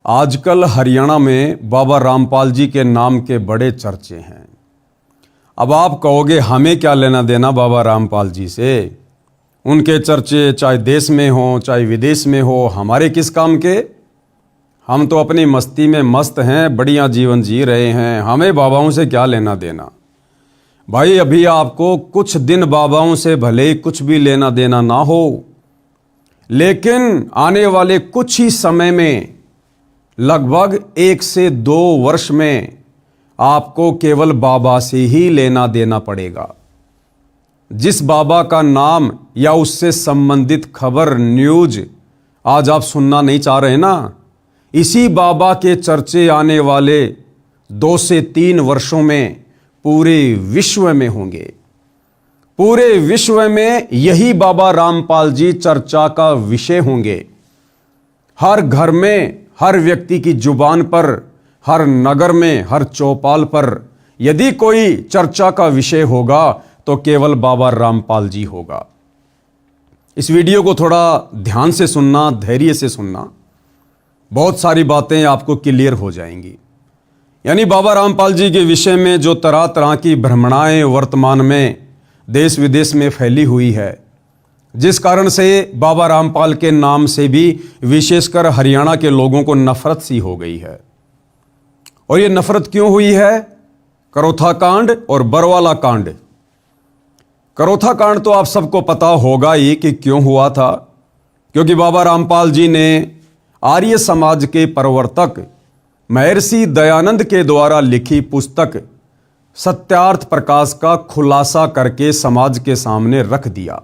आजकल हरियाणा में बाबा रामपाल जी के नाम के बड़े चर्चे हैं। अब आप कहोगे हमें क्या लेना देना बाबा रामपाल जी से, उनके चर्चे चाहे देश में हो चाहे विदेश में हो, हमारे किस काम के। हम तो अपनी मस्ती में मस्त हैं, बढ़िया जीवन जी रहे हैं, हमें बाबाओं से क्या लेना देना। भाई अभी आपको कुछ दिन बाबाओं से भले ही कुछ भी लेना देना ना हो, लेकिन आने वाले कुछ ही समय में लगभग 1 से 2 वर्ष में आपको केवल बाबा से ही लेना देना पड़ेगा। जिस बाबा का नाम या उससे संबंधित खबर न्यूज आज आप सुनना नहीं चाह रहे ना, इसी बाबा के चर्चे आने वाले 2 से 3 वर्षों में पूरे विश्व में होंगे। पूरे विश्व में यही बाबा रामपाल जी चर्चा का विषय होंगे। हर घर में, हर व्यक्ति की जुबान पर, हर नगर में, हर चौपाल पर यदि कोई चर्चा का विषय होगा तो केवल बाबा रामपाल जी होगा। इस वीडियो को थोड़ा ध्यान से सुनना, धैर्य से सुनना, बहुत सारी बातें आपको क्लियर हो जाएंगी। यानी बाबा रामपाल जी के विषय में जो तरह तरह की भ्रमणाएं वर्तमान में देश विदेश में फैली हुई है, जिस कारण से बाबा रामपाल के नाम से भी विशेषकर हरियाणा के लोगों को नफरत सी हो गई है। और ये नफरत क्यों हुई है? करोथा कांड और बरवाला कांड। करोथा कांड तो आप सबको पता होगा ही कि क्यों हुआ था, क्योंकि बाबा रामपाल जी ने आर्य समाज के प्रवर्तक महर्षि दयानंद के द्वारा लिखी पुस्तक सत्यार्थ प्रकाश का खुलासा करके समाज के सामने रख दिया,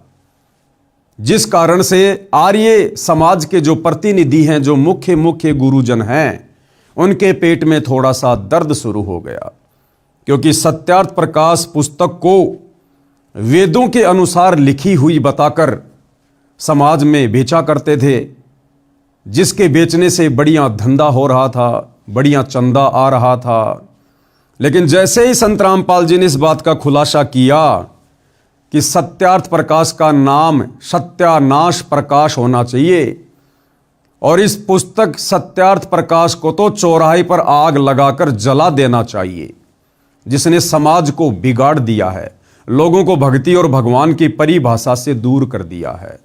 जिस कारण से आर्य समाज के जो प्रतिनिधि हैं, जो मुख्य गुरुजन हैं, उनके पेट में थोड़ा सा दर्द शुरू हो गया। क्योंकि सत्यार्थ प्रकाश पुस्तक को वेदों के अनुसार लिखी हुई बताकर समाज में बेचा करते थे, जिसके बेचने से बढ़िया धंधा हो रहा था, बढ़िया चंदा आ रहा था। लेकिन जैसे ही संत रामपाल जी ने इस बात का खुलासा किया कि सत्यार्थ प्रकाश का नाम सत्यानाश प्रकाश होना चाहिए, और इस पुस्तक सत्यार्थ प्रकाश को तो चौराहे पर आग लगाकर जला देना चाहिए, जिसने समाज को बिगाड़ दिया है, लोगों को भक्ति और भगवान की परिभाषा से दूर कर दिया है।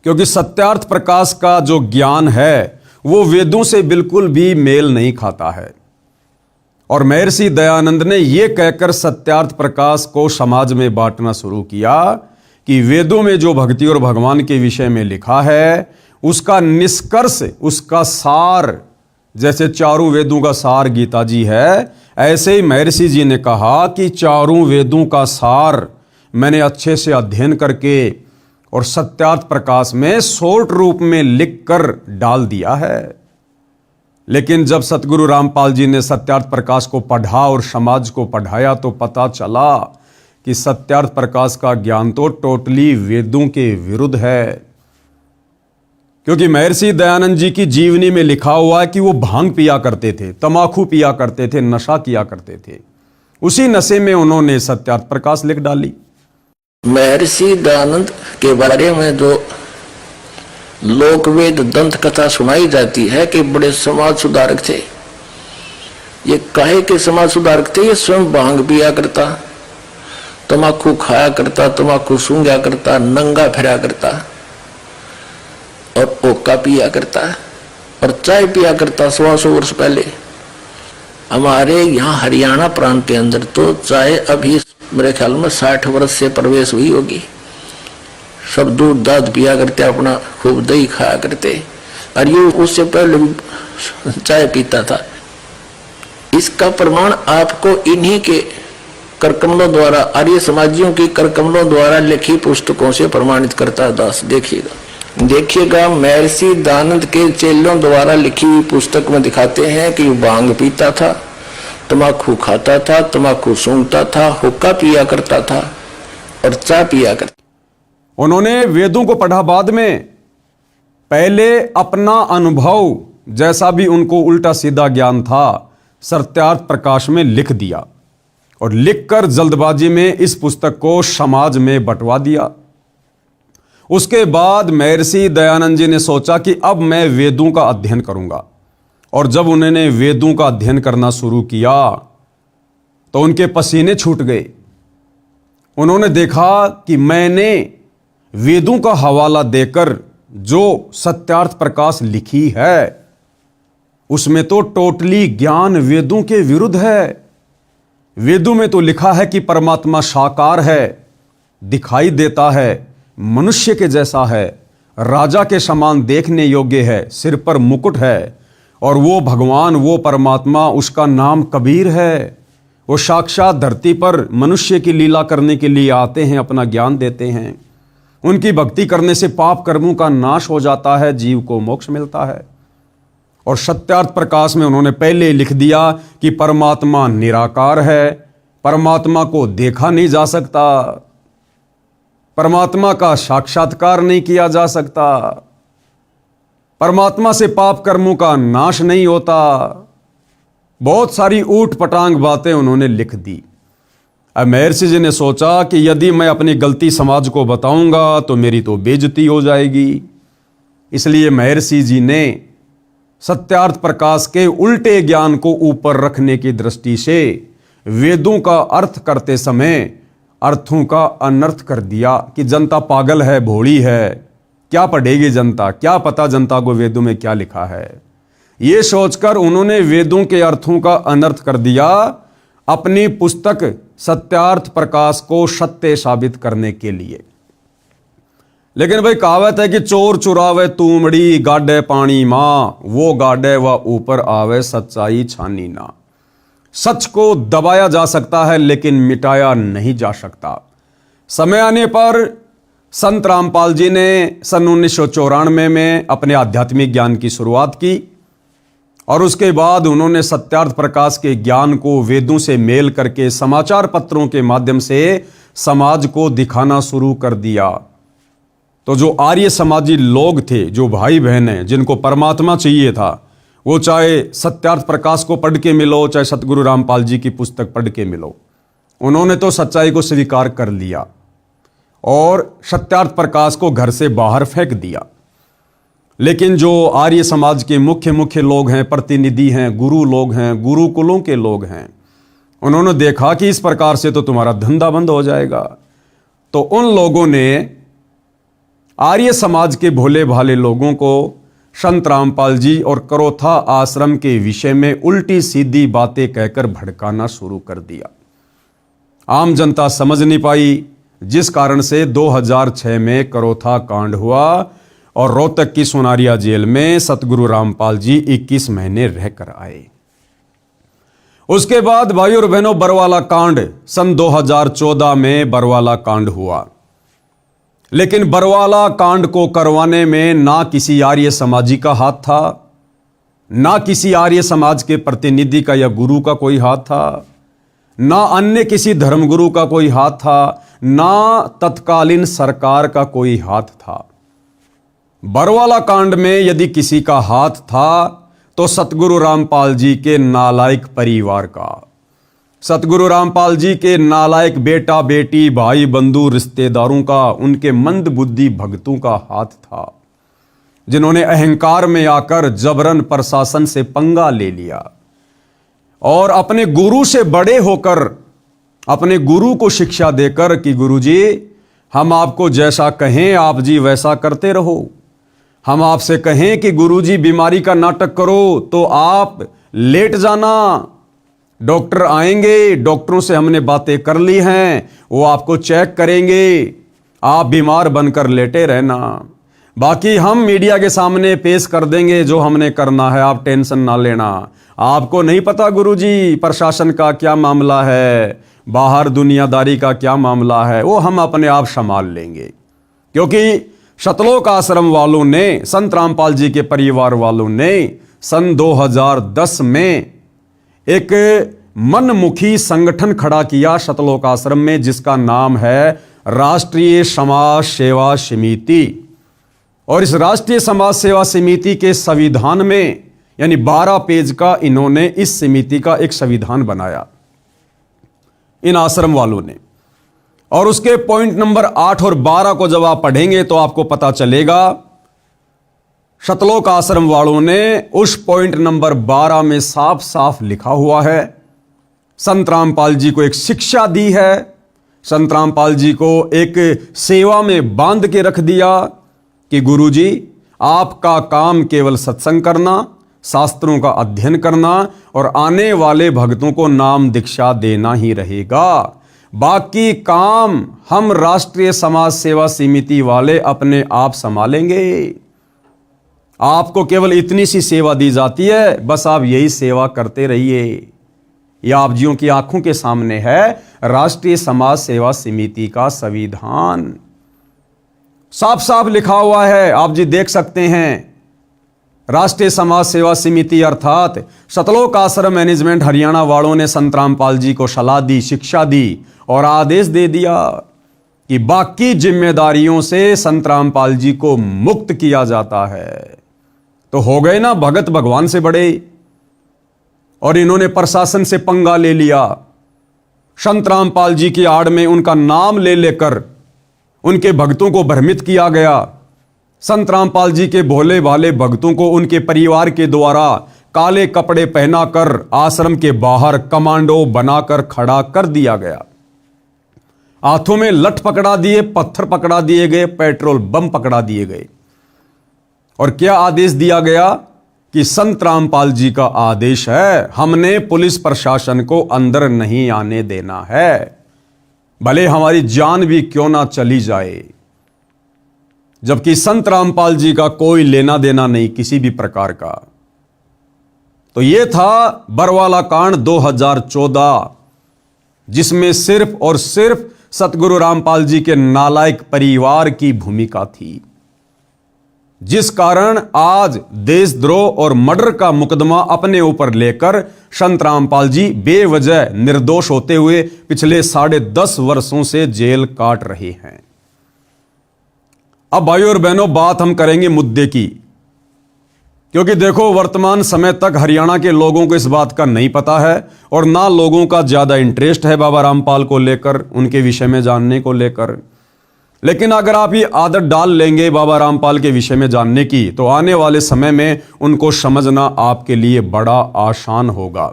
क्योंकि सत्यार्थ प्रकाश का जो ज्ञान है वो वेदों से बिल्कुल भी मेल नहीं खाता है। और महर्षि दयानंद ने यह कहकर सत्यार्थ प्रकाश को समाज में बांटना शुरू किया कि वेदों में जो भक्ति और भगवान के विषय में लिखा है उसका निष्कर्ष, उसका सार, जैसे चारों वेदों का सार गीता जी है, ऐसे ही महर्षि जी ने कहा कि चारों वेदों का सार मैंने अच्छे से अध्ययन करके और सत्यार्थ प्रकाश में शॉर्ट रूप में लिखकर डाल दिया है। लेकिन जब सतगुरु रामपाल जी ने सत्यार्थ प्रकाश को पढ़ा और समाज को पढ़ाया तो पता चला कि सत्यार्थ प्रकाश का ज्ञान तो टोटली वेदों के विरुद्ध है। क्योंकि महर्षि दयानंद जी की जीवनी में लिखा हुआ है कि वो भांग पिया करते थे, तमाकू पिया करते थे, नशा किया करते थे। उसी नशे में उन्होंने सत्यार्थ प्रकाश लिख डाली। महर्षि दयानंद के बारे में जो लोकवेद दंत कथा सुनाई जाती है कि बड़े समाज सुधारक थे। ये काहे के समाज सुधारक थे? ये स्वयं भांग पिया करता, तमाकू खाया करता, तमाकू सूंघा करता, नंगा फिरा करता और ओका पिया करता और चाय पिया करता। 100 वर्ष पहले हमारे यहाँ हरियाणा प्रांत के अंदर तो चाय अभी मेरे ख्याल में 60 वर्ष से प्रवेश हुई होगी। सब दूध दाद पिया करते, अपना खूब दही खाया करते, और ये उससे पहले भी चाय पीता था। इसका प्रमाण आपको इन्हीं के करकमलों द्वारा, आर्य समाजियों की करकमलों द्वारा लिखी पुस्तकों से प्रमाणित करता है। दास देखिएगा महर्षि दयानंद के चेलों द्वारा लिखी हुई पुस्तक में दिखाते हैं कि भांग पीता था, तम्बाकू खाता था, तम्बाकू सूंघता था, हुक्का पिया करता था और चाय पिया करता। उन्होंने वेदों को पढ़ा बाद में, पहले अपना अनुभव जैसा भी उनको उल्टा सीधा ज्ञान था सत्यार्थ प्रकाश में लिख दिया और लिखकर जल्दबाजी में इस पुस्तक को समाज में बंटवा दिया। उसके बाद महर्षि दयानंद जी ने सोचा कि अब मैं वेदों का अध्ययन करूंगा। और जब उन्होंने वेदों का अध्ययन करना शुरू किया तो उनके पसीने छूट गए। उन्होंने देखा कि मैंने वेदों का हवाला देकर जो सत्यार्थ प्रकाश लिखी है उसमें तो टोटली ज्ञान वेदों के विरुद्ध है। वेदों में तो लिखा है कि परमात्मा साकार है, दिखाई देता है, मनुष्य के जैसा है, राजा के समान देखने योग्य है, सिर पर मुकुट है, और वो भगवान, वो परमात्मा, उसका नाम कबीर है। वो साक्षात धरती पर मनुष्य की लीला करने के लिए आते हैं, अपना ज्ञान देते हैं। उनकी भक्ति करने से पाप कर्मों का नाश हो जाता है, जीव को मोक्ष मिलता है। और सत्यार्थ प्रकाश में उन्होंने पहले लिख दिया कि परमात्मा निराकार है, परमात्मा को देखा नहीं जा सकता, परमात्मा का साक्षात्कार नहीं किया जा सकता, परमात्मा से पाप कर्मों का नाश नहीं होता। बहुत सारी ऊट पटांग बातें उन्होंने लिख दी। अब महर्षि जी ने सोचा कि यदि मैं अपनी गलती समाज को बताऊंगा तो मेरी तो बेइज्जती हो जाएगी। इसलिए महर्षि जी ने सत्यार्थ प्रकाश के उल्टे ज्ञान को ऊपर रखने की दृष्टि से वेदों का अर्थ करते समय अर्थों का अनर्थ कर दिया कि जनता पागल है, भोली है, क्या पढ़ेगी जनता, क्या पता जनता को वेदों में क्या लिखा है। ये सोचकर उन्होंने वेदों के अर्थों का अनर्थ कर दिया अपनी पुस्तक सत्यार्थ प्रकाश को सत्य साबित करने के लिए। लेकिन भाई कहावत है कि चोर चुरावे तूमड़ी, गाडे पानी मां, वो गाडे व ऊपर आवे, सच्चाई छानी ना। सच को दबाया जा सकता है लेकिन मिटाया नहीं जा सकता। समय आने पर संत रामपाल जी ने सन 1994 में अपने आध्यात्मिक ज्ञान की शुरुआत की और उसके बाद उन्होंने सत्यार्थ प्रकाश के ज्ञान को वेदों से मेल करके समाचार पत्रों के माध्यम से समाज को दिखाना शुरू कर दिया। तो जो आर्य समाजी लोग थे, जो भाई बहन हैं, जिनको परमात्मा चाहिए था, वो चाहे सत्यार्थ प्रकाश को पढ़ के मिलो, चाहे सतगुरु रामपाल जी की पुस्तक पढ़ के मिलो, उन्होंने तो सच्चाई को स्वीकार कर लिया और सत्यार्थ प्रकाश को घर से बाहर फेंक दिया। लेकिन जो आर्य समाज के मुख्य लोग हैं, प्रतिनिधि हैं, गुरु लोग हैं, गुरुकुलों के लोग हैं, उन्होंने देखा कि इस प्रकार से तो तुम्हारा धंधा बंद हो जाएगा। तो उन लोगों ने आर्य समाज के भोले भाले लोगों को संत रामपाल जी और करोथा आश्रम के विषय में उल्टी सीधी बातें कहकर भड़काना शुरू कर दिया। आम जनता समझ नहीं पाई, जिस कारण से 2006 में करोथा कांड हुआ और रोहतक की सोनारिया जेल में सतगुरु रामपाल जी 21 महीने रहकर आए। उसके बाद भाइयों और बहनों, बरवाला कांड सन 2014 में बरवाला कांड हुआ। लेकिन बरवाला कांड को करवाने में ना किसी आर्य समाजी का हाथ था, ना किसी आर्य समाज के प्रतिनिधि का या गुरु का कोई हाथ था, ना अन्य किसी धर्मगुरु का कोई हाथ था, ना तत्कालीन सरकार का कोई हाथ था। बरवाला कांड में यदि किसी का हाथ था तो सतगुरु रामपाल जी के नालायक परिवार का, सतगुरु रामपाल जी के नालायक बेटा बेटी भाई बंधु रिश्तेदारों का, उनके मंद बुद्धि भक्तों का हाथ था, जिन्होंने अहंकार में आकर जबरन प्रशासन से पंगा ले लिया और अपने गुरु से बड़े होकर अपने गुरु को शिक्षा देकर कि गुरुजी हम आपको जैसा कहें आप जी वैसा करते रहो, हम आपसे कहें कि गुरुजी बीमारी का नाटक करो तो आप लेट जाना, डॉक्टर आएंगे, डॉक्टरों से हमने बातें कर ली हैं, वो आपको चेक करेंगे, आप बीमार बनकर लेटे रहना, बाकी हम मीडिया के सामने पेश कर देंगे जो हमने करना है, आप टेंशन ना लेना। आपको नहीं पता गुरुजी प्रशासन का क्या मामला है, बाहर दुनियादारी का क्या मामला है, वो हम अपने आप संभाल लेंगे। क्योंकि शतलोक आश्रम वालों ने, संत रामपाल जी के परिवार वालों ने सन 2010 में एक मनमुखी संगठन खड़ा किया शतलोक आश्रम में, जिसका नाम है राष्ट्रीय समाज सेवा समिति। और इस राष्ट्रीय समाज सेवा समिति के संविधान में यानी 12 पेज का इन्होंने इस समिति का एक संविधान बनाया इन आश्रम वालों ने। और उसके पॉइंट नंबर 8 और 12 को जब आप पढ़ेंगे तो आपको पता चलेगा शतलोक आश्रम वालों ने उस पॉइंट नंबर 12 में साफ साफ लिखा हुआ है, संत रामपाल जी को एक शिक्षा दी है, संत रामपाल जी को एक सेवा में बांध के रख दिया कि गुरुजी आपका काम केवल सत्संग करना, शास्त्रों का अध्ययन करना और आने वाले भक्तों को नाम दीक्षा देना ही रहेगा। बाकी काम हम राष्ट्रीय समाज सेवा समिति वाले अपने आप संभालेंगे। आपको केवल इतनी सी सेवा दी जाती है, बस आप यही सेवा करते रहिए। यह आप जियों की आंखों के सामने है राष्ट्रीय समाज सेवा समिति का संविधान, साफ साफ लिखा हुआ है, आप जी देख सकते हैं। राष्ट्रीय समाज सेवा समिति अर्थात शतलोक आश्रम मैनेजमेंट हरियाणा वालों ने संत रामपाल जी को सलाह दी, शिक्षा दी और आदेश दे दिया कि बाकी जिम्मेदारियों से संत रामपाल जी को मुक्त किया जाता है। तो हो गए ना भगत भगवान से बड़े, और इन्होंने प्रशासन से पंगा ले लिया। संत रामपाल जी की आड़ में उनका नाम ले लेकर उनके भक्तों को भ्रमित किया गया। संत रामपाल जी के भोले भाले भक्तों को उनके परिवार के द्वारा काले कपड़े पहनाकर आश्रम के बाहर कमांडो बनाकर खड़ा कर दिया गया। हाथों में लठ पकड़ा दिए, पत्थर पकड़ा दिए गए, पेट्रोल बम पकड़ा दिए गए। और क्या आदेश दिया गया कि संत रामपाल जी का आदेश है, हमने पुलिस प्रशासन को अंदर नहीं आने देना है, भले हमारी जान भी क्यों ना चली जाए। जबकि संत रामपाल जी का कोई लेना देना नहीं किसी भी प्रकार का। तो यह था बरवाला कांड 2014, जिसमें सिर्फ और सिर्फ सतगुरु रामपाल जी के नालायक परिवार की भूमिका थी, जिस कारण आज देशद्रोह और मर्डर का मुकदमा अपने ऊपर लेकर संत रामपाल जी बेवजह निर्दोष होते हुए पिछले 10.5 वर्षों से जेल काट रहे हैं। अब भाइयों और बहनों, बात हम करेंगे मुद्दे की, क्योंकि देखो वर्तमान समय तक हरियाणा के लोगों को इस बात का नहीं पता है और ना लोगों का ज्यादा इंटरेस्ट है बाबा रामपाल को लेकर, उनके विषय में जानने को लेकर। लेकिन अगर आप ये आदत डाल लेंगे बाबा रामपाल के विषय में जानने की, तो आने वाले समय में उनको समझना आपके लिए बड़ा आसान होगा,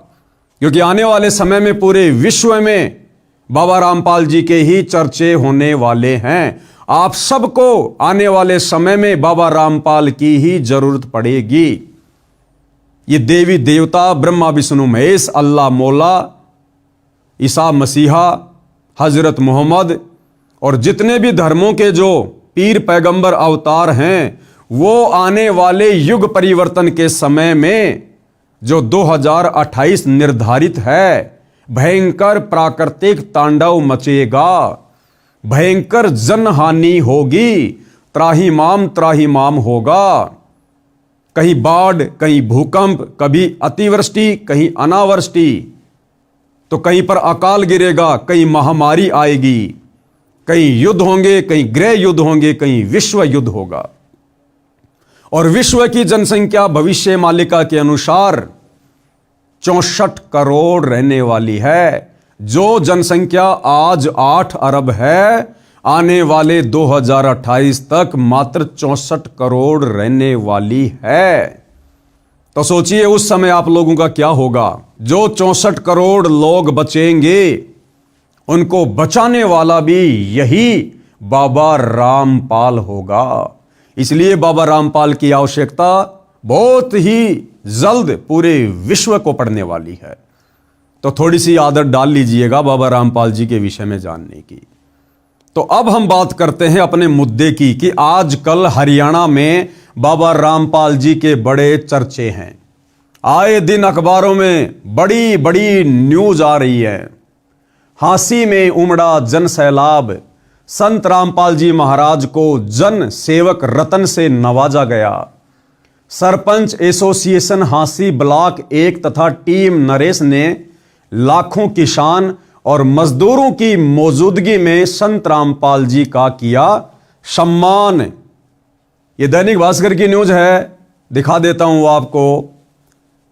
क्योंकि आने वाले समय में पूरे विश्व में बाबा रामपाल जी के ही चर्चे होने वाले हैं। आप सबको आने वाले समय में बाबा रामपाल की ही जरूरत पड़ेगी। ये देवी देवता ब्रह्मा विष्णु महेश, अल्लाह मौला, ईसा मसीहा, हजरत मोहम्मद और जितने भी धर्मों के जो पीर पैगंबर अवतार हैं, वो आने वाले युग परिवर्तन के समय में जो 2028 निर्धारित है, भयंकर प्राकृतिक तांडव मचेगा, भयंकर जनहानि होगी, त्राहिमाम होगा। कहीं बाढ़, कहीं भूकंप, कभी अतिवृष्टि, कहीं अनावृष्टि, तो कहीं पर अकाल गिरेगा, कहीं महामारी आएगी, कहीं युद्ध होंगे, कहीं गृह युद्ध होंगे, कहीं विश्व युद्ध होगा। और विश्व की जनसंख्या भविष्य मालिका के अनुसार 64 करोड़ रहने वाली है। जो जनसंख्या आज 8 अरब है, आने वाले 2028 तक मात्र 64 करोड़ रहने वाली है। तो सोचिए उस समय आप लोगों का क्या होगा। जो 64 करोड़ लोग बचेंगे, उनको बचाने वाला भी यही बाबा रामपाल होगा। इसलिए बाबा रामपाल की आवश्यकता बहुत ही जल्द पूरे विश्व को पड़ने वाली है। तो थोड़ी सी आदत डाल लीजिएगा बाबा रामपाल जी के विषय में जानने की। तो अब हम बात करते हैं अपने मुद्दे की कि आजकल हरियाणा में बाबा रामपाल जी के बड़े चर्चे हैं। आए दिन अखबारों में बड़ी बड़ी न्यूज आ रही है। हांसी में उमड़ा जन सैलाब, संत रामपाल जी महाराज को जन सेवक रतन से नवाजा गया। सरपंच एसोसिएशन हांसी ब्लॉक 1 तथा टीम नरेश ने लाखों किसान और मजदूरों की मौजूदगी में संत रामपाल जी का किया सम्मान। ये दैनिक भास्कर की न्यूज है, दिखा देता हूं आपको।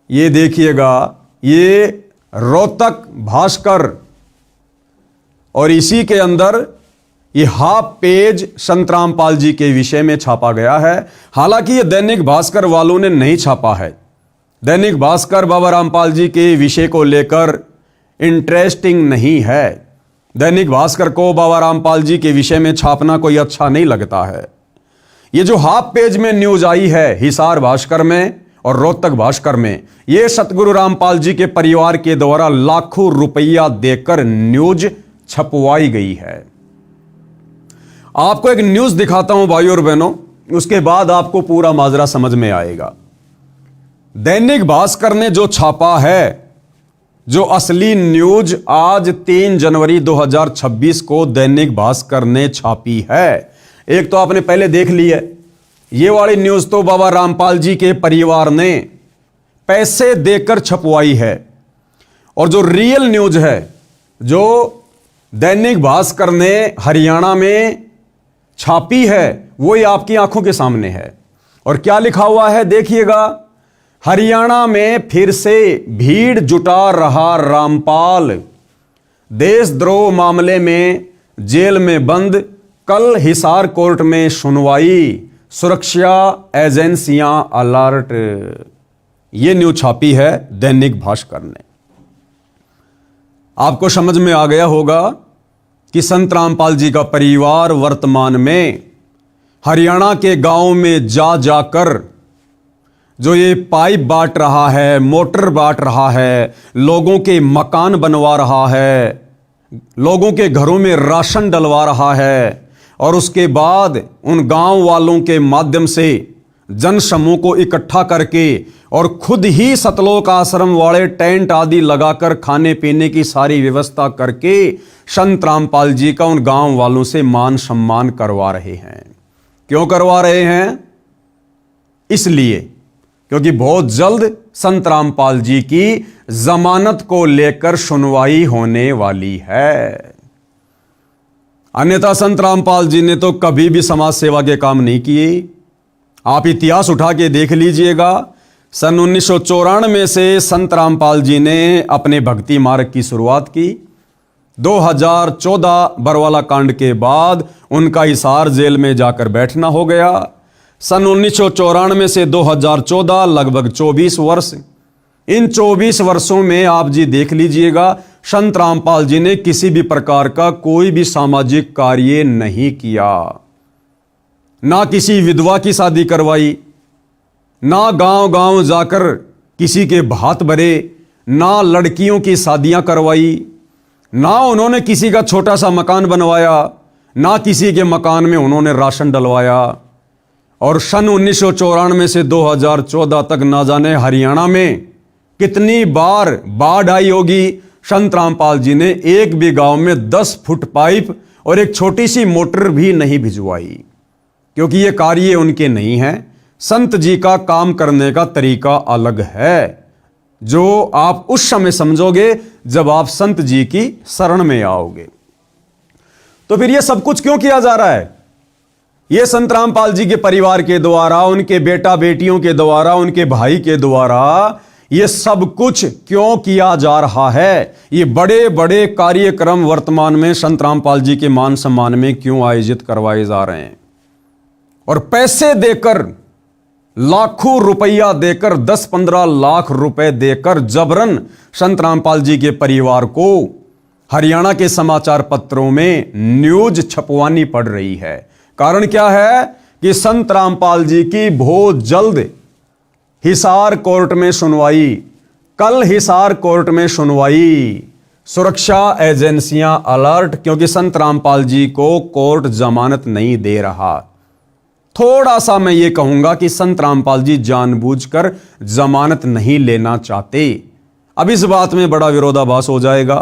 ये देखिएगा, ये रोहतक भास्कर, और इसी के अंदर ये हाफ पेज संत रामपाल जी के विषय में छापा गया है। हालांकि ये दैनिक भास्कर वालों ने नहीं छापा है। दैनिक भास्कर बाबा रामपाल जी के विषय को लेकर इंटरेस्टिंग नहीं है। दैनिक भास्कर को बाबा रामपाल जी के विषय में छापना कोई अच्छा नहीं लगता है। ये जो हाफ पेज में न्यूज आई है हिसार भास्कर में और रोहतक भास्कर में, ये सतगुरु रामपाल जी के परिवार के द्वारा लाखों रुपया देकर न्यूज छपवाई गई है। आपको एक न्यूज दिखाता हूं भाइयों और बहनों, उसके बाद आपको पूरा माजरा समझ में आएगा। दैनिक भास्कर ने जो छापा है, जो असली न्यूज आज 3 जनवरी 2026 को दैनिक भास्कर ने छापी है, एक तो आपने पहले देख ली है। ये वाली न्यूज तो बाबा रामपाल जी के परिवार ने पैसे देकर छपवाई है। और जो रियल न्यूज है, जो दैनिक भास्कर ने हरियाणा में छापी है, वो ये आपकी आंखों के सामने है। और क्या लिखा हुआ है देखिएगा, हरियाणा में फिर से भीड़ जुटा रहा रामपाल, देशद्रोह मामले में जेल में बंद, कल हिसार कोर्ट में सुनवाई, सुरक्षा एजेंसियां अलर्ट। ये न्यूज छापी है दैनिक भास्कर ने। आपको समझ में आ गया होगा कि संत रामपाल जी का परिवार वर्तमान में हरियाणा के गांव में जा जाकर जो ये पाइप बांट रहा है, मोटर बांट रहा है, लोगों के मकान बनवा रहा है, लोगों के घरों में राशन डलवा रहा है, और उसके बाद उन गांव वालों के माध्यम से जन समूह को इकट्ठा करके और खुद ही सतलोक आश्रम वाले टेंट आदि लगाकर खाने पीने की सारी व्यवस्था करके संत रामपाल जी का उन गांव वालों से मान सम्मान करवा रहे हैं। क्यों करवा रहे हैं? इसलिए क्योंकि बहुत जल्द संत रामपाल जी की जमानत को लेकर सुनवाई होने वाली है। अन्यथा संत रामपाल जी ने तो कभी भी समाज सेवा के काम नहीं किए। आप इतिहास उठा के देख लीजिएगा, सन 1994 से संत रामपाल जी ने अपने भक्ति मार्ग की शुरुआत की। 2014 बरवाला कांड के बाद उनका हिसार जेल में जाकर बैठना हो गया। सन 1994 से 2014 लगभग 24 वर्ष। इन 24 वर्षों में आप जी देख लीजिएगा, संत रामपाल जी ने किसी भी प्रकार का कोई भी सामाजिक कार्य नहीं किया। ना किसी विधवा की शादी करवाई, ना गांव गांव जाकर किसी के भात भरे, ना लड़कियों की शादियां करवाई, ना उन्होंने किसी का छोटा सा मकान बनवाया, ना किसी के मकान में उन्होंने राशन डलवाया। और सन 1994 से 2014 तक ना जाने हरियाणा में कितनी बार बाढ़ आई होगी, संत रामपाल जी ने एक भी गांव में 10 फुट पाइप और एक छोटी सी मोटर भी नहीं भिजवाई, क्योंकि ये कार्य उनके नहीं है। संत जी का काम करने का तरीका अलग है, जो आप उस समय समझोगे जब आप संत जी की शरण में आओगे। तो फिर ये सब कुछ क्यों किया जा रहा है? ये संत रामपाल जी के परिवार के द्वारा, उनके बेटा बेटियों के द्वारा, उनके भाई के द्वारा ये सब कुछ क्यों किया जा रहा है? ये बड़े बड़े कार्यक्रम वर्तमान में संत रामपाल जी के मान सम्मान में क्यों आयोजित करवाए जा रहे हैं? और पैसे देकर, लाखों रुपया देकर, 10-15 लाख रुपए देकर जबरन संत रामपाल जी के परिवार को हरियाणा के समाचार पत्रों में न्यूज छपवानी पड़ रही है। कारण क्या है कि संत रामपाल जी की बहुत जल्द हिसार कोर्ट में सुनवाई, कल हिसार कोर्ट में सुनवाई, सुरक्षा एजेंसियां अलर्ट, क्योंकि संत रामपाल जी को कोर्ट जमानत नहीं दे रहा। थोड़ा सा मैं ये कहूंगा कि संत रामपाल जी जानबूझकर जमानत नहीं लेना चाहते। अब इस बात में बड़ा विरोधाभास हो जाएगा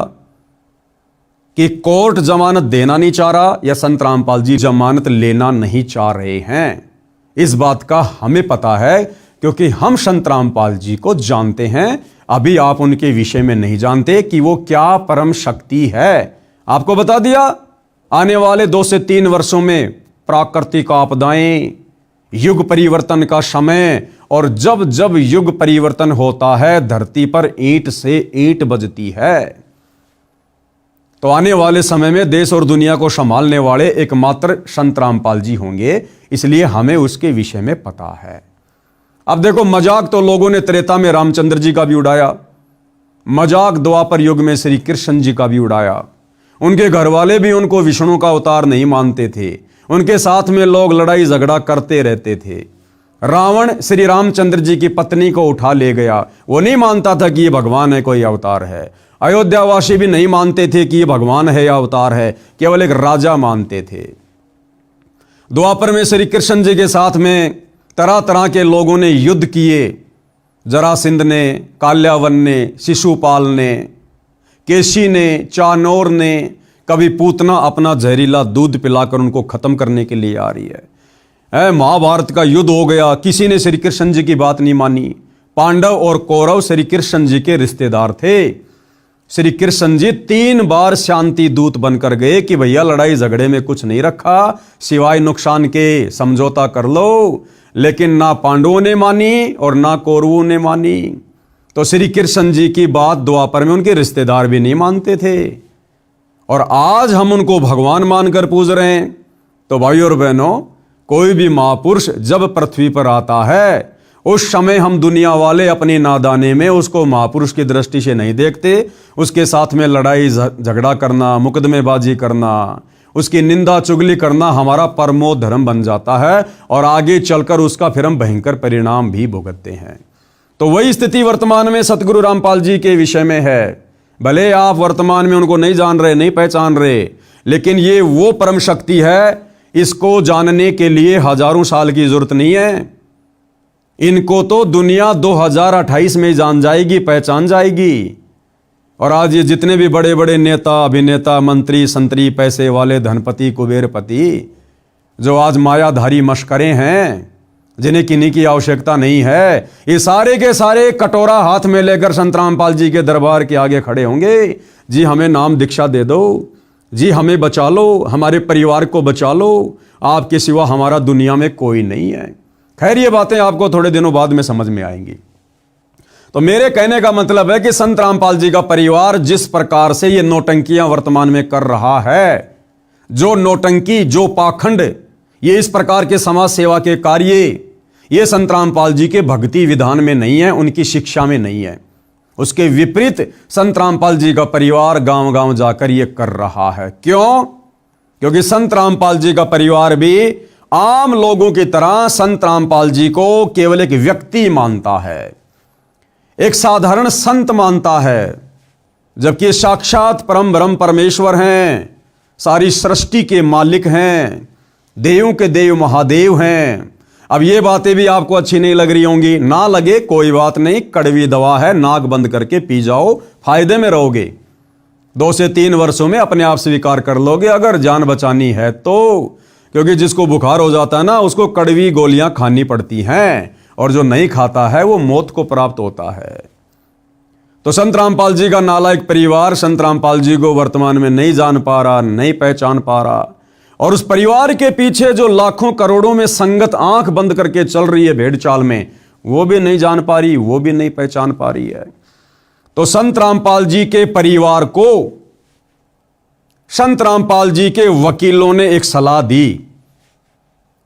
कि कोर्ट जमानत देना नहीं चाह रहा या संत रामपाल जी जमानत लेना नहीं चाह रहे हैं। इस बात का हमें पता है, क्योंकि हम संत रामपाल जी को जानते हैं। अभी आप उनके विषय में नहीं जानते कि वो क्या परम शक्ति है। आपको बता दिया, आने वाले 2 से 3 वर्षों में प्राकृतिक आपदाएं, युग परिवर्तन का समय, और जब जब युग परिवर्तन होता है धरती पर ईंट से ईंट बजती है। तो आने वाले समय में देश और दुनिया को संभालने वाले एकमात्र संत रामपाल जी होंगे, इसलिए हमें उसके विषय में पता है। अब देखो, मजाक तो लोगों ने त्रेता में रामचंद्र जी का भी उड़ाया, मजाक द्वापर युग में श्री कृष्ण जी का भी उड़ाया। उनके घर वाले भी उनको विष्णु का अवतार नहीं मानते थे, उनके साथ में लोग लड़ाई झगड़ा करते रहते थे। रावण श्री रामचंद्र जी की पत्नी को उठा ले गया, वो नहीं मानता था कि ये भगवान है, कोई अवतार है। अयोध्यावासी भी नहीं मानते थे कि ये भगवान है या अवतार है, केवल एक राजा मानते थे। द्वापर में श्री कृष्ण जी के साथ में तरह तरह के लोगों ने युद्ध किए। जरासिंध ने, काल्यावन ने, शिशुपाल ने, केशी ने, चानोर ने, कभी पूतना अपना जहरीला दूध पिलाकर उनको खत्म करने के लिए आ रही है। महाभारत का युद्ध हो गया, किसी ने श्री कृष्ण जी की बात नहीं मानी। पांडव और कौरव श्री कृष्ण जी के रिश्तेदार थे। श्री कृष्ण जी 3 बार शांति दूत बनकर गए कि भैया लड़ाई झगड़े में कुछ नहीं रखा सिवाय नुकसान के, समझौता कर लो। लेकिन ना पांडवों ने मानी और ना कौरवों ने मानी। तो श्री कृष्ण जी की बात द्वापर में उनके रिश्तेदार भी नहीं मानते थे, और आज हम उनको भगवान मानकर पूज रहे हैं। तो भाइयों और बहनों, कोई भी महापुरुष जब पृथ्वी पर आता है, उस समय हम दुनिया वाले अपनी नादाने में उसको महापुरुष की दृष्टि से नहीं देखते। उसके साथ में लड़ाई झगड़ा करना, मुकदमेबाजी करना, उसकी निंदा चुगली करना हमारा परमो धर्म बन जाता है, और आगे चलकर उसका फिर हम भयंकर परिणाम भी भुगतते हैं। तो वही स्थिति वर्तमान में सतगुरु रामपाल जी के विषय में है। भले आप वर्तमान में उनको नहीं जान रहे, नहीं पहचान रहे, लेकिन ये वो परम शक्ति है, इसको जानने के लिए हजारों साल की जरूरत नहीं है। इनको तो दुनिया 2028 में जान जाएगी, पहचान जाएगी। और आज ये जितने भी बड़े बड़े नेता, अभिनेता, मंत्री, संतरी, पैसे वाले, धनपति, कुबेरपति, जो आज मायाधारी मशकरे हैं, जिन्हें किन्हीं की आवश्यकता नहीं है, ये सारे के सारे कटोरा हाथ में लेकर संत रामपाल जी के दरबार के आगे खड़े होंगे। जी हमें नाम दीक्षा दे दो, जी हमें बचा लो, हमारे परिवार को बचा लो, आपके सिवा हमारा दुनिया में कोई नहीं है। खैर, ये बातें आपको थोड़े दिनों बाद में समझ में आएंगी। तो मेरे कहने का मतलब है कि संत रामपाल जी का परिवार जिस प्रकार से ये नौटंकियां वर्तमान में कर रहा है, जो नौटंकी, जो पाखंड, ये इस प्रकार के समाज सेवा के कार्य, ये संत रामपाल जी के भक्ति विधान में नहीं है, उनकी शिक्षा में नहीं है। उसके विपरीत संत रामपाल जी का परिवार गांव गांव जाकर ये कर रहा है। क्यों? क्योंकि संत रामपाल जी का परिवार भी आम लोगों की तरह संत रामपाल जी को केवल एक व्यक्ति मानता है, एक साधारण संत मानता है, जबकि साक्षात परम ब्रह्म परमेश्वर हैं, सारी सृष्टि के मालिक हैं, देवों के देव महादेव हैं। अब ये बातें भी आपको अच्छी नहीं लग रही होंगी, ना लगे कोई बात नहीं, कड़वी दवा है, नाक बंद करके पी जाओ, फायदे में रहोगे। 2 से 3 वर्षों में अपने आप स्वीकार कर लोगे, अगर जान बचानी है तो। क्योंकि जिसको बुखार हो जाता है ना, उसको कड़वी गोलियां खानी पड़ती हैं, और जो नहीं खाता है वो मौत को प्राप्त होता है। तो संत रामपाल जी का नालायक परिवार संत रामपाल जी को वर्तमान में नहीं जान पा रहा, नहीं पहचान पा रहा, और उस परिवार के पीछे जो लाखों करोड़ों में संगत आंख बंद करके चल रही है भेड़ चाल में, वो भी नहीं जान पा रही, वो भी नहीं पहचान पा रही है। तो संत रामपाल जी के परिवार को संत रामपाल जी के वकीलों ने एक सलाह दी,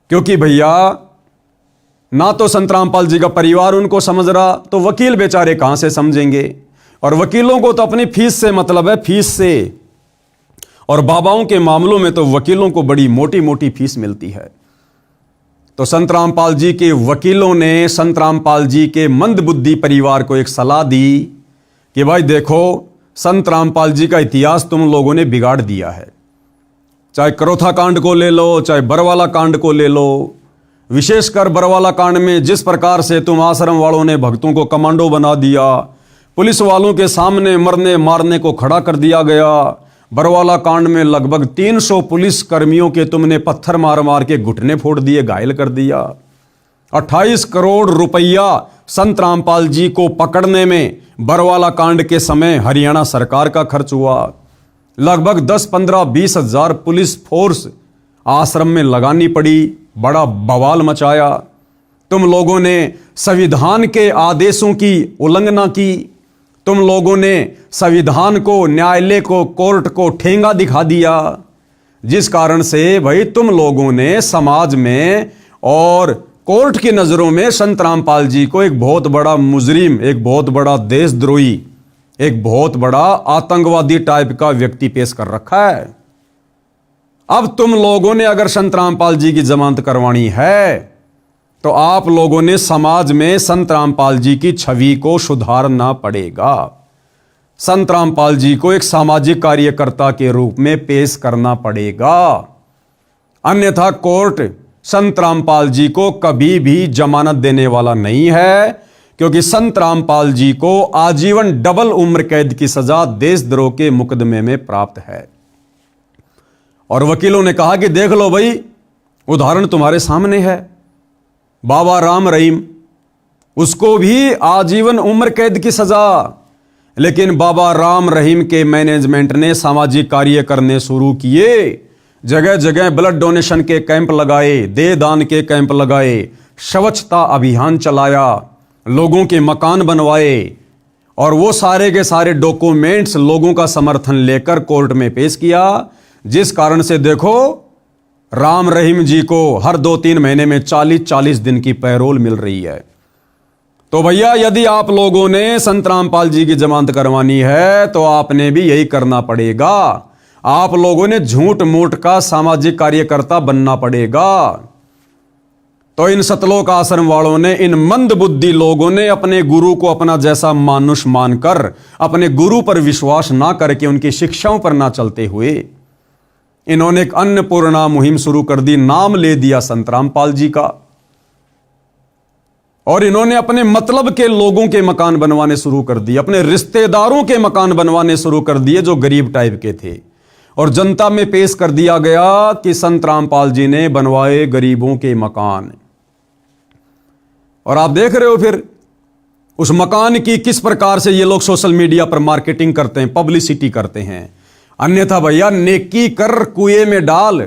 क्योंकि भैया ना तो संत रामपाल जी का परिवार उनको समझ रहा, तो वकील बेचारे कहां से समझेंगे। और वकीलों को तो अपनी फीस से मतलब है, फीस से। और बाबाओं के मामलों में तो वकीलों को बड़ी मोटी मोटी फीस मिलती है। तो संत रामपाल जी के वकीलों ने संत रामपाल जी के मंदबुद्धि परिवार को एक सलाह दी कि भाई देखो, संत रामपाल जी का इतिहास तुम लोगों ने बिगाड़ दिया है। चाहे करोथा कांड को ले लो, चाहे बरवाला कांड को ले लो, विशेषकर बरवाला कांड में जिस प्रकार से तुम आश्रम वालों ने भक्तों को कमांडो बना दिया, पुलिस वालों के सामने मरने मारने को खड़ा कर दिया गया। बरवाला कांड में लगभग 300 पुलिस कर्मियों के तुमने पत्थर मार मार के घुटने फोड़ दिए, घायल कर दिया। 28 करोड़ रुपया संत रामपाल जी को पकड़ने में बरवाला कांड के समय हरियाणा सरकार का खर्च हुआ। लगभग 10, 15, 20 हजार पुलिस फोर्स आश्रम में लगानी पड़ी, बड़ा बवाल मचाया। तुम लोगों ने संविधान के आदेशों की उल्लंघना की, तुम लोगों ने संविधान को, न्यायालय को, कोर्ट को ठेंगा दिखा दिया, जिस कारण से भाई तुम लोगों ने समाज में और कोर्ट की नजरों में संत रामपाल जी को एक बहुत बड़ा मुजरिम, एक बहुत बड़ा देशद्रोही, एक बहुत बड़ा आतंकवादी टाइप का व्यक्ति पेश कर रखा है। अब तुम लोगों ने अगर संत रामपाल जी की जमानत करवानी है तो आप लोगों ने समाज में संत रामपाल जी की छवि को सुधारना पड़ेगा। संत रामपाल जी को एक सामाजिक कार्यकर्ता के रूप में पेश करना पड़ेगा, अन्यथा कोर्ट संत रामपाल जी को कभी भी जमानत देने वाला नहीं है, क्योंकि संत रामपाल जी को आजीवन डबल उम्र कैद की सजा देशद्रोह के मुकदमे में प्राप्त है। और वकीलों ने कहा कि देख लो भाई, उदाहरण तुम्हारे सामने है, बाबा राम रहीम, उसको भी आजीवन उम्र कैद की सजा, लेकिन बाबा राम रहीम के मैनेजमेंट ने सामाजिक कार्य करने शुरू किए, जगह जगह ब्लड डोनेशन के कैंप लगाए, देह दान के कैंप लगाए, स्वच्छता अभियान चलाया, लोगों के मकान बनवाए, और वो सारे के सारे डॉक्यूमेंट्स लोगों का समर्थन लेकर कोर्ट में पेश किया, जिस कारण से देखो राम रहीम जी को हर 2-3 महीने में 40-40 दिन की पैरोल मिल रही है। तो भैया, यदि आप लोगों ने संत रामपाल जी की जमानत करवानी है तो आपने भी यही करना पड़ेगा। आप लोगों ने झूठ मूठ का सामाजिक कार्यकर्ता बनना पड़ेगा। तो इन सतलोक आश्रम वालों ने, इन मंद बुद्धि लोगों ने अपने गुरु को अपना जैसा मानुष मानकर, अपने गुरु पर विश्वास ना करके, उनकी शिक्षाओं पर ना चलते हुए इन्होंने एक अन्नपूर्णा मुहिम शुरू कर दी, नाम ले दिया संत रामपाल जी का, और इन्होंने अपने मतलब के लोगों के मकान बनवाने शुरू कर दिए, अपने रिश्तेदारों के मकान बनवाने शुरू कर दिए जो गरीब टाइप के थे, और जनता में पेश कर दिया गया कि संत रामपाल जी ने बनवाए गरीबों के मकान। और आप देख रहे हो फिर उस मकान की किस प्रकार से ये लोग सोशल मीडिया पर मार्केटिंग करते हैं, पब्लिसिटी करते हैं। अन्यथा भैया, नेकी कर कुएं में डाल,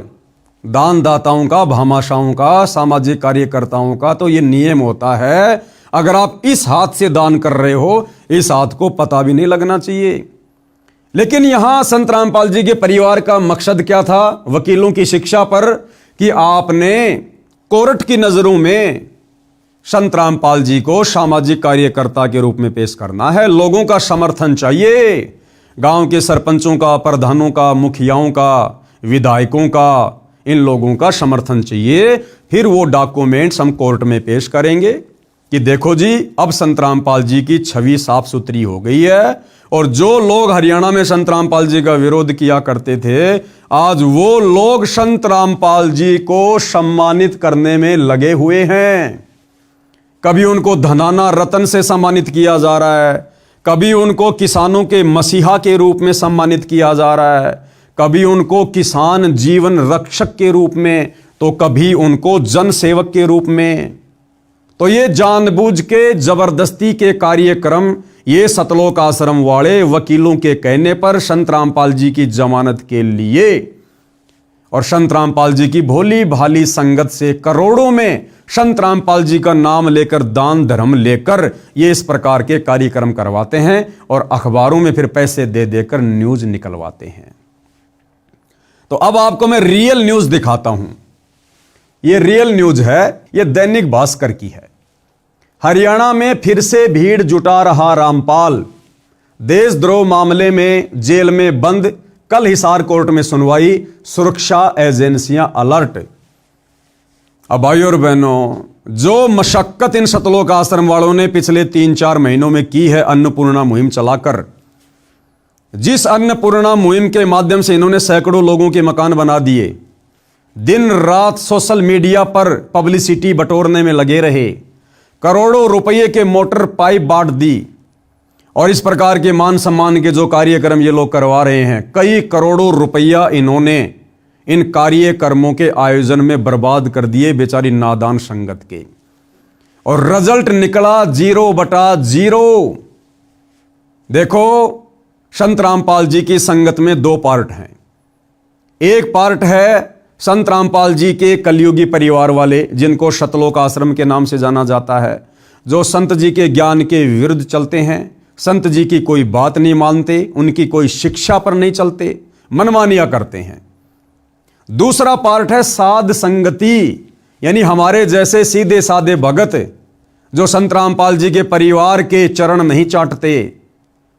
दान दाताओं का, भामाशाहों का, सामाजिक कार्यकर्ताओं का तो ये नियम होता है, अगर आप इस हाथ से दान कर रहे हो, इस हाथ को पता भी नहीं लगना चाहिए। लेकिन यहां संत रामपाल जी के परिवार का मकसद क्या था? वकीलों की शिक्षा पर कि आपने कोर्ट की नजरों में संत रामपाल जी को सामाजिक कार्यकर्ता के रूप में पेश करना है, लोगों का समर्थन चाहिए, गांव के सरपंचों का, प्रधानों का, मुखियाओं का, विधायकों का, इन लोगों का समर्थन चाहिए। फिर वो डॉक्यूमेंट्स हम कोर्ट में पेश करेंगे कि देखो जी, अब संत रामपाल जी की छवि साफ सुथरी हो गई है, और जो लोग हरियाणा में संत रामपाल जी का विरोध किया करते थे, आज वो लोग संत रामपाल जी को सम्मानित करने में लगे हुए हैं। कभी उनको धनाना रतन से सम्मानित किया जा रहा है, कभी उनको किसानों के मसीहा के रूप में सम्मानित किया जा रहा है, कभी उनको किसान जीवन रक्षक के रूप में, तो कभी उनको जन सेवक के रूप में। तो ये जानबूझ के जबरदस्ती के कार्यक्रम ये सतलोक आश्रम वाले वकीलों के कहने पर संत रामपाल जी की जमानत के लिए, और संत रामपाल जी की भोली भाली संगत से करोड़ों में संत रामपाल जी का नाम लेकर, दान धर्म लेकर ये इस प्रकार के कार्यक्रम करवाते हैं, और अखबारों में फिर पैसे दे देकर न्यूज निकलवाते हैं। तो अब आपको मैं रियल न्यूज दिखाता हूं। ये रियल न्यूज है, ये दैनिक भास्कर की है। हरियाणा में फिर से भीड़ जुटा रहा रामपाल, देशद्रोह मामले में जेल में बंद, कल हिसार कोर्ट में सुनवाई, सुरक्षा एजेंसियां अलर्ट। अब भाइयों और बहनों, जो मशक्कत इन सतलोक आश्रम वालों ने पिछले 3-4 महीनों में की है अन्नपूर्णा मुहिम चलाकर, जिस अन्नपूर्णा मुहिम के माध्यम से इन्होंने सैकड़ों लोगों के मकान बना दिए, दिन रात सोशल मीडिया पर पब्लिसिटी बटोरने में लगे रहे, करोड़ों रुपये के मोटर पाइप बांट दी, और इस प्रकार के मान सम्मान के जो कार्यक्रम ये लोग करवा रहे हैं, कई करोड़ों रुपया इन्होंने इन कार्यक्रमों के आयोजन में बर्बाद कर दिए बेचारी नादान संगत के, और रिजल्ट निकला 0/0। देखो, संत रामपाल जी की संगत में 2 पार्ट हैं। एक पार्ट है संत रामपाल जी के कलयुगी परिवार वाले, जिनको सतलोक आश्रम के नाम से जाना जाता है, जो संत जी के ज्ञान के विरुद्ध चलते हैं, संत जी की कोई बात नहीं मानते, उनकी कोई शिक्षा पर नहीं चलते, मनमानियां करते हैं। दूसरा पार्ट है साध संगति, यानी हमारे जैसे सीधे साधे भगत जो संत रामपाल जी के परिवार के चरण नहीं चाटते।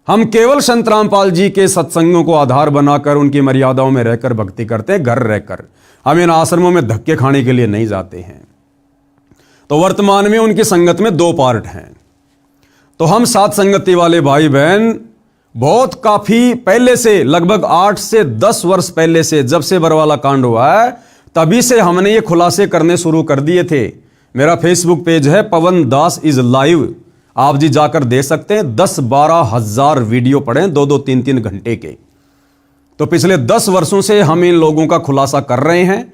हम केवल संत रामपाल जी के सत्संगों को आधार बनाकर उनकी मर्यादाओं में रहकर भक्ति करते हैं, घर रहकर। हम इन आश्रमों में धक्के खाने के लिए नहीं जाते हैं। तो वर्तमान में उनकी संगत में दो पार्ट हैं। तो हम साथ संगति वाले भाई बहन बहुत काफी पहले से, लगभग 8 से 10 वर्ष पहले से, जब से बरवाला कांड हुआ है तभी से हमने ये खुलासे करने शुरू कर दिए थे। मेरा फेसबुक पेज है पवन दास इज लाइव, आप जी जाकर दे सकते हैं। 10-12 हजार वीडियो पड़े, 2-2, 3-3 घंटे के। तो पिछले 10 वर्षों से हम इन लोगों का खुलासा कर रहे हैं,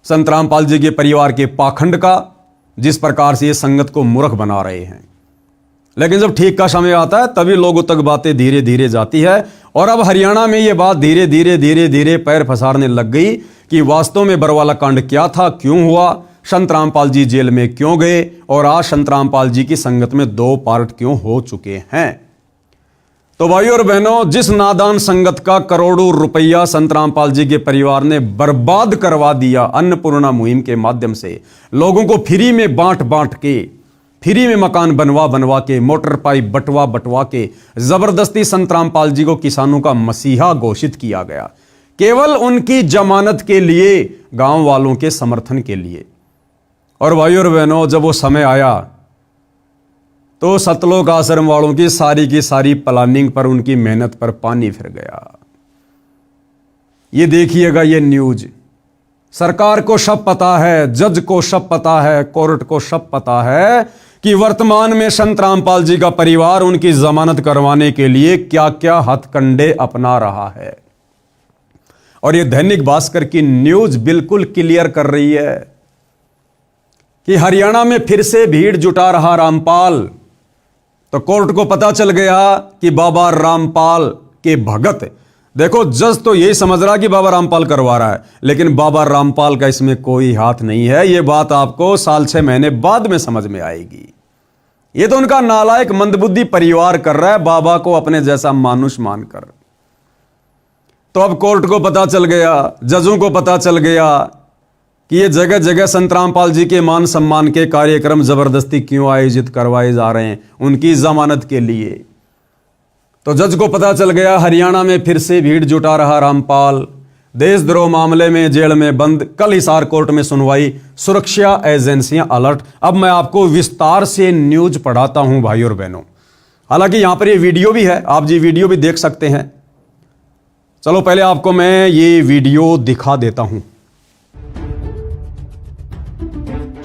संत रामपाल जी के परिवार के पाखंड का, जिस प्रकार से ये संगत को मूर्ख बना रहे हैं। लेकिन जब ठीक का समय आता है तभी लोगों तक बातें धीरे धीरे जाती है। और अब हरियाणा में ये बात धीरे धीरे पैर पसारने लग गई कि वास्तव में बरवाला कांड क्या था, क्यों हुआ, संत रामपाल जी जेल में क्यों गए, और आज संत रामपाल जी की संगत में 2 पार्ट क्यों हो चुके हैं। तो भाइयों और बहनों, जिस नादान संगत का करोड़ों रुपया संत रामपाल जी के परिवार ने बर्बाद करवा दिया अन्नपूर्णा मुहिम के माध्यम से, लोगों को फ्री में बांट के, फ्री में मकान बनवा के, मोटर पाइप बटवा के जबरदस्ती संत रामपाल जी को किसानों का मसीहा घोषित किया गया, केवल उनकी जमानत के लिए, गांव वालों के समर्थन के लिए। और भाइयों और बहनों, जब वो समय आया तो सतलोक आश्रम वालों की सारी प्लानिंग पर, उनकी मेहनत पर पानी फिर गया। ये देखिएगा, ये न्यूज सरकार को सब पता है, जज को सब पता है, कोर्ट को सब पता है कि वर्तमान में संत रामपाल जी का परिवार उनकी जमानत करवाने के लिए क्या क्या हथकंडे अपना रहा है। और ये दैनिक भास्कर की न्यूज बिल्कुल क्लियर कर रही है कि हरियाणा में फिर से भीड़ जुटा रहा रामपाल। तो कोर्ट को पता चल गया कि बाबा रामपाल के भगत, देखो जज तो यही समझ रहा कि बाबा रामपाल करवा रहा है, लेकिन बाबा रामपाल का इसमें कोई हाथ नहीं है। यह बात आपको 6 महीने बाद में समझ में आएगी। यह तो उनका नालायक मंदबुद्धि परिवार कर रहा है, बाबा को अपने जैसा मानुष मानकर। तो अब कोर्ट को पता चल गया, जजों को पता चल गया कि ये जगह जगह संत रामपाल जी के मान सम्मान के कार्यक्रम जबरदस्ती क्यों आयोजित करवाए जा रहे हैं, उनकी जमानत के लिए। तो जज को पता चल गया हरियाणा में फिर से भीड़ जुटा रहा रामपाल, देशद्रोह मामले में जेल में बंद। कल हिसार कोर्ट में सुनवाई, सुरक्षा एजेंसियां अलर्ट। अब मैं आपको विस्तार से न्यूज पढ़ाता हूं भाइयों और बहनों। हालांकि यहां पर ये वीडियो भी है, आप जी वीडियो भी देख सकते हैं। चलो पहले आपको मैं ये वीडियो दिखा देता हूं।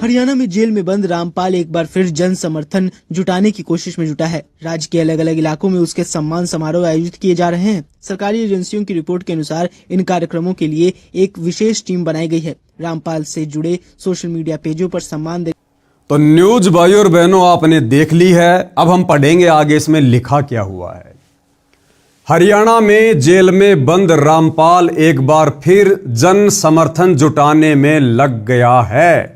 हरियाणा में जेल में बंद रामपाल एक बार फिर जन समर्थन जुटाने की कोशिश में जुटा है। राज्य के अलग अलग इलाकों में उसके सम्मान समारोह आयोजित किए जा रहे हैं। सरकारी एजेंसियों की रिपोर्ट के अनुसार इन कार्यक्रमों के लिए एक विशेष टीम बनाई गई है। रामपाल से जुड़े सोशल मीडिया पेजों पर सम्मान दे। तो न्यूज भाइयों और बहनों आपने देख ली है। अब हम पढ़ेंगे आगे इसमें लिखा क्या हुआ है। हरियाणा में जेल में बंद रामपाल एक बार फिर जन समर्थन जुटाने में लग गया है।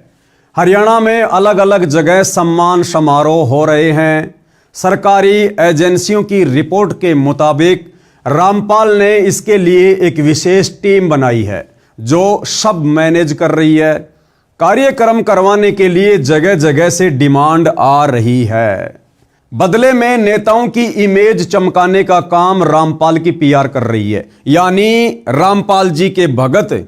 हरियाणा में अलग अलग जगह सम्मान समारोह हो रहे हैं। सरकारी एजेंसियों की रिपोर्ट के मुताबिक रामपाल ने इसके लिए एक विशेष टीम बनाई है जो सब मैनेज कर रही है। कार्यक्रम करवाने के लिए जगह जगह से डिमांड आ रही है। बदले में नेताओं की इमेज चमकाने का काम रामपाल की पीआर कर रही है। यानी रामपाल जी के भगत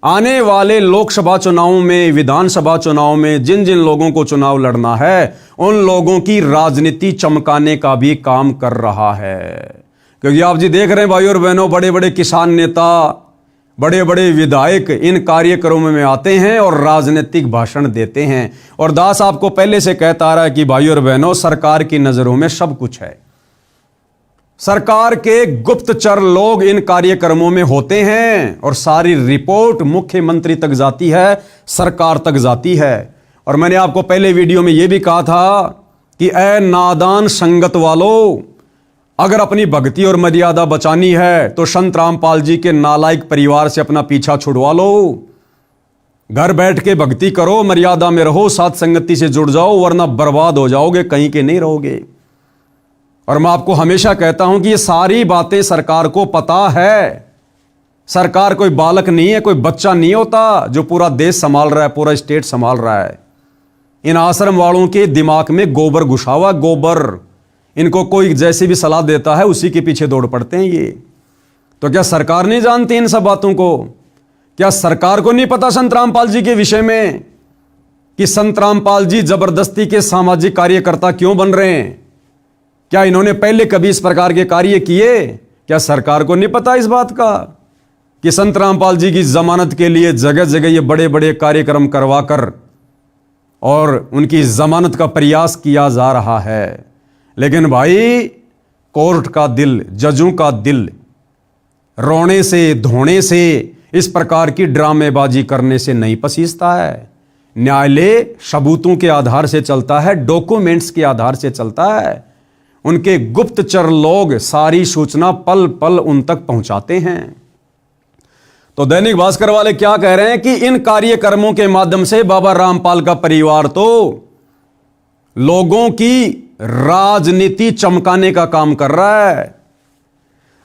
आने वाले लोकसभा चुनावों में, विधानसभा चुनाव में जिन जिन लोगों को चुनाव लड़ना है उन लोगों की राजनीति चमकाने का भी काम कर रहा है। क्योंकि आप जी देख रहे हैं भाइयों और बहनों, बड़े बड़े किसान नेता, बड़े बड़े विधायक इन कार्यक्रमों में आते हैं और राजनीतिक भाषण देते हैं। और दास आपको पहले से कहता आ रहा है कि भाइयों और बहनों, सरकार की नजरों में सब कुछ है। सरकार के गुप्तचर लोग इन कार्यक्रमों में होते हैं और सारी रिपोर्ट मुख्यमंत्री तक जाती है, सरकार तक जाती है। और मैंने आपको पहले वीडियो में यह भी कहा था कि ऐ नादान संगत वालों, अगर अपनी भक्ति और मर्यादा बचानी है तो संत रामपाल जी के नालायक परिवार से अपना पीछा छुड़वा लो। घर बैठ के भक्ति करो, मर्यादा में रहो, साथ संगति से जुड़ जाओ, वरना बर्बाद हो जाओगे, कहीं के नहीं रहोगे। और मैं आपको हमेशा कहता हूं कि ये सारी बातें सरकार को पता है। सरकार कोई बालक नहीं है, कोई बच्चा नहीं होता जो पूरा देश संभाल रहा है, पूरा स्टेट संभाल रहा है। इन आश्रम वालों के दिमाग में गोबर घुसा हुआ, गोबर। इनको कोई जैसी भी सलाह देता है उसी के पीछे दौड़ पड़ते हैं ये। तो क्या सरकार नहीं जानती इन सब बातों को? क्या सरकार को नहीं पता संत रामपाल जी के विषय में कि संत रामपाल जी जबरदस्ती के सामाजिक कार्यकर्ता क्यों बन रहे हैं? क्या इन्होंने पहले कभी इस प्रकार के कार्य किए? क्या सरकार को नहीं पता इस बात का कि संत रामपाल जी की जमानत के लिए जगह जगह ये बड़े बड़े कार्यक्रम करवाकर और उनकी जमानत का प्रयास किया जा रहा है? लेकिन भाई, कोर्ट का दिल, जजों का दिल रोने से, धोने से, इस प्रकार की ड्रामेबाजी करने से नहीं पसीजता है। न्यायालय सबूतों के आधार से चलता है, डॉक्यूमेंट्स के आधार से चलता है। उनके गुप्तचर लोग सारी सूचना पल पल उन तक पहुंचाते हैं। तो दैनिक भास्कर वाले क्या कह रहे हैं कि इन कार्यक्रमों के माध्यम से बाबा रामपाल का परिवार तो लोगों की राजनीति चमकाने का काम कर रहा है।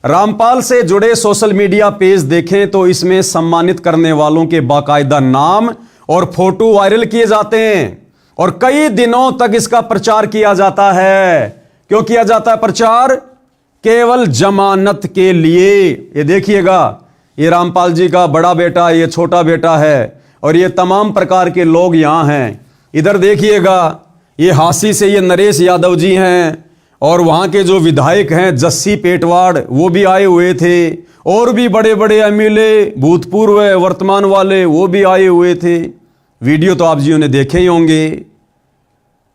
रामपाल से जुड़े सोशल मीडिया पेज देखें तो इसमें सम्मानित करने वालों के बाकायदा नाम और फोटो वायरल किए जाते हैं और कई दिनों तक इसका प्रचार किया जाता है। क्यों किया जाता है प्रचार? केवल जमानत के लिए। ये देखिएगा, ये रामपाल जी का बड़ा बेटा, ये छोटा बेटा है और ये तमाम प्रकार के लोग यहां हैं। इधर देखिएगा, ये हासी से ये नरेश यादव जी हैं और वहां के जो विधायक हैं जस्सी पेटवाड़, वो भी आए हुए थे और भी बड़े बड़े एमएलए, भूतपूर्व वर्तमान वाले, वो भी आए हुए थे। वीडियो तो आप जियों ने देखे ही होंगे।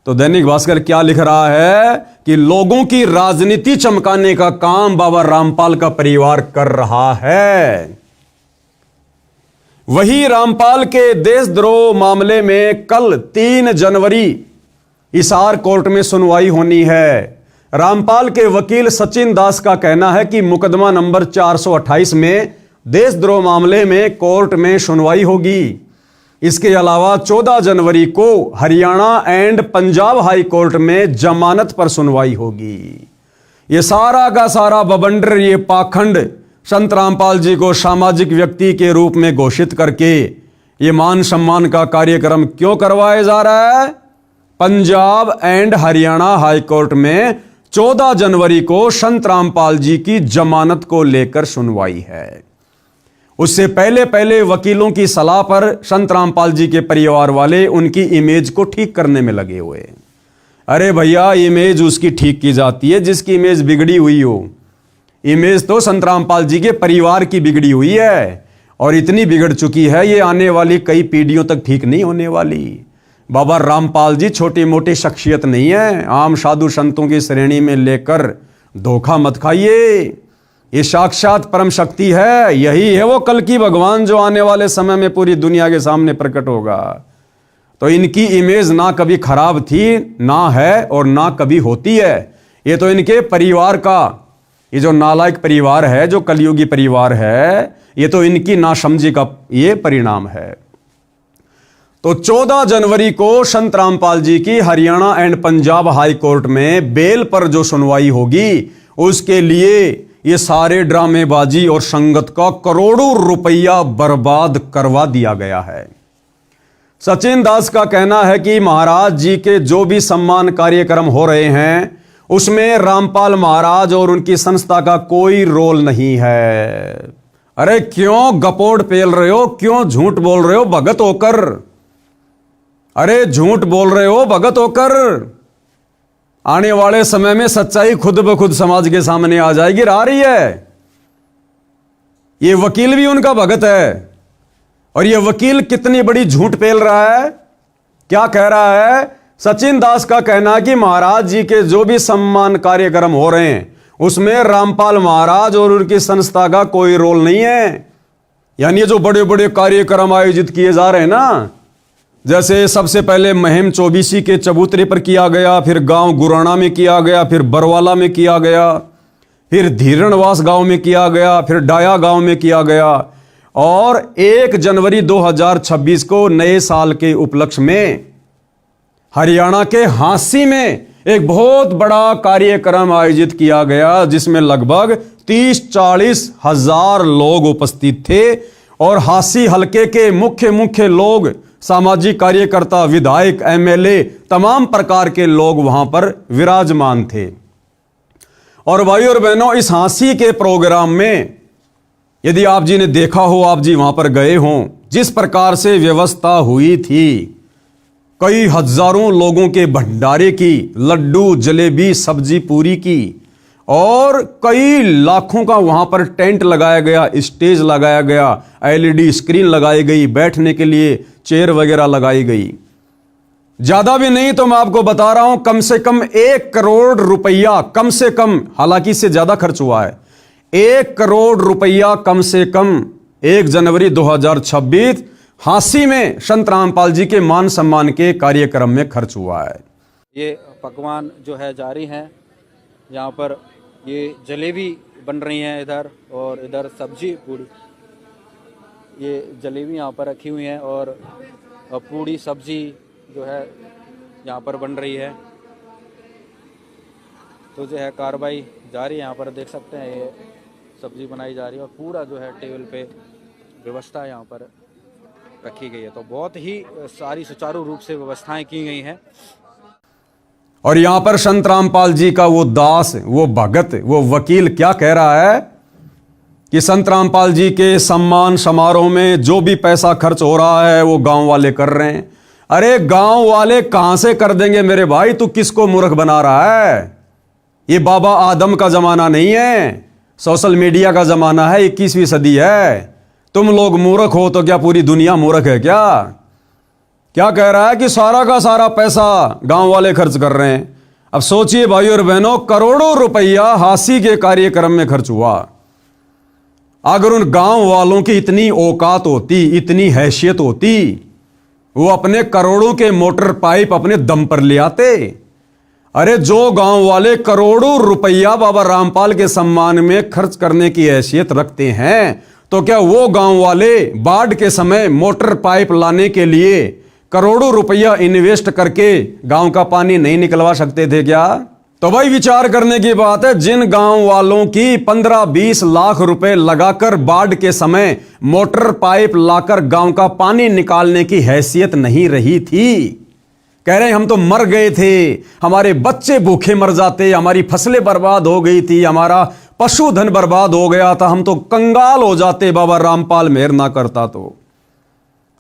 तो दैनिक भास्कर क्या लिख रहा है कि लोगों की राजनीति चमकाने का काम बाबा रामपाल का परिवार कर रहा है। वही रामपाल के देशद्रोह मामले में कल 3 जनवरी हिसार कोर्ट में सुनवाई होनी है। रामपाल के वकील सचिन दास का कहना है कि मुकदमा नंबर 428 में देशद्रोह मामले में कोर्ट में सुनवाई होगी। इसके अलावा 14 जनवरी को Haryana and Punjab high court में जमानत पर सुनवाई होगी। ये सारा का सारा बवंडर, ये पाखंड संत रामपाल जी को सामाजिक व्यक्ति के रूप में घोषित करके ये मान सम्मान का कार्यक्रम क्यों करवाया जा रहा है? Punjab and Haryana high court में 14 जनवरी को संत रामपाल जी की जमानत को लेकर सुनवाई है। उससे पहले पहले वकीलों की सलाह पर संत रामपाल जी के परिवार वाले उनकी इमेज को ठीक करने में लगे हुए। अरे भैया, इमेज उसकी ठीक की जाती है जिसकी इमेज बिगड़ी हुई हो। इमेज तो संत रामपाल जी के परिवार की बिगड़ी हुई है और इतनी बिगड़ चुकी है ये आने वाली कई पीढ़ियों तक ठीक नहीं होने वाली। बाबा रामपाल जी छोटी मोटी शख्सियत नहीं है, आम साधु संतों की श्रेणी में लेकर धोखा मत खाइए। ये साक्षात परम शक्ति है, यही है वो कल की भगवान जो आने वाले समय में पूरी दुनिया के सामने प्रकट होगा। तो इनकी इमेज ना कभी खराब थी, ना है और ना कभी होती है। ये तो इनके परिवार का, ये जो नालायक परिवार है, जो कलयुगी परिवार है, ये तो इनकी नासमझी का ये परिणाम है। तो 14 जनवरी को संत रामपाल जी की Haryana and Punjab high court में बेल पर जो सुनवाई होगी, उसके लिए ये सारे ड्रामेबाजी और संगत का करोड़ों रुपया बर्बाद करवा दिया गया है। सचिन दास का कहना है कि महाराज जी के जो भी सम्मान कार्यक्रम हो रहे हैं उसमें रामपाल महाराज और उनकी संस्था का कोई रोल नहीं है। अरे क्यों गपोड़ पेल रहे हो, क्यों झूठ बोल रहे हो भगत होकर? अरे झूठ बोल रहे हो भगत होकर। आने वाले समय में सच्चाई खुद ब खुद समाज के सामने आ जाएगी, आ रही है। ये वकील भी उनका भगत है और ये वकील कितनी बड़ी झूठ पेल रहा है। क्या कह रहा है? सचिन दास का कहना है कि महाराज जी के जो भी सम्मान कार्यक्रम हो रहे हैं उसमें रामपाल महाराज और उनकी संस्था का कोई रोल नहीं है। यानी जो बड़े बड़े कार्यक्रम आयोजित किए जा रहे हैं ना, जैसे सबसे पहले महिम चौबीसी के चबूतरे पर किया गया, फिर गांव गुराना में किया गया, फिर बरवाला में किया गया, फिर धीरणवास गांव में किया गया, फिर डाया गांव में किया गया और 1 जनवरी 2026 को नए साल के उपलक्ष्य में हरियाणा के हांसी में एक बहुत बड़ा कार्यक्रम आयोजित किया गया जिसमें लगभग 30-40 हजार लोग उपस्थित थे और हासी हलके के मुख्य लोग, सामाजिक कार्यकर्ता, विधायक, एमएलए, तमाम प्रकार के लोग वहां पर विराजमान थे। और भाई और बहनों, इस हासी के प्रोग्राम में यदि आप जी ने देखा हो, आप जी वहां पर गए हों, जिस प्रकार से व्यवस्था हुई थी, कई हजारों लोगों के भंडारे की, लड्डू, जलेबी, सब्जी पूरी की, और कई लाखों का वहां पर टेंट लगाया गया, स्टेज लगाया गया, एलईडी स्क्रीन लगाई गई, बैठने के लिए चेयर वगैरह लगाई गई। ज्यादा भी नहीं तो मैं आपको बता रहा हूं, कम से कम 1 करोड़ रुपया, कम से कम, हालांकि इससे ज्यादा खर्च हुआ है, 1 करोड़ रुपया कम से कम 1 जनवरी 2026 हांसी में संत रामपाल जी के मान सम्मान के कार्यक्रम में खर्च हुआ है। ये पकवान जो है जारी हैं, यहाँ पर ये जलेबी बन रही हैं इधर, और इधर सब्जी पूड़ी, ये जलेबी यहाँ पर रखी हुई हैं और पूड़ी सब्जी जो है यहाँ पर बन रही है। तो जो है कार्रवाई जारी, यहाँ पर देख सकते हैं ये सब्जी बनाई जा रही है और पूरा जो है टेबल पे व्यवस्था यहाँ पर रखी गई है। तो बहुत ही सारी सुचारू रूप से व्यवस्थाएं की गई हैं। और यहां पर संत रामपाल जी का वो दास, वो भगत, वो वकील क्या कह रहा है कि संत रामपाल जी के सम्मान समारोह में जो भी पैसा खर्च हो रहा है वो गांव वाले कर रहे हैं। अरे गांव वाले कहां से कर देंगे मेरे भाई, तू किसको मूर्ख बना रहा है? ये बाबा आदम का जमाना नहीं है, सोशल मीडिया का जमाना है, 21वीं सदी है। तुम लोग मूर्ख हो तो क्या पूरी दुनिया मूर्ख है क्या? क्या कह रहा है कि सारा का सारा पैसा गांव वाले खर्च कर रहे हैं। अब सोचिए भाई और बहनों, करोड़ों रुपया हांसी के कार्यक्रम में खर्च हुआ। अगर उन गांव वालों की इतनी औकात होती, इतनी हैसियत होती, वो अपने करोड़ों के मोटर पाइप अपने दम पर ले आते। अरे जो गांव वाले करोड़ों रुपया बाबा रामपाल के सम्मान में खर्च करने की हैसियत रखते हैं, तो क्या वो गांव वाले बाढ़ के समय मोटर पाइप लाने के लिए करोड़ों रुपया इन्वेस्ट करके गांव का पानी नहीं निकलवा सकते थे क्या? तो भाई विचार करने की बात है, जिन गांव वालों की 15-20 लाख रुपए लगाकर बाढ़ के समय मोटर पाइप लाकर गांव का पानी निकालने की हैसियत नहीं रही थी, कह रहे हैं हम तो मर गए थे, हमारे बच्चे भूखे मर जाते, हमारी फसलें बर्बाद हो गई थी, हमारा पशुधन बर्बाद हो गया था, हम तो कंगाल हो जाते बाबा रामपाल मेहर ना करता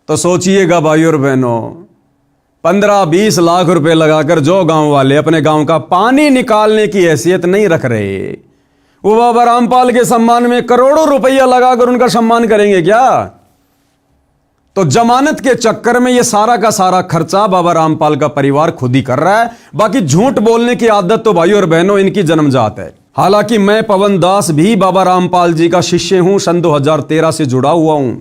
तो सोचिएगा भाई और बहनों, 15-20 लाख रुपए लगाकर जो गांव वाले अपने गांव का पानी निकालने की हैसियत नहीं रख रहे, वो बाबा रामपाल के सम्मान में करोड़ों रुपया लगाकर उनका सम्मान करेंगे क्या? तो जमानत के चक्कर में ये सारा का सारा खर्चा बाबा रामपाल का परिवार खुद ही कर रहा है। बाकी झूठ बोलने की आदत तो भाई और बहनों इनकी जन्मजात है। हालांकि मैं पवन दास भी बाबा रामपाल जी का शिष्य हूं, सन 2013 से जुड़ा हुआ हूं,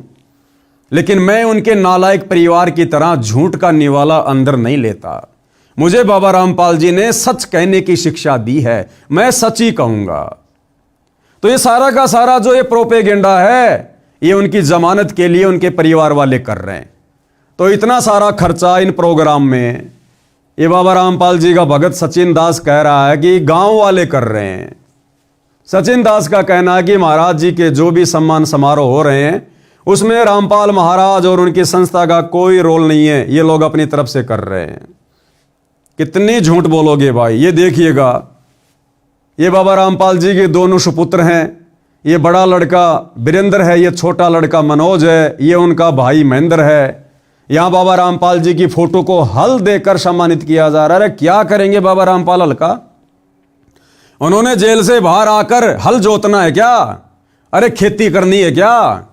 लेकिन मैं उनके नालायक परिवार की तरह झूठ का निवाला अंदर नहीं लेता। मुझे बाबा रामपाल जी ने सच कहने की शिक्षा दी है, मैं सच ही कहूंगा। तो ये सारा का सारा जो ये प्रोपेगेंडा है, ये उनकी जमानत के लिए उनके परिवार वाले कर रहे हैं। तो इतना सारा खर्चा इन प्रोग्राम में ये बाबा रामपाल जी का भगत सचिन दास कह रहा है कि गांव वाले कर रहे हैं। सचिन दास का कहना है कि महाराज जी के जो भी सम्मान समारोह हो रहे हैं उसमें रामपाल महाराज और उनकी संस्था का कोई रोल नहीं है, ये लोग अपनी तरफ से कर रहे हैं। कितनी झूठ बोलोगे भाई? ये देखिएगा, ये बाबा रामपाल जी के दोनों सुपुत्र हैं, ये बड़ा लड़का वीरेंद्र है, ये छोटा लड़का मनोज है, ये उनका भाई महेंद्र है। यहां बाबा रामपाल जी की फोटो को हल देकर सम्मानित किया जा रहा है। क्या करेंगे बाबा रामपाल हल का? उन्होंने जेल से बाहर आकर हल जोतना है क्या? अरे खेती करनी है क्या?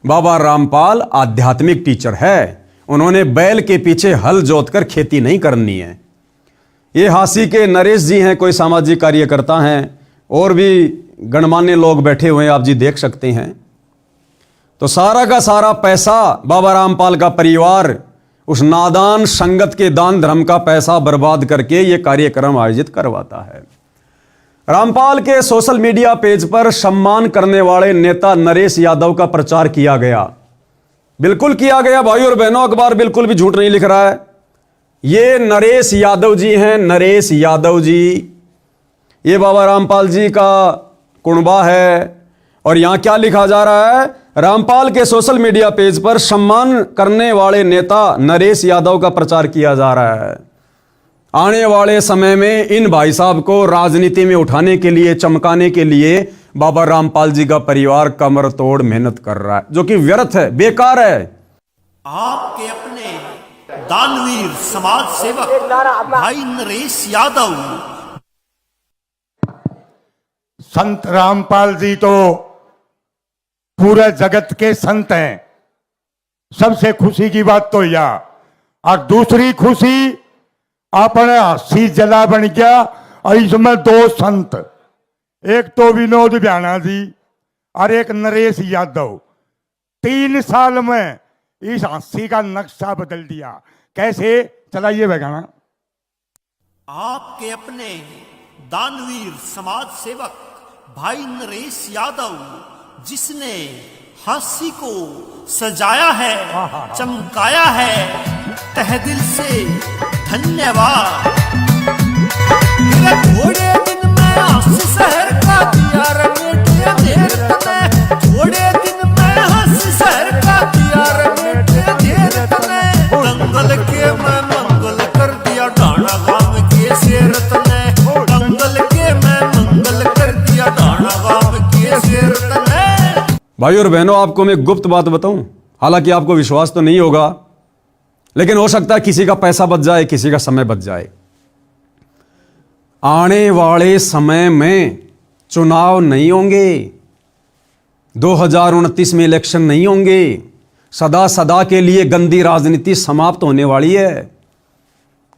बाबा रामपाल आध्यात्मिक टीचर है, उन्होंने बैल के पीछे हल जोतकर खेती नहीं करनी है। ये हांसी के नरेश जी हैं, कोई सामाजिक कार्यकर्ता हैं, और भी गणमान्य लोग बैठे हुए हैं, आप जी देख सकते हैं। तो सारा का सारा पैसा बाबा रामपाल का परिवार उस नादान संगत के दान धर्म का पैसा बर्बाद करके ये कार्यक्रम आयोजित करवाता है। रामपाल के सोशल मीडिया पेज पर सम्मान करने वाले नेता नरेश यादव का प्रचार किया गया, बिल्कुल किया गया भाई और बहनों। अखबार बिल्कुल भी झूठ नहीं लिख रहा है। ये नरेश यादव जी हैं, नरेश यादव जी। ये बाबा रामपाल जी का कुणबा है। और यहां क्या लिखा जा रहा है? रामपाल के सोशल मीडिया पेज पर सम्मान करने वाले नेता नरेश यादव का प्रचार किया जा रहा है। आने वाले समय में इन भाई साहब को राजनीति में उठाने के लिए, चमकाने के लिए बाबा रामपाल जी का परिवार कमर तोड़ मेहनत कर रहा है, जो कि व्यर्थ है, बेकार है। आपके अपने दानवीर समाज सेवक भाई नरेश यादव। संत रामपाल जी तो पूरे जगत के संत हैं। सबसे खुशी की बात तो यह, और दूसरी खुशी अपने 80 जिला बन गया और इसमें 2 संत, एक तो विनोद ब्याना जी और एक नरेश यादव। 3 साल में इस 80 का नक्शा बदल दिया। कैसे? चलाइए बेगाना। आपके अपने दानवीर समाज सेवक भाई नरेश यादव, जिसने हांसी को सजाया है, चमकाया है, तहे दिल से धन्यवाद। थोड़े दिन में हांसी शहर का दिया रमेटे देर तने, थोड़े दिन में हांसी शहर का दिया रमेटे देर तने, दंगल के मैं मंगल कर दिया डाना गांव के शेर तने, दंगल के मैं मंगल कर दिया डाना गांव के शेर तने। भाई और बहनों, आपको मैं गुप्त बात बताऊं, हालांकि आपको विश्वास तो नहीं होगा, लेकिन हो सकता है किसी का पैसा बच जाए, किसी का समय बच जाए। आने वाले समय में चुनाव नहीं होंगे, 2029 में इलेक्शन नहीं होंगे। सदा सदा के लिए गंदी राजनीति समाप्त होने वाली है।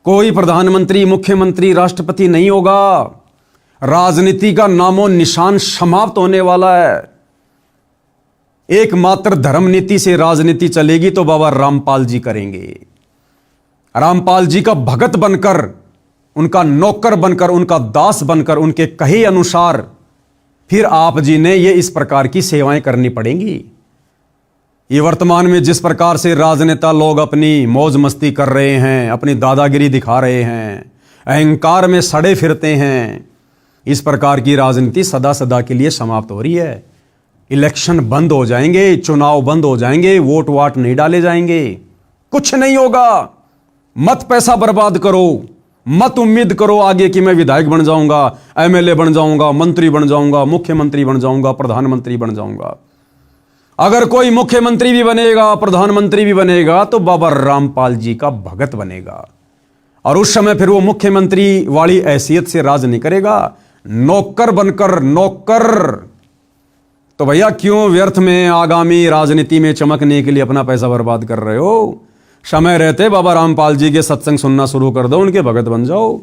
कोई प्रधानमंत्री, मुख्यमंत्री, राष्ट्रपति नहीं होगा। राजनीति का नामो निशान समाप्त होने वाला है। एकमात्र धर्म नीति से राजनीति चलेगी तो बाबा रामपाल जी करेंगे। रामपाल जी का भगत बनकर, उनका नौकर बनकर, उनका दास बनकर, उनके कहे अनुसार फिर आप जी ने ये इस प्रकार की सेवाएं करनी पड़ेंगी। ये वर्तमान में जिस प्रकार से राजनेता लोग अपनी मौज मस्ती कर रहे हैं, अपनी दादागिरी दिखा रहे हैं, अहंकार में सड़े फिरते हैं, इस प्रकार की राजनीति सदा सदा के लिए समाप्त हो रही है। इलेक्शन बंद हो जाएंगे, चुनाव बंद हो जाएंगे, वोट वाट नहीं डाले जाएंगे, कुछ नहीं होगा। मत पैसा बर्बाद करो, मत उम्मीद करो आगे कि मैं विधायक बन जाऊंगा, एमएलए बन जाऊंगा, मंत्री बन जाऊंगा, मुख्यमंत्री बन जाऊंगा, प्रधानमंत्री बन जाऊंगा। अगर कोई मुख्यमंत्री भी बनेगा, प्रधानमंत्री भी बनेगा, तो बाबा रामपाल जी का भगत बनेगा। और उस समय फिर वो मुख्यमंत्री वाली हैसियत से राज नहीं करेगा, नौकर बनकर। नौकर तो भैया क्यों व्यर्थ में आगामी राजनीति में चमकने के लिए अपना पैसा बर्बाद कर रहे हो? समय रहते बाबा रामपाल जी के सत्संग सुनना शुरू कर दो, उनके भगत बन जाओ।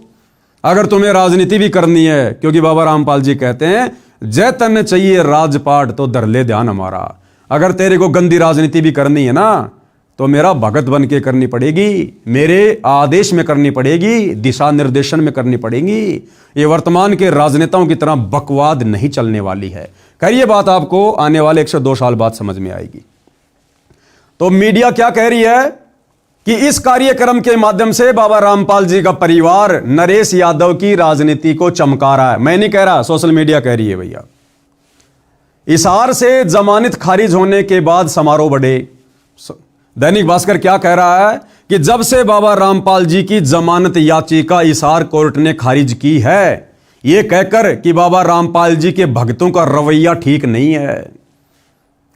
अगर तुम्हें राजनीति भी करनी है, क्योंकि बाबा रामपाल जी कहते हैं जय तन चाहिए राजपाट तो धर ले ध्यान हमारा। अगर तेरे को गंदी राजनीति भी करनी है ना, तो मेरा भगत बन के करनी पड़ेगी, मेरे आदेश में करनी पड़ेगी, दिशा निर्देशन में करनी पड़ेगी। ये वर्तमान के राजनेताओं की तरह बकवाद नहीं चलने वाली है। करिए बात आपको आने वाले 102 साल बाद समझ में आएगी। तो मीडिया क्या कह रही है कि इस कार्यक्रम के माध्यम से बाबा रामपाल जी का परिवार नरेश यादव की राजनीति को चमका रहा है। मैं नहीं कह रहा, सोशल मीडिया कह रही है भैया। हिसार से जमानत खारिज होने के बाद समारोह बढ़े। दैनिक भास्कर क्या कह रहा है कि जब से बाबा रामपाल जी की जमानत याचिका हिसार कोर्ट ने खारिज की है, यह कहकर कि बाबा रामपाल जी के भक्तों का रवैया ठीक नहीं है।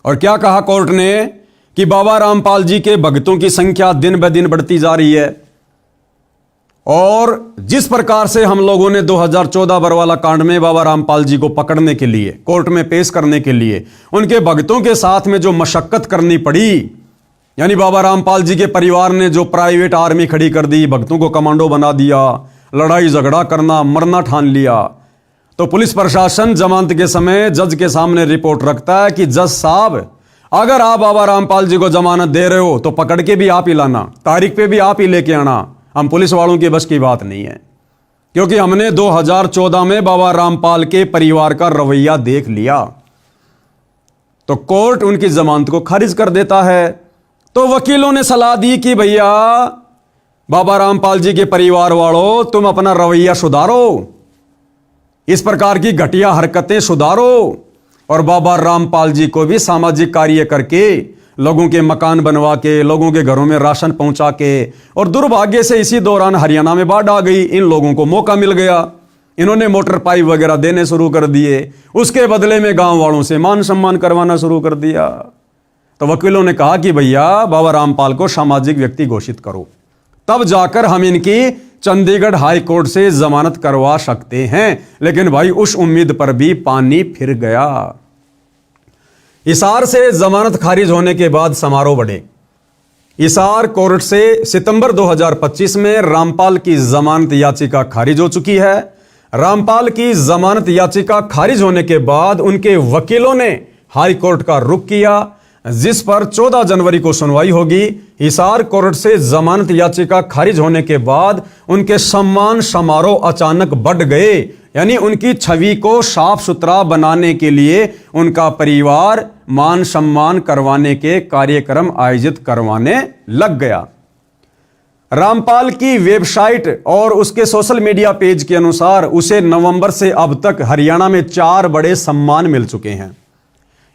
और क्या कहा कोर्ट ने कि बाबा रामपाल जी के भक्तों की संख्या दिन ब दिन बढ़ती जा रही है। और जिस प्रकार से हम लोगों ने 2014 बरवाला कांड में बाबा रामपाल जी को पकड़ने के लिए, कोर्ट में पेश करने के लिए उनके भक्तों के साथ में जो मशक्कत करनी पड़ी, यानी बाबा रामपाल जी के परिवार ने जो प्राइवेट आर्मी खड़ी कर दी, भक्तों को कमांडो बना दिया, लड़ाई झगड़ा करना, मरना ठान लिया, तो पुलिस प्रशासन जमानत के समय जज के सामने रिपोर्ट रखता है कि जज साहब, अगर आप बाबा रामपाल जी को जमानत दे रहे हो तो पकड़ के भी आप ही लाना, तारीख पे भी आप ही लेके आना। हम पुलिस वालों की बस की बात नहीं है, क्योंकि हमने 2014 में बाबा रामपाल के परिवार का रवैया देख लिया। तो कोर्ट उनकी जमानत को खारिज कर देता है। तो वकीलों ने सलाह दी कि भैया बाबा रामपाल जी के परिवार वालों, तुम अपना रवैया सुधारो, इस प्रकार की घटिया हरकतें सुधारो और बाबा रामपाल जी को भी सामाजिक कार्य करके, लोगों के मकान बनवा के, लोगों के घरों में राशन पहुंचा के, और दुर्भाग्य से इसी दौरान हरियाणा में बाढ़ आ गई, इन लोगों को मौका मिल गया, इन्होंने मोटर पाइप वगैरह देने शुरू कर दिए, उसके बदले में गांव वालों से मान सम्मान करवाना शुरू कर दिया। तो वकीलों ने कहा कि भैया बाबा रामपाल को सामाजिक व्यक्ति घोषित करो, तब जाकर हम इनकी चंडीगढ़ हाई कोर्ट से जमानत करवा सकते हैं। लेकिन भाई उस उम्मीद पर भी पानी फिर गया। हिसार से जमानत खारिज होने के बाद समारोह बढ़े। हिसार कोर्ट से सितंबर 2025 में रामपाल की जमानत याचिका खारिज हो चुकी है। रामपाल की जमानत याचिका खारिज होने के बाद उनके वकीलों ने हाई कोर्ट का रुख किया, जिस पर 14 जनवरी को सुनवाई होगी। हिसार कोर्ट से जमानत याचिका खारिज होने के बाद उनके सम्मान समारोह अचानक बढ़ गए, यानी उनकी छवि को साफ सुथरा बनाने के लिए उनका परिवार मान सम्मान करवाने के कार्यक्रम आयोजित करवाने लग गया। रामपाल की वेबसाइट और उसके सोशल मीडिया पेज के अनुसार उसे नवंबर से अब तक हरियाणा में 4 बड़े सम्मान मिल चुके हैं।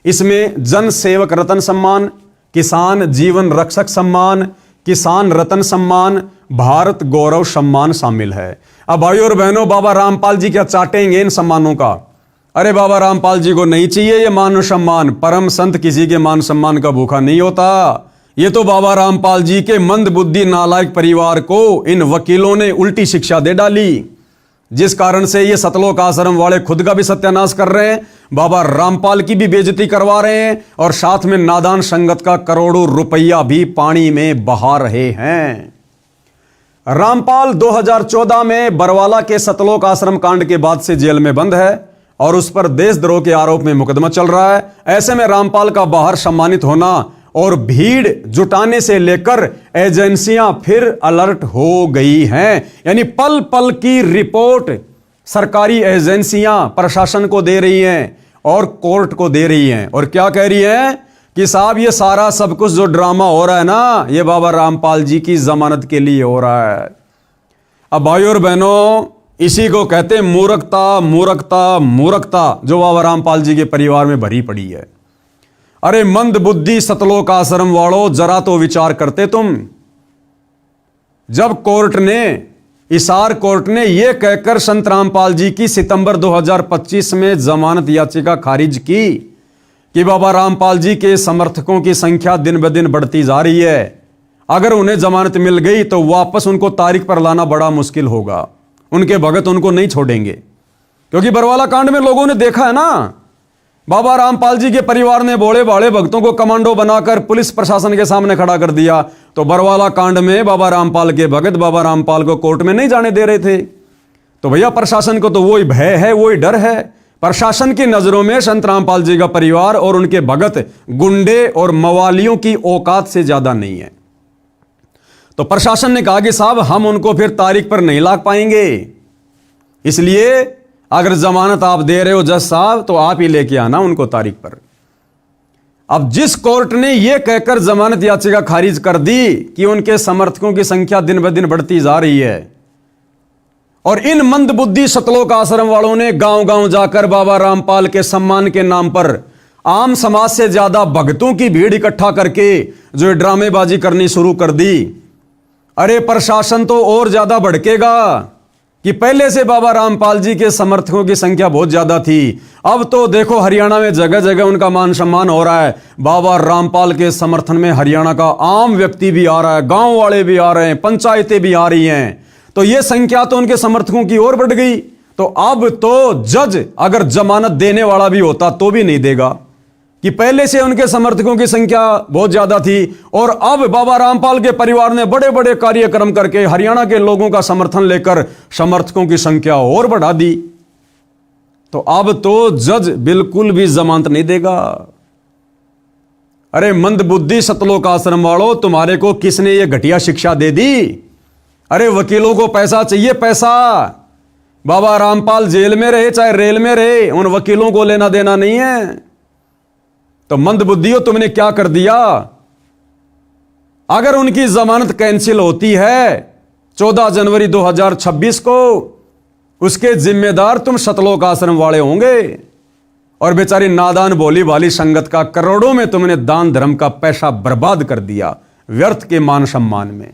इसमें जन सेवक रत्न सम्मान, किसान जीवन रक्षक सम्मान, किसान रत्न सम्मान, भारत गौरव सम्मान शामिल है। अब भाइयों और बहनों, बाबा रामपाल जी क्या चाटेंगे इन सम्मानों का? अरे बाबा रामपाल जी को नहीं चाहिए ये मान सम्मान। परम संत किसी के मान सम्मान का भूखा नहीं होता। ये तो बाबा रामपाल जी के मंद बुद्धि नालायक परिवार को इन वकीलों ने उल्टी शिक्षा दे डाली, जिस कारण से ये सतलोक आश्रम वाले खुद का भी सत्यानाश कर रहे हैं, बाबा रामपाल की भी बेइज्जती करवा रहे हैं और साथ में नादान संगत का करोड़ों रुपया भी पानी में बहा रहे हैं। रामपाल 2014 में बरवाला के सतलोक आश्रम कांड के बाद से जेल में बंद है और उस पर देशद्रोह के आरोप में मुकदमा चल रहा है। ऐसे में रामपाल का बाहर सम्मानित होना और भीड़ जुटाने से लेकर एजेंसियां फिर अलर्ट हो गई हैं, यानी पल पल की रिपोर्ट सरकारी एजेंसियां प्रशासन को दे रही हैं और कोर्ट को दे रही हैं। और क्या कह रही हैं कि साहब ये सारा सब कुछ जो ड्रामा हो रहा है ना, ये बाबा रामपाल जी की जमानत के लिए हो रहा है। अब भाइयों और बहनों, इसी को कहते हैं मूर्खता, मूर्खता, मूर्खता, जो बाबा रामपाल जी के परिवार में भरी पड़ी है। अरे मंद बुद्धि सतलोक आश्रम वालों, जरा तो विचार करते तुम। जब कोर्ट ने, हिसार कोर्ट ने यह कहकर संत रामपाल जी की सितंबर 2025 में जमानत याचिका खारिज की कि बाबा रामपाल जी के समर्थकों की संख्या दिन ब दिन बढ़ती जा रही है, अगर उन्हें जमानत मिल गई तो वापस उनको तारीख पर लाना बड़ा मुश्किल होगा, उनके भगत उनको नहीं छोड़ेंगे। क्योंकि बरवाला कांड में लोगों ने देखा है ना, बाबा रामपाल जी के परिवार ने भोले भाले भक्तों को कमांडो बनाकर पुलिस प्रशासन के सामने खड़ा कर दिया। तो बरवाला कांड में बाबा रामपाल के भगत बाबा रामपाल को कोर्ट में नहीं जाने दे रहे थे। तो भैया प्रशासन को तो वही भय है, वही डर है। प्रशासन की नजरों में संत रामपाल जी का परिवार और उनके भगत गुंडे और मवालियों की औकात से ज्यादा नहीं है। तो प्रशासन ने कहा कि साहब हम उनको फिर तारीख पर नहीं ला पाएंगे, इसलिए अगर जमानत आप दे रहे हो जज साहब तो आप ही लेके आना उनको तारीख पर। अब जिस कोर्ट ने यह कहकर जमानत याचिका खारिज कर दी कि उनके समर्थकों की संख्या दिन ब दिन बढ़ती जा रही है और इन मंदबुद्धि सतलोक आश्रम वालों ने गांव गांव जाकर बाबा रामपाल के सम्मान के नाम पर आम समाज से ज्यादा भक्तों की भीड़ इकट्ठा करके जो ड्रामेबाजी करनी शुरू कर दी, अरे प्रशासन तो और ज्यादा भड़केगा कि पहले से बाबा रामपाल जी के समर्थकों की संख्या बहुत ज्यादा थी, अब तो देखो हरियाणा में जगह जगह उनका मान सम्मान हो रहा है। बाबा रामपाल के समर्थन में हरियाणा का आम व्यक्ति भी आ रहा है, गांव वाले भी आ रहे हैं, पंचायतें भी आ रही हैं, तो यह संख्या तो उनके समर्थकों की ओर बढ़ गई। तो अब तो जज अगर जमानत देने वाला भी होता तो भी नहीं देगा कि पहले से उनके समर्थकों की संख्या बहुत ज्यादा थी और अब बाबा रामपाल के परिवार ने बड़े बड़े कार्यक्रम करके हरियाणा के लोगों का समर्थन लेकर समर्थकों की संख्या और बढ़ा दी। तो अब तो जज बिल्कुल भी जमानत नहीं देगा। अरे मंदबुद्धि सतलोक आश्रम वालों, तुम्हारे को किसने ये घटिया शिक्षा दे दी? अरे वकीलों को पैसा चाहिए, पैसा। बाबा रामपाल जेल में रहे चाहे रेल में रहे, उन वकीलों को लेना देना नहीं है। तो मंदबुद्धियों, तुमने क्या कर दिया? अगर उनकी जमानत कैंसिल होती है 14 जनवरी 2026 को उसके जिम्मेदार तुम सतलोक आश्रम वाले होंगे। और बेचारी नादान भोली भाली संगत का करोड़ों में तुमने दान धर्म का पैसा बर्बाद कर दिया व्यर्थ के मान सम्मान में।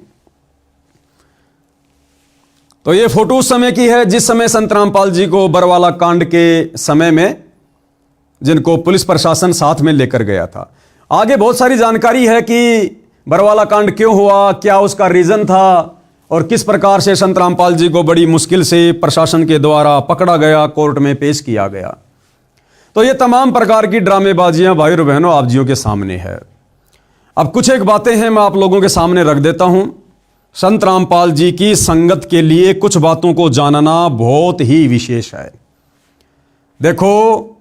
तो ये फोटो उस समय की है जिस समय संत रामपाल जी को बरवाला कांड के समय में जिनको पुलिस प्रशासन साथ में लेकर गया था। आगे बहुत सारी जानकारी है कि बरवाला कांड क्यों हुआ, क्या उसका रीजन था और किस प्रकार से संत रामपाल जी को बड़ी मुश्किल से प्रशासन के द्वारा पकड़ा गया, कोर्ट में पेश किया गया। तो ये तमाम प्रकार की ड्रामेबाजियां भाई और बहनों आप जियों के सामने है। अब कुछ एक बातें हैं मैं आप लोगों के सामने रख देता हूं। संत रामपाल जी की संगत के लिए कुछ बातों को जानना बहुत ही विशेष है। देखो,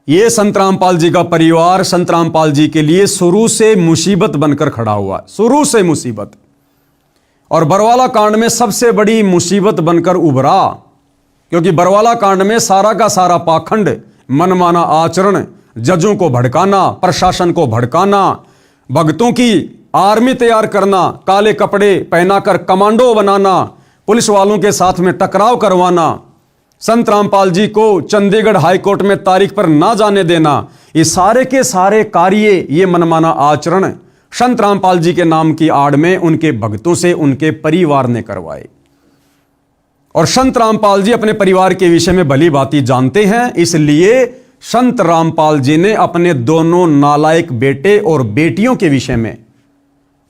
ये संत रामपाल जी का परिवार संत रामपाल जी के लिए शुरू से मुसीबत बनकर खड़ा हुआ, शुरू से मुसीबत। और बरवाला कांड में सबसे बड़ी मुसीबत बनकर उभरा, क्योंकि बरवाला कांड में सारा का सारा पाखंड, मनमाना आचरण, जजों को भड़काना, प्रशासन को भड़काना, भक्तों की आर्मी तैयार करना, काले कपड़े पहनाकर कमांडो बनाना, पुलिस वालों के साथ में टकराव करवाना, संत रामपाल जी को चंडीगढ़ हाईकोर्ट में तारीख पर ना जाने देना, ये सारे के सारे कार्य, ये मनमाना आचरण संत रामपाल जी के नाम की आड़ में उनके भक्तों से उनके परिवार ने करवाए। और संत रामपाल जी अपने परिवार के विषय में भली भांति जानते हैं, इसलिए संत रामपाल जी ने अपने दोनों नालायक बेटे और बेटियों के विषय में,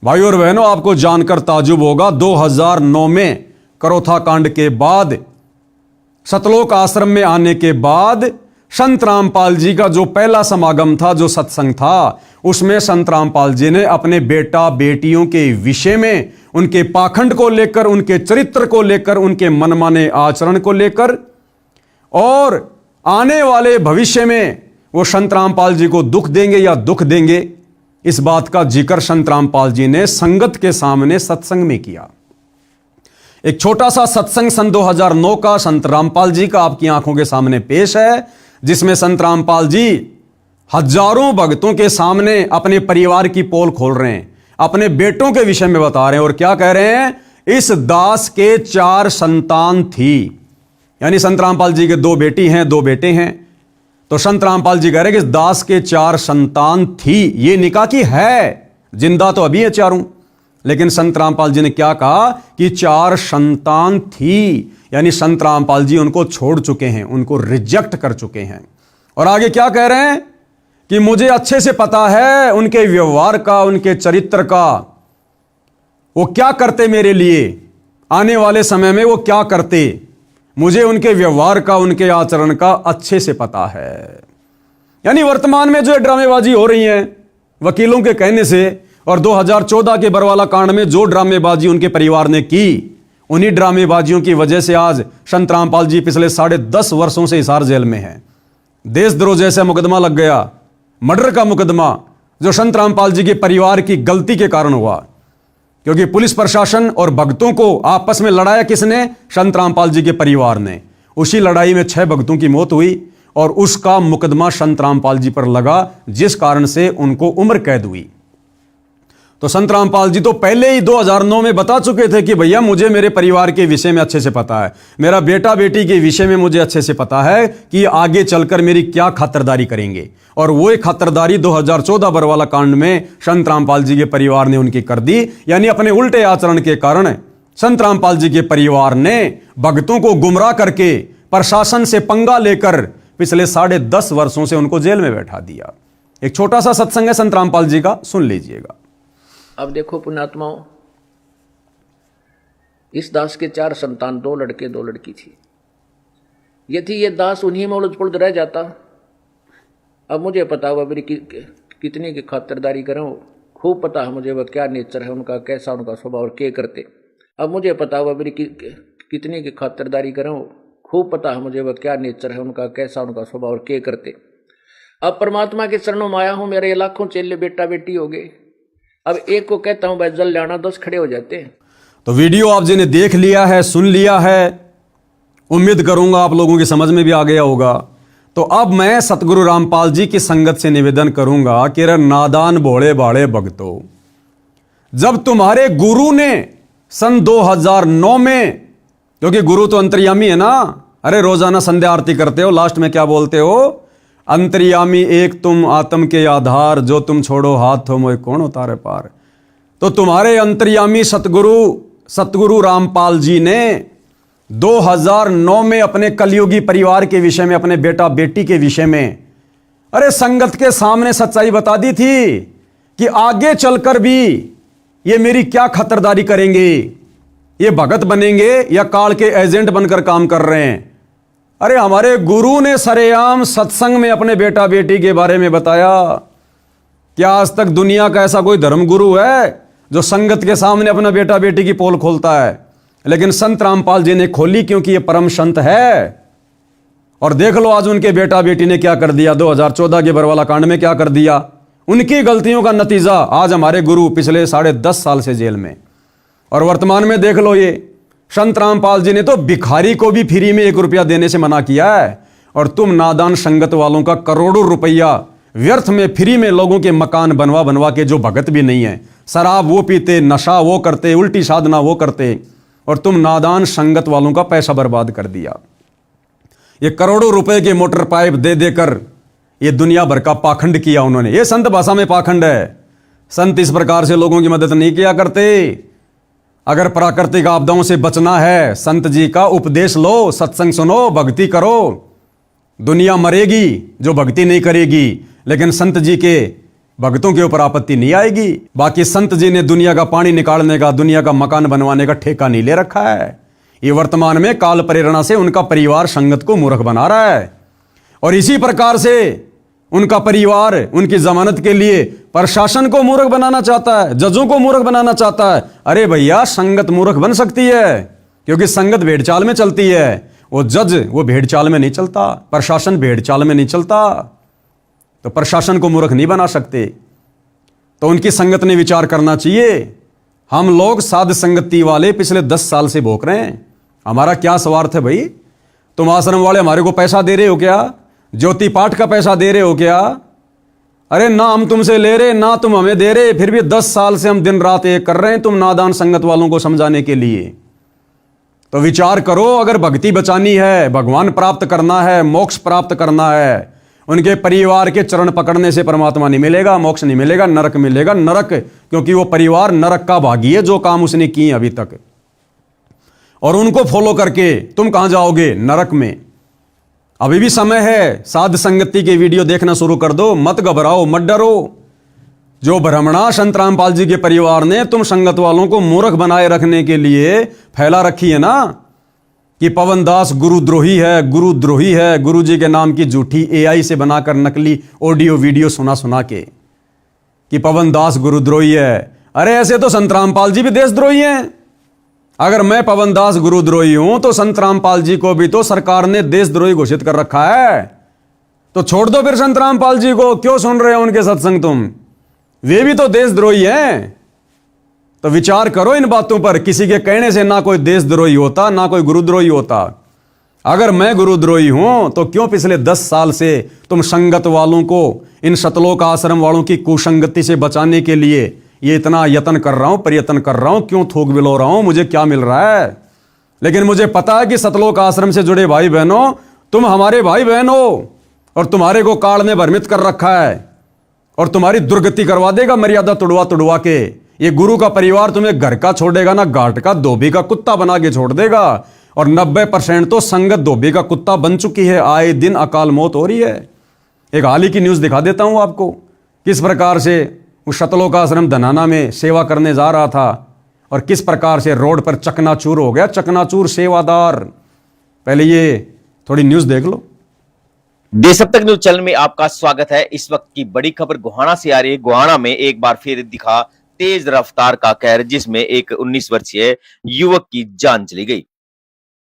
भाई और बहनों आपको जानकर ताजुब होगा, 2009 में करोथा कांड के बाद, सतलोक आश्रम में आने के बाद संत रामपाल जी का जो पहला समागम था, जो सत्संग था, उसमें संत रामपाल जी ने अपने बेटा बेटियों के विषय में, उनके पाखंड को लेकर, उनके चरित्र को लेकर, उनके मनमाने आचरण को लेकर और आने वाले भविष्य में वो संत रामपाल जी को दुख देंगे या दुख देंगे, इस बात का जिक्र संत रामपाल जी ने संगत के सामने सत्संग में किया। एक छोटा सा सत्संग सन 2009 का संत रामपाल जी का आपकी आंखों के सामने पेश है, जिसमें संत रामपाल जी हजारों भक्तों के सामने अपने परिवार की पोल खोल रहे हैं, अपने बेटों के विषय में बता रहे हैं। और क्या कह रहे हैं? इस दास के 4 संतान थी, यानी संत रामपाल जी के 2 बेटी हैं, 2 बेटे हैं। तो संत रामपाल जी कह रहे हैं कि इस दास के 4 संतान थी। ये निकाह की है, जिंदा तो अभी है चारों, लेकिन संत रामपाल जी ने क्या कहा कि 4 संतान थी, यानी संत रामपाल जी उनको छोड़ चुके हैं, उनको रिजेक्ट कर चुके हैं। और आगे क्या कह रहे हैं कि मुझे अच्छे से पता है उनके व्यवहार का, उनके चरित्र का, वो क्या करते मेरे लिए, आने वाले समय में वो क्या करते, मुझे उनके व्यवहार का, उनके आचरण का अच्छे से पता है। यानी वर्तमान में जो ड्रामेबाजी हो रही है वकीलों के कहने से, और 2014 के बरवाला कांड में जो ड्रामेबाजी उनके परिवार ने की, उन्हीं ड्रामेबाजियों की वजह से आज संत रामपाल जी पिछले 10.5 वर्षों से हिसार जेल में हैं। देशद्रोह जैसा मुकदमा लग गया, मर्डर का मुकदमा, जो संत रामपाल जी के परिवार की गलती के कारण हुआ, क्योंकि पुलिस प्रशासन और भक्तों को आपस में लड़ाया किसने? संत रामपाल जी के परिवार ने। उसी लड़ाई में 6 भक्तों की मौत हुई और उसका मुकदमा संत रामपाल जी पर लगा, जिस कारण से उनको उम्र कैद हुई। तो संत रामपाल जी तो पहले ही 2009 में बता चुके थे कि भैया मुझे मेरे परिवार के विषय में अच्छे से पता है, मेरा बेटा बेटी के विषय में मुझे अच्छे से पता है कि आगे चलकर मेरी क्या खातिरदारी करेंगे। और वो एक खातिरदारी 2014 बरवाला कांड में संत रामपाल जी के परिवार ने उनकी कर दी। यानी अपने उल्टे आचरण के कारण संत रामपाल जी के परिवार ने भक्तों को गुमराह करके प्रशासन से पंगा लेकर पिछले 10.5 वर्षों से उनको जेल में बैठा दिया। एक छोटा सा सत्संग है संत रामपाल जी का, सुन लीजिएगा। अब देखो पुण्यात्माओं, इस दास के 4 संतान, 2 लड़के 2 लड़की थी। यदि ये दास उन्हीं में उलझ पुलझ रह जाता, अब मुझे पता हुआ मेरी कितनी की खातिरदारी करूं, खूब पता है मुझे वह क्या नेचर है उनका, कैसा उनका स्वभाव और क्या करते। अब मुझे पता हुआ मेरी कितनी की खातिरदारी करूं, खूब पता है मुझे वह क्या नेचर है उनका, कैसा उनका स्वभाव और क्या करते। अब परमात्मा के चरणों में आया हूं, मेरे लाखों चेले बेटा बेटी हो गए। अब एक को कहता हूं भाई जल लाना, 10 खड़े हो जाते हैं। तो वीडियो आप जिन्हें देख लिया है, सुन लिया है, उम्मीद करूंगा आप लोगों की समझ में भी आ गया होगा। तो अब मैं सतगुरु रामपाल जी की संगत से निवेदन करूंगा कि रे नादान भोले भाले भक्तों, जब तुम्हारे गुरु ने सन 2009 में, क्योंकि गुरु तो अंतर्यामी है ना। अरे रोजाना संध्या आरती करते हो, लास्ट में क्या बोलते हो? अंतर्यामी एक तुम आत्म के आधार, जो तुम छोड़ो हाथ हो मोए कौन उतारे पार। तो तुम्हारे अंतर्यामी सतगुरु रामपाल जी ने 2009 में अपने कलयुगी परिवार के विषय में, अपने बेटा बेटी के विषय में, अरे संगत के सामने सच्चाई बता दी थी कि आगे चलकर भी ये मेरी क्या खतरदारी करेंगे, ये भगत बनेंगे या काल के एजेंट बनकर काम कर रहे हैं। अरे हमारे गुरु ने सरेआम सत्संग में अपने बेटा बेटी के बारे में बताया। क्या आज तक दुनिया का ऐसा कोई धर्म गुरु है जो संगत के सामने अपना बेटा बेटी की पोल खोलता है? लेकिन संत रामपाल जी ने खोली, क्योंकि ये परम संत है। और देख लो आज उनके बेटा बेटी ने क्या कर दिया। 2014 के बरवाला कांड में क्या कर दिया। उनकी गलतियों का नतीजा आज हमारे गुरु पिछले 10.5 साल से जेल में। और वर्तमान में देख लो, ये संत रामपाल जी ने तो भिखारी को भी फ्री में 1 रुपया देने से मना किया है। और तुम नादान संगत वालों का करोड़ों रुपया व्यर्थ में फ्री में लोगों के मकान बनवा बनवा के, जो भगत भी नहीं है, शराब वो पीते, नशा वो करते, उल्टी साधना वो करते, और तुम नादान संगत वालों का पैसा बर्बाद कर दिया। ये करोड़ों रुपए के मोटर पाइप दे देकर ये दुनिया भर का पाखंड किया उन्होंने। ये संत भाषा में पाखंड है। संत इस प्रकार से लोगों की मदद नहीं किया करते। अगर प्राकृतिक आपदाओं से बचना है, संत जी का उपदेश लो, सत्संग सुनो, भक्ति करो। दुनिया मरेगी जो भक्ति नहीं करेगी, लेकिन संत जी के भक्तों के ऊपर आपत्ति नहीं आएगी। बाकी संत जी ने दुनिया का पानी निकालने का, दुनिया का मकान बनवाने का ठेका नहीं ले रखा है। ये वर्तमान में काल प्रेरणा से उनका परिवार संगत को मूर्ख बना रहा है। और इसी प्रकार से उनका परिवार उनकी जमानत के लिए प्रशासन को मूर्ख बनाना चाहता है, जजों को मूर्ख बनाना चाहता है। अरे भैया, संगत मूर्ख बन सकती है, क्योंकि संगत भेड़ चाल में चलती है। वो जज वो भेड़ चाल में नहीं चलता, प्रशासन भेड़ चाल में नहीं चलता। तो प्रशासन को मूर्ख नहीं बना सकते। तो उनकी संगत ने विचार करना चाहिए। हम लोग साध संगति वाले पिछले 10 साल से भोग रहे हैं। हमारा क्या स्वार्थ है भाई? तुम आश्रम वाले हमारे को पैसा दे रहे हो क्या? ज्योति पाठ का पैसा दे रहे हो क्या? अरे ना हम तुमसे ले रहे, ना तुम हमें दे रहे, फिर भी 10 साल से हम दिन रात एक कर रहे हैं तुम नादान संगत वालों को समझाने के लिए। तो विचार करो, अगर भक्ति बचानी है, भगवान प्राप्त करना है, मोक्ष प्राप्त करना है, उनके परिवार के चरण पकड़ने से परमात्मा नहीं मिलेगा, मोक्ष नहीं मिलेगा, नरक मिलेगा। नरक, क्योंकि वो परिवार नरक का भागी है, जो काम उसने किए अभी तक। और उनको फॉलो करके तुम कहां जाओगे? नरक में। अभी भी समय है, साध संगति के वीडियो देखना शुरू कर दो। मत घबराओ, मत डरो। जो भ्रमणा संत रामपाल जी के परिवार ने तुम संगत वालों को मूर्ख बनाए रखने के लिए फैला रखी है ना, कि पवन दास गुरुद्रोही है, गुरुद्रोही है, गुरु जी के नाम की झूठी एआई से बनाकर नकली ऑडियो वीडियो सुना के कि पवन दास गुरुद्रोही है। अरे ऐसे तो संत रामपाल जी भी देशद्रोही हैं। अगर मैं पवन दास गुरुद्रोही हूं तो संत रामपाल जी को भी तो सरकार ने देशद्रोही घोषित कर रखा है। तो छोड़ दो फिर संत रामपाल जी को, क्यों सुन रहे हो उनके सत्संग तुम? वे भी तो देशद्रोही हैं। तो विचार करो इन बातों पर। किसी के कहने से ना कोई देशद्रोही होता, ना कोई गुरुद्रोही होता। अगर मैं गुरुद्रोही हूं तो क्यों पिछले 10 साल से तुम संगत वालों को, इन सतलोक आश्रम वालों की कुसंगति से बचाने के लिए ये इतना यत्न कर रहा हूं, प्रयत्न कर रहा हूं, क्यों थोक बिलो रहा हूं? मुझे क्या मिल रहा है? लेकिन मुझे पता है कि सतलोक आश्रम से जुड़े भाई बहनों, तुम हमारे भाई बहन हो, और तुम्हारे को काल ने भ्रमित कर रखा है और तुम्हारी दुर्गति करवा देगा मर्यादा तुड़वा के। ये गुरु का परिवार तुम्हें घर का छोड़ेगा ना, घाट का धोबी का कुत्ता बना के छोड़ देगा। और 90% तो संगत धोबी का कुत्ता बन चुकी है। आए दिन अकाल मौत हो रही है। एक हाल ही की न्यूज दिखा देता हूं आपको, किस प्रकार से उस सतलोक आश्रम धनाना में सेवा करने जा रहा था और किस प्रकार से रोड पर चकनाचूर हो गया, चकनाचूर सेवादार। पहले ये थोड़ी न्यूज देख लो। देश अब तक न्यूज चैनल में आपका स्वागत है। इस वक्त की बड़ी खबर गोहाना से आ रही है। गोहाना में एक बार फिर दिखा तेज रफ्तार का कहर, जिसमें एक 19 वर्षीय युवक की जान चली गई।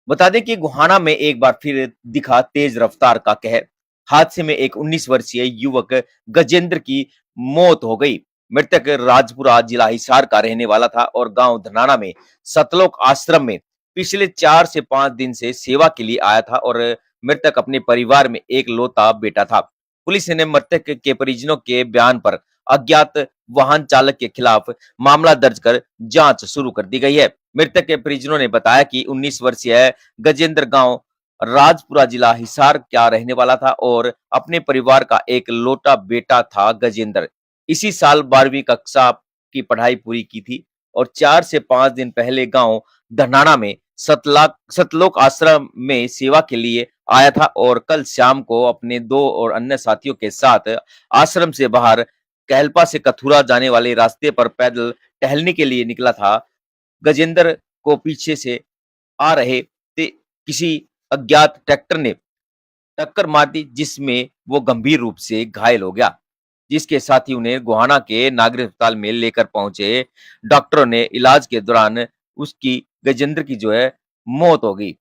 बता दें कि गोहाना में एक बार फिर दिखा तेज रफ्तार का कहर। हादसे में एक 19 वर्षीय युवक गजेंद्र की मौत हो गई। मृतक राजपुरा जिला हिसार का रहने वाला था और गांव धनाना में सतलोक आश्रम में पिछले 4 से 5 दिन से सेवा के लिए आया था और मृतक अपने परिवार में एक लौता बेटा था। पुलिस ने मृतक के परिजनों के बयान पर अज्ञात वाहन चालक के खिलाफ मामला दर्ज कर जांच शुरू कर दी गई है। मृतक के परिजनों ने बताया कि 19 वर्षीय गजेंद्र गांव राजपुरा जिला हिसार का रहने वाला था और अपने परिवार का एक लौटा बेटा था। गजेंद्र इसी साल 12वीं कक्षा की पढ़ाई पूरी की थी और 4 से 5 दिन पहले गांव धनाना में सतलोक आश्रम में सेवा के लिए आया था और कल शाम को अपने 2 और अन्य साथियों के साथ आश्रम से बाहर कहलपा से कथुरा जाने वाले रास्ते पर पैदल टहलने के लिए निकला था। गजेंद्र को पीछे से आ रहे किसी अज्ञात ट्रैक्टर ने टक्कर मार दी, जिसमें वो गंभीर रूप से घायल हो गया, जिसके साथ ही उन्हें गोहाना के नागरिक अस्पताल में लेकर पहुंचे। डॉक्टरों ने इलाज के दौरान उसकी गजेंद्र की जो है मौत हो गई।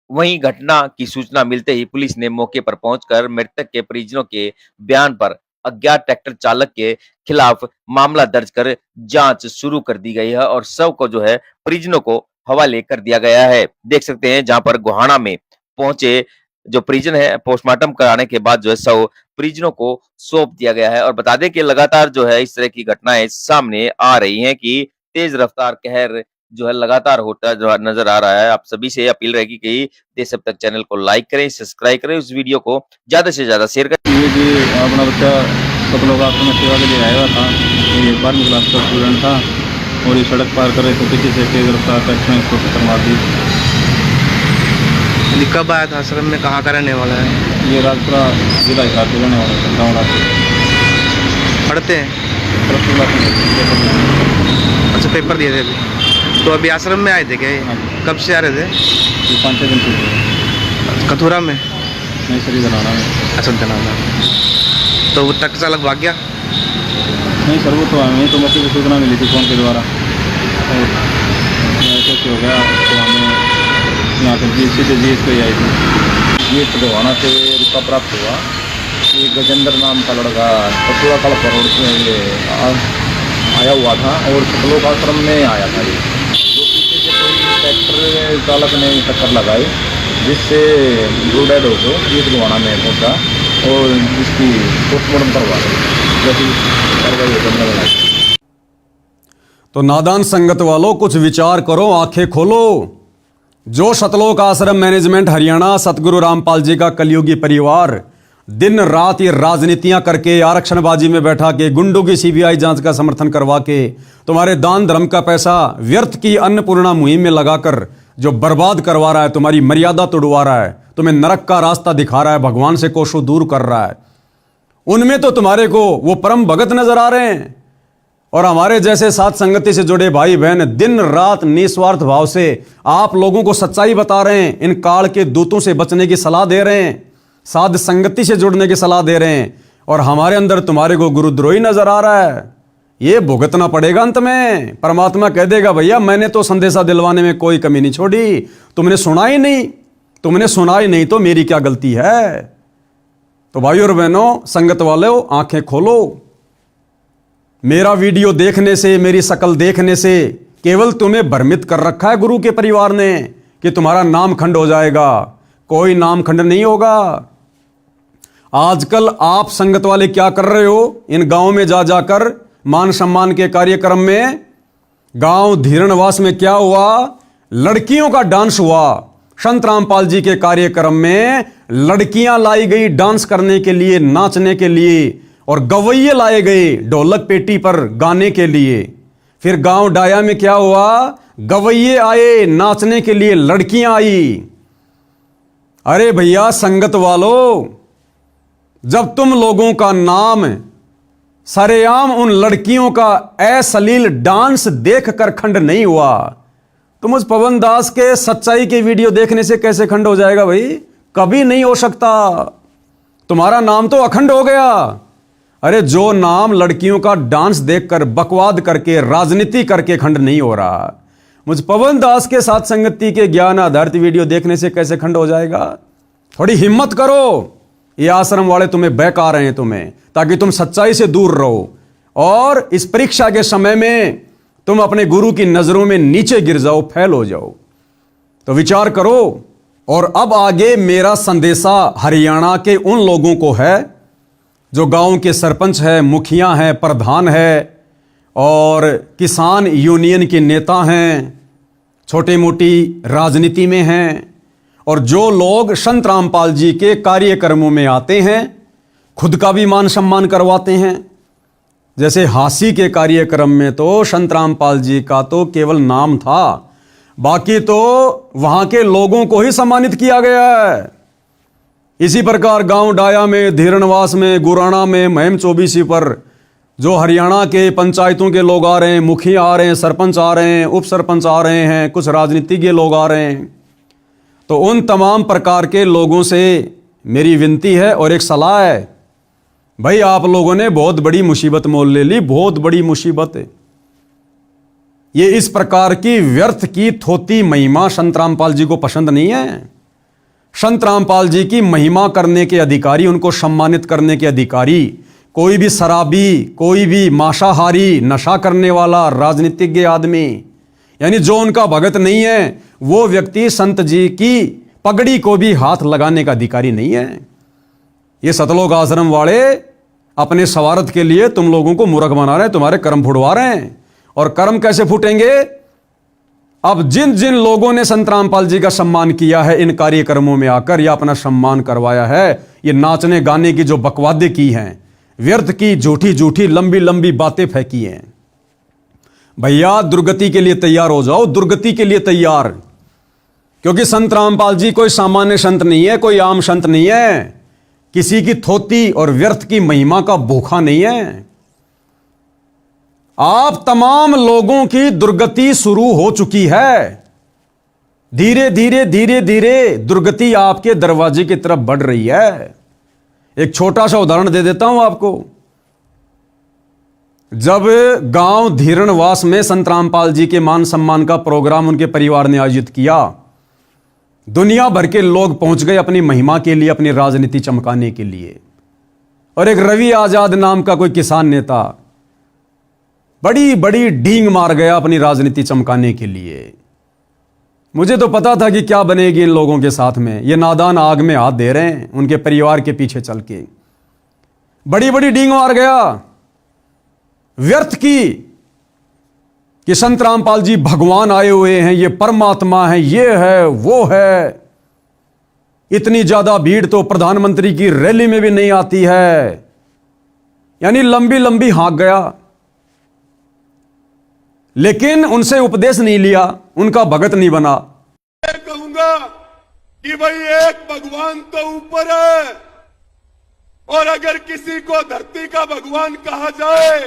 वहीं घटना की सूचना मिलते ही पुलिस ने मौके पर पहुंचकर मृतक के परिजनों के बयान पर अज्ञात ट्रैक्टर चालक के खिलाफ मामला दर्ज कर जांच शुरू कर दी गई है और शव को जो है परिजनों को हवाले कर दिया गया है। देख सकते हैं जहां पर गोहाना में पहुंचे जो परिजन है, पोस्टमार्टम कराने के बाद जो है शव परिजनों को सौंप दिया गया है। और बता दें कि लगातार जो है इस तरह की घटनाएं सामने आ रही हैं कि तेज रफ्तार कहर जो है लगातार होता जो नजर आ रहा है। आप सभी से अपील रहेगी कि देश अब तक चैनल को लाइक करें, सब्सक्राइब करें, उस वीडियो को ज्यादा से ज्यादा शेयर करें। ये जी अपना बच्चा सतलोक आश्रम में सेवा के लिए आया हुआ था। ये 12वीं क्लास का स्टूडेंट था और ये सड़क पार कर रहे थे, पीछे से तेज रफ्तार ट्रैक्टर ने इसको टक्कर मार दी। कब आया था आश्रम में, कहाँ का रहने वाला है? ये राजपुरा जिला हिसार के रहने वाला है, गाँव राजपुर। पढ़ते हैं? प्लस 2 क्लास में। अच्छा, पेपर दिए थे अभी? तो अभी आश्रम में आए थे क्या? कब से आ रहे थे? ये 5-6 दिन से। कथुरा में? नहीं सर, धनाना में। अच्छा, धनाना। तो वो ट्रक चालक भाग गया? नहीं सर, वो तो हमें तो मौके पर सूचना मिली थी फ़ोन के द्वारा और ऐसे हो गया तो हमें यहाँ पर सीधे जीएस पे आई थी। ये गोहाना से रिश्ता प्राप्त हुआ कि गजेंद्र नाम का लड़का कथुरा कड़पा रोड से ये आया हुआ था और सतलोक आश्रम में आया था। ये जो पीछे से कोई ट्रैक्टर चालक ने टक्कर लगाई, जिससे जो डेड हो गए जीत गोहाना में पहुँचा और जिसकी पोस्टमार्टम करवा दी, जैसी कार्रवाई हो। तो नादान संगत वालों, कुछ विचार करो, आंखें खोलो। जो सतलोक आश्रम मैनेजमेंट हरियाणा सतगुरु रामपाल जी का कलयुगी परिवार दिन रात ये राजनीतियां करके, आरक्षणबाजी में बैठा के, गुंडों की सीबीआई जांच का समर्थन करवा के, तुम्हारे दान धर्म का पैसा व्यर्थ की अन्नपूर्णा मुहिम में लगाकर जो बर्बाद करवा रहा है, तुम्हारी मर्यादा तोड़वा रहा है, तुम्हें नरक का रास्ता दिखा रहा है, भगवान से कोसों दूर कर रहा है, उनमें तो तुम्हारे को वो परम भगत नजर आ रहे हैं। और हमारे जैसे साथ संगति से जुड़े भाई बहन दिन रात निस्वार्थ भाव से आप लोगों को सच्चाई बता रहे हैं, इन काल के दूतों से बचने की सलाह दे रहे हैं, साध संगति से जुड़ने की सलाह दे रहे हैं, और हमारे अंदर तुम्हारे को गुरुद्रोही नजर आ रहा है। ये भुगतना पड़ेगा अंत में। परमात्मा कह देगा भैया मैंने तो संदेशा दिलवाने में कोई कमी नहीं छोड़ी, तुमने सुना ही नहीं, तुमने सुना ही नहीं तो मेरी क्या गलती है। तो भाइयों और बहनों, संगत वालों, आंखें खोलो। मेरा वीडियो देखने से, मेरी शक्ल देखने से केवल तुम्हें भ्रमित कर रखा है गुरु के परिवार ने कि तुम्हारा नाम खंड हो जाएगा। कोई नाम खंड नहीं होगा। आजकल आप संगत वाले क्या कर रहे हो? इन गांव में जा जाकर मान सम्मान के कार्यक्रम में, गांव धीरणवास में क्या हुआ? लड़कियों का डांस हुआ। संत रामपाल जी के कार्यक्रम में लड़कियां लाई गई डांस करने के लिए, नाचने के लिए, और गवैये लाए गए ढोलक पेटी पर गाने के लिए। फिर गांव डाया में क्या हुआ? गवैये आए नाचने के लिए, लड़कियां आई। अरे भैया संगत वालों, जब तुम लोगों का नाम सरेआम उन लड़कियों का अश्लील डांस देखकर खंड नहीं हुआ, तो मुझ पवन दास के सच्चाई के वीडियो देखने से कैसे खंड हो जाएगा भाई? कभी नहीं हो सकता। तुम्हारा नाम तो अखंड हो गया। अरे जो नाम लड़कियों का डांस देखकर बकवाद करके राजनीति करके खंड नहीं हो रहा, मुझ पवन दास के साथ संगति के ज्ञान आधारित वीडियो देखने से कैसे खंड हो जाएगा? थोड़ी हिम्मत करो। ये आश्रम वाले तुम्हें बहका रहे हैं तुम्हें, ताकि तुम सच्चाई से दूर रहो और इस परीक्षा के समय में तुम अपने गुरु की नजरों में नीचे गिर जाओ, फेल हो जाओ। तो विचार करो। और अब आगे मेरा संदेशा हरियाणा के उन लोगों को है जो गांव के सरपंच है, मुखिया हैं, प्रधान है और किसान यूनियन के नेता हैं, छोटी मोटी राजनीति में हैं, और जो लोग संत रामपाल जी के कार्यक्रमों में आते हैं खुद का भी मान सम्मान करवाते हैं। जैसे हासी के कार्यक्रम में तो संत रामपाल जी का तो केवल नाम था, बाकी तो वहां के लोगों को ही सम्मानित किया गया है। इसी प्रकार गांव डाया में, धीरणवास में, गुराना में, महम चौबीसी पर जो हरियाणा के पंचायतों के लोग आ रहे हैं, मुखिया आ रहे हैं, सरपंच आ रहे हैं, उप सरपंच आ रहे हैं, कुछ राजनीतिज्ञ लोग आ रहे हैं, तो उन तमाम प्रकार के लोगों से मेरी विनती है और एक सलाह है, भाई आप लोगों ने बहुत बड़ी मुसीबत मोल ले ली, बहुत बड़ी मुसीबत है। ये इस प्रकार की व्यर्थ की थोती महिमा संत रामपाल जी को पसंद नहीं है। संत रामपाल जी की महिमा करने के अधिकारी, उनको सम्मानित करने के अधिकारी कोई भी शराबी, कोई भी मांसाहारी, नशा करने वाला राजनीतिज्ञ आदमी, यानी जो उनका भगत नहीं है, वो व्यक्ति संत जी की पगड़ी को भी हाथ लगाने का अधिकारी नहीं है। ये सतलोक आश्रम वाले अपने स्वार्थ के लिए तुम लोगों को मूर्ख बना रहे हैं, तुम्हारे कर्म फुड़वा रहे हैं। और कर्म कैसे फूटेंगे? अब जिन जिन लोगों ने संत रामपाल जी का सम्मान किया है इन कार्यक्रमों में आकर या अपना सम्मान करवाया है, ये नाचने गाने की जो बकवादे की हैं, व्यर्थ की झूठी झूठी लंबी लंबी बातें फेंकी हैं, भैया दुर्गति के लिए तैयार हो जाओ, दुर्गति के लिए तैयार। क्योंकि संत रामपाल जी कोई सामान्य संत नहीं है, कोई आम संत नहीं है, किसी की थोती और व्यर्थ की महिमा का भूखा नहीं है। आप तमाम लोगों की दुर्गति शुरू हो चुकी है। धीरे धीरे धीरे धीरे दुर्गति आपके दरवाजे की तरफ बढ़ रही है। एक छोटा सा उदाहरण दे देता हूं आपको। जब गांव धीरणवास में संत रामपाल जी के मान सम्मान का प्रोग्राम उनके परिवार ने आयोजित किया, दुनिया भर के लोग पहुंच गए अपनी महिमा के लिए, अपनी राजनीति चमकाने के लिए। और एक रवि आजाद नाम का कोई किसान नेता बड़ी बड़ी डींग मार गया अपनी राजनीति चमकाने के लिए। मुझे तो पता था कि क्या बनेगी इन लोगों के साथ में। ये नादान आग में हाथ दे रहे हैं उनके परिवार के पीछे चल के। बड़ी बड़ी डींग मार गया व्यर्थ की कि संत रामपाल जी भगवान आए हुए हैं, ये परमात्मा है, ये है वो है। इतनी ज्यादा भीड़ तो प्रधानमंत्री की रैली में भी नहीं आती है। यानी लंबी लंबी हाँक गया, लेकिन उनसे उपदेश नहीं लिया, उनका भगत नहीं बना। मैं कहूंगा कि भाई एक भगवान तो ऊपर है, और अगर किसी को धरती का भगवान कहा जाए,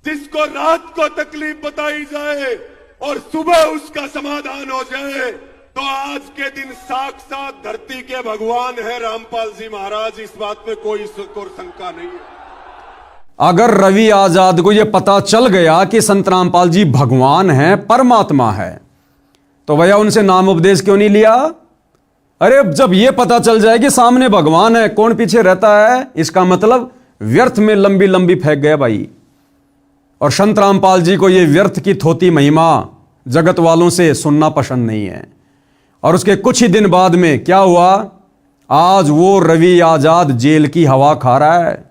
जिसको रात को तकलीफ बताई जाए और सुबह उसका समाधान हो जाए, तो आज के दिन साक्षात धरती के भगवान है रामपाल जी महाराज। इस बात में कोई शंका नहीं है। अगर रवि आजाद को यह पता चल गया कि संत रामपाल जी भगवान हैं, परमात्मा है, तो भैया उनसे नाम उपदेश क्यों नहीं लिया? अरे जब यह पता चल जाए कि सामने भगवान है, कौन पीछे रहता है, इसका मतलब व्यर्थ में लंबी लंबी फेंक गया भाई। और संत रामपाल जी को यह व्यर्थ की थोती महिमा जगत वालों से सुनना पसंद नहीं है। और उसके कुछ ही दिन बाद में क्या हुआ? आज वो रवि आजाद जेल की हवा खा रहा है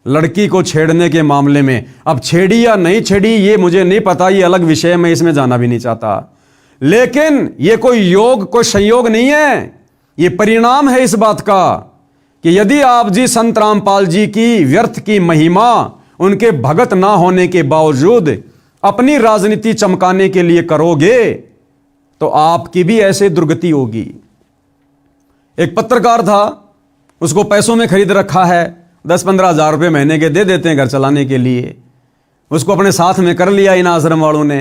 लड़की को छेड़ने के मामले में। अब छेड़ी या नहीं छेड़ी ये मुझे नहीं पता, ये अलग विषय, मैं इसमें जाना भी नहीं चाहता। लेकिन ये कोई योग, कोई संयोग नहीं है, ये परिणाम है इस बात का कि यदि आप जी संत रामपाल जी की व्यर्थ की महिमा उनके भगत ना होने के बावजूद अपनी राजनीति चमकाने के लिए करोगे, तो आपकी भी ऐसे दुर्गति होगी। एक पत्रकार था, उसको पैसों में खरीद रखा है, 10-15 हज़ार रुपये महीने के दे देते हैं घर चलाने के लिए। उसको अपने साथ में कर लिया इन आश्रम वालों ने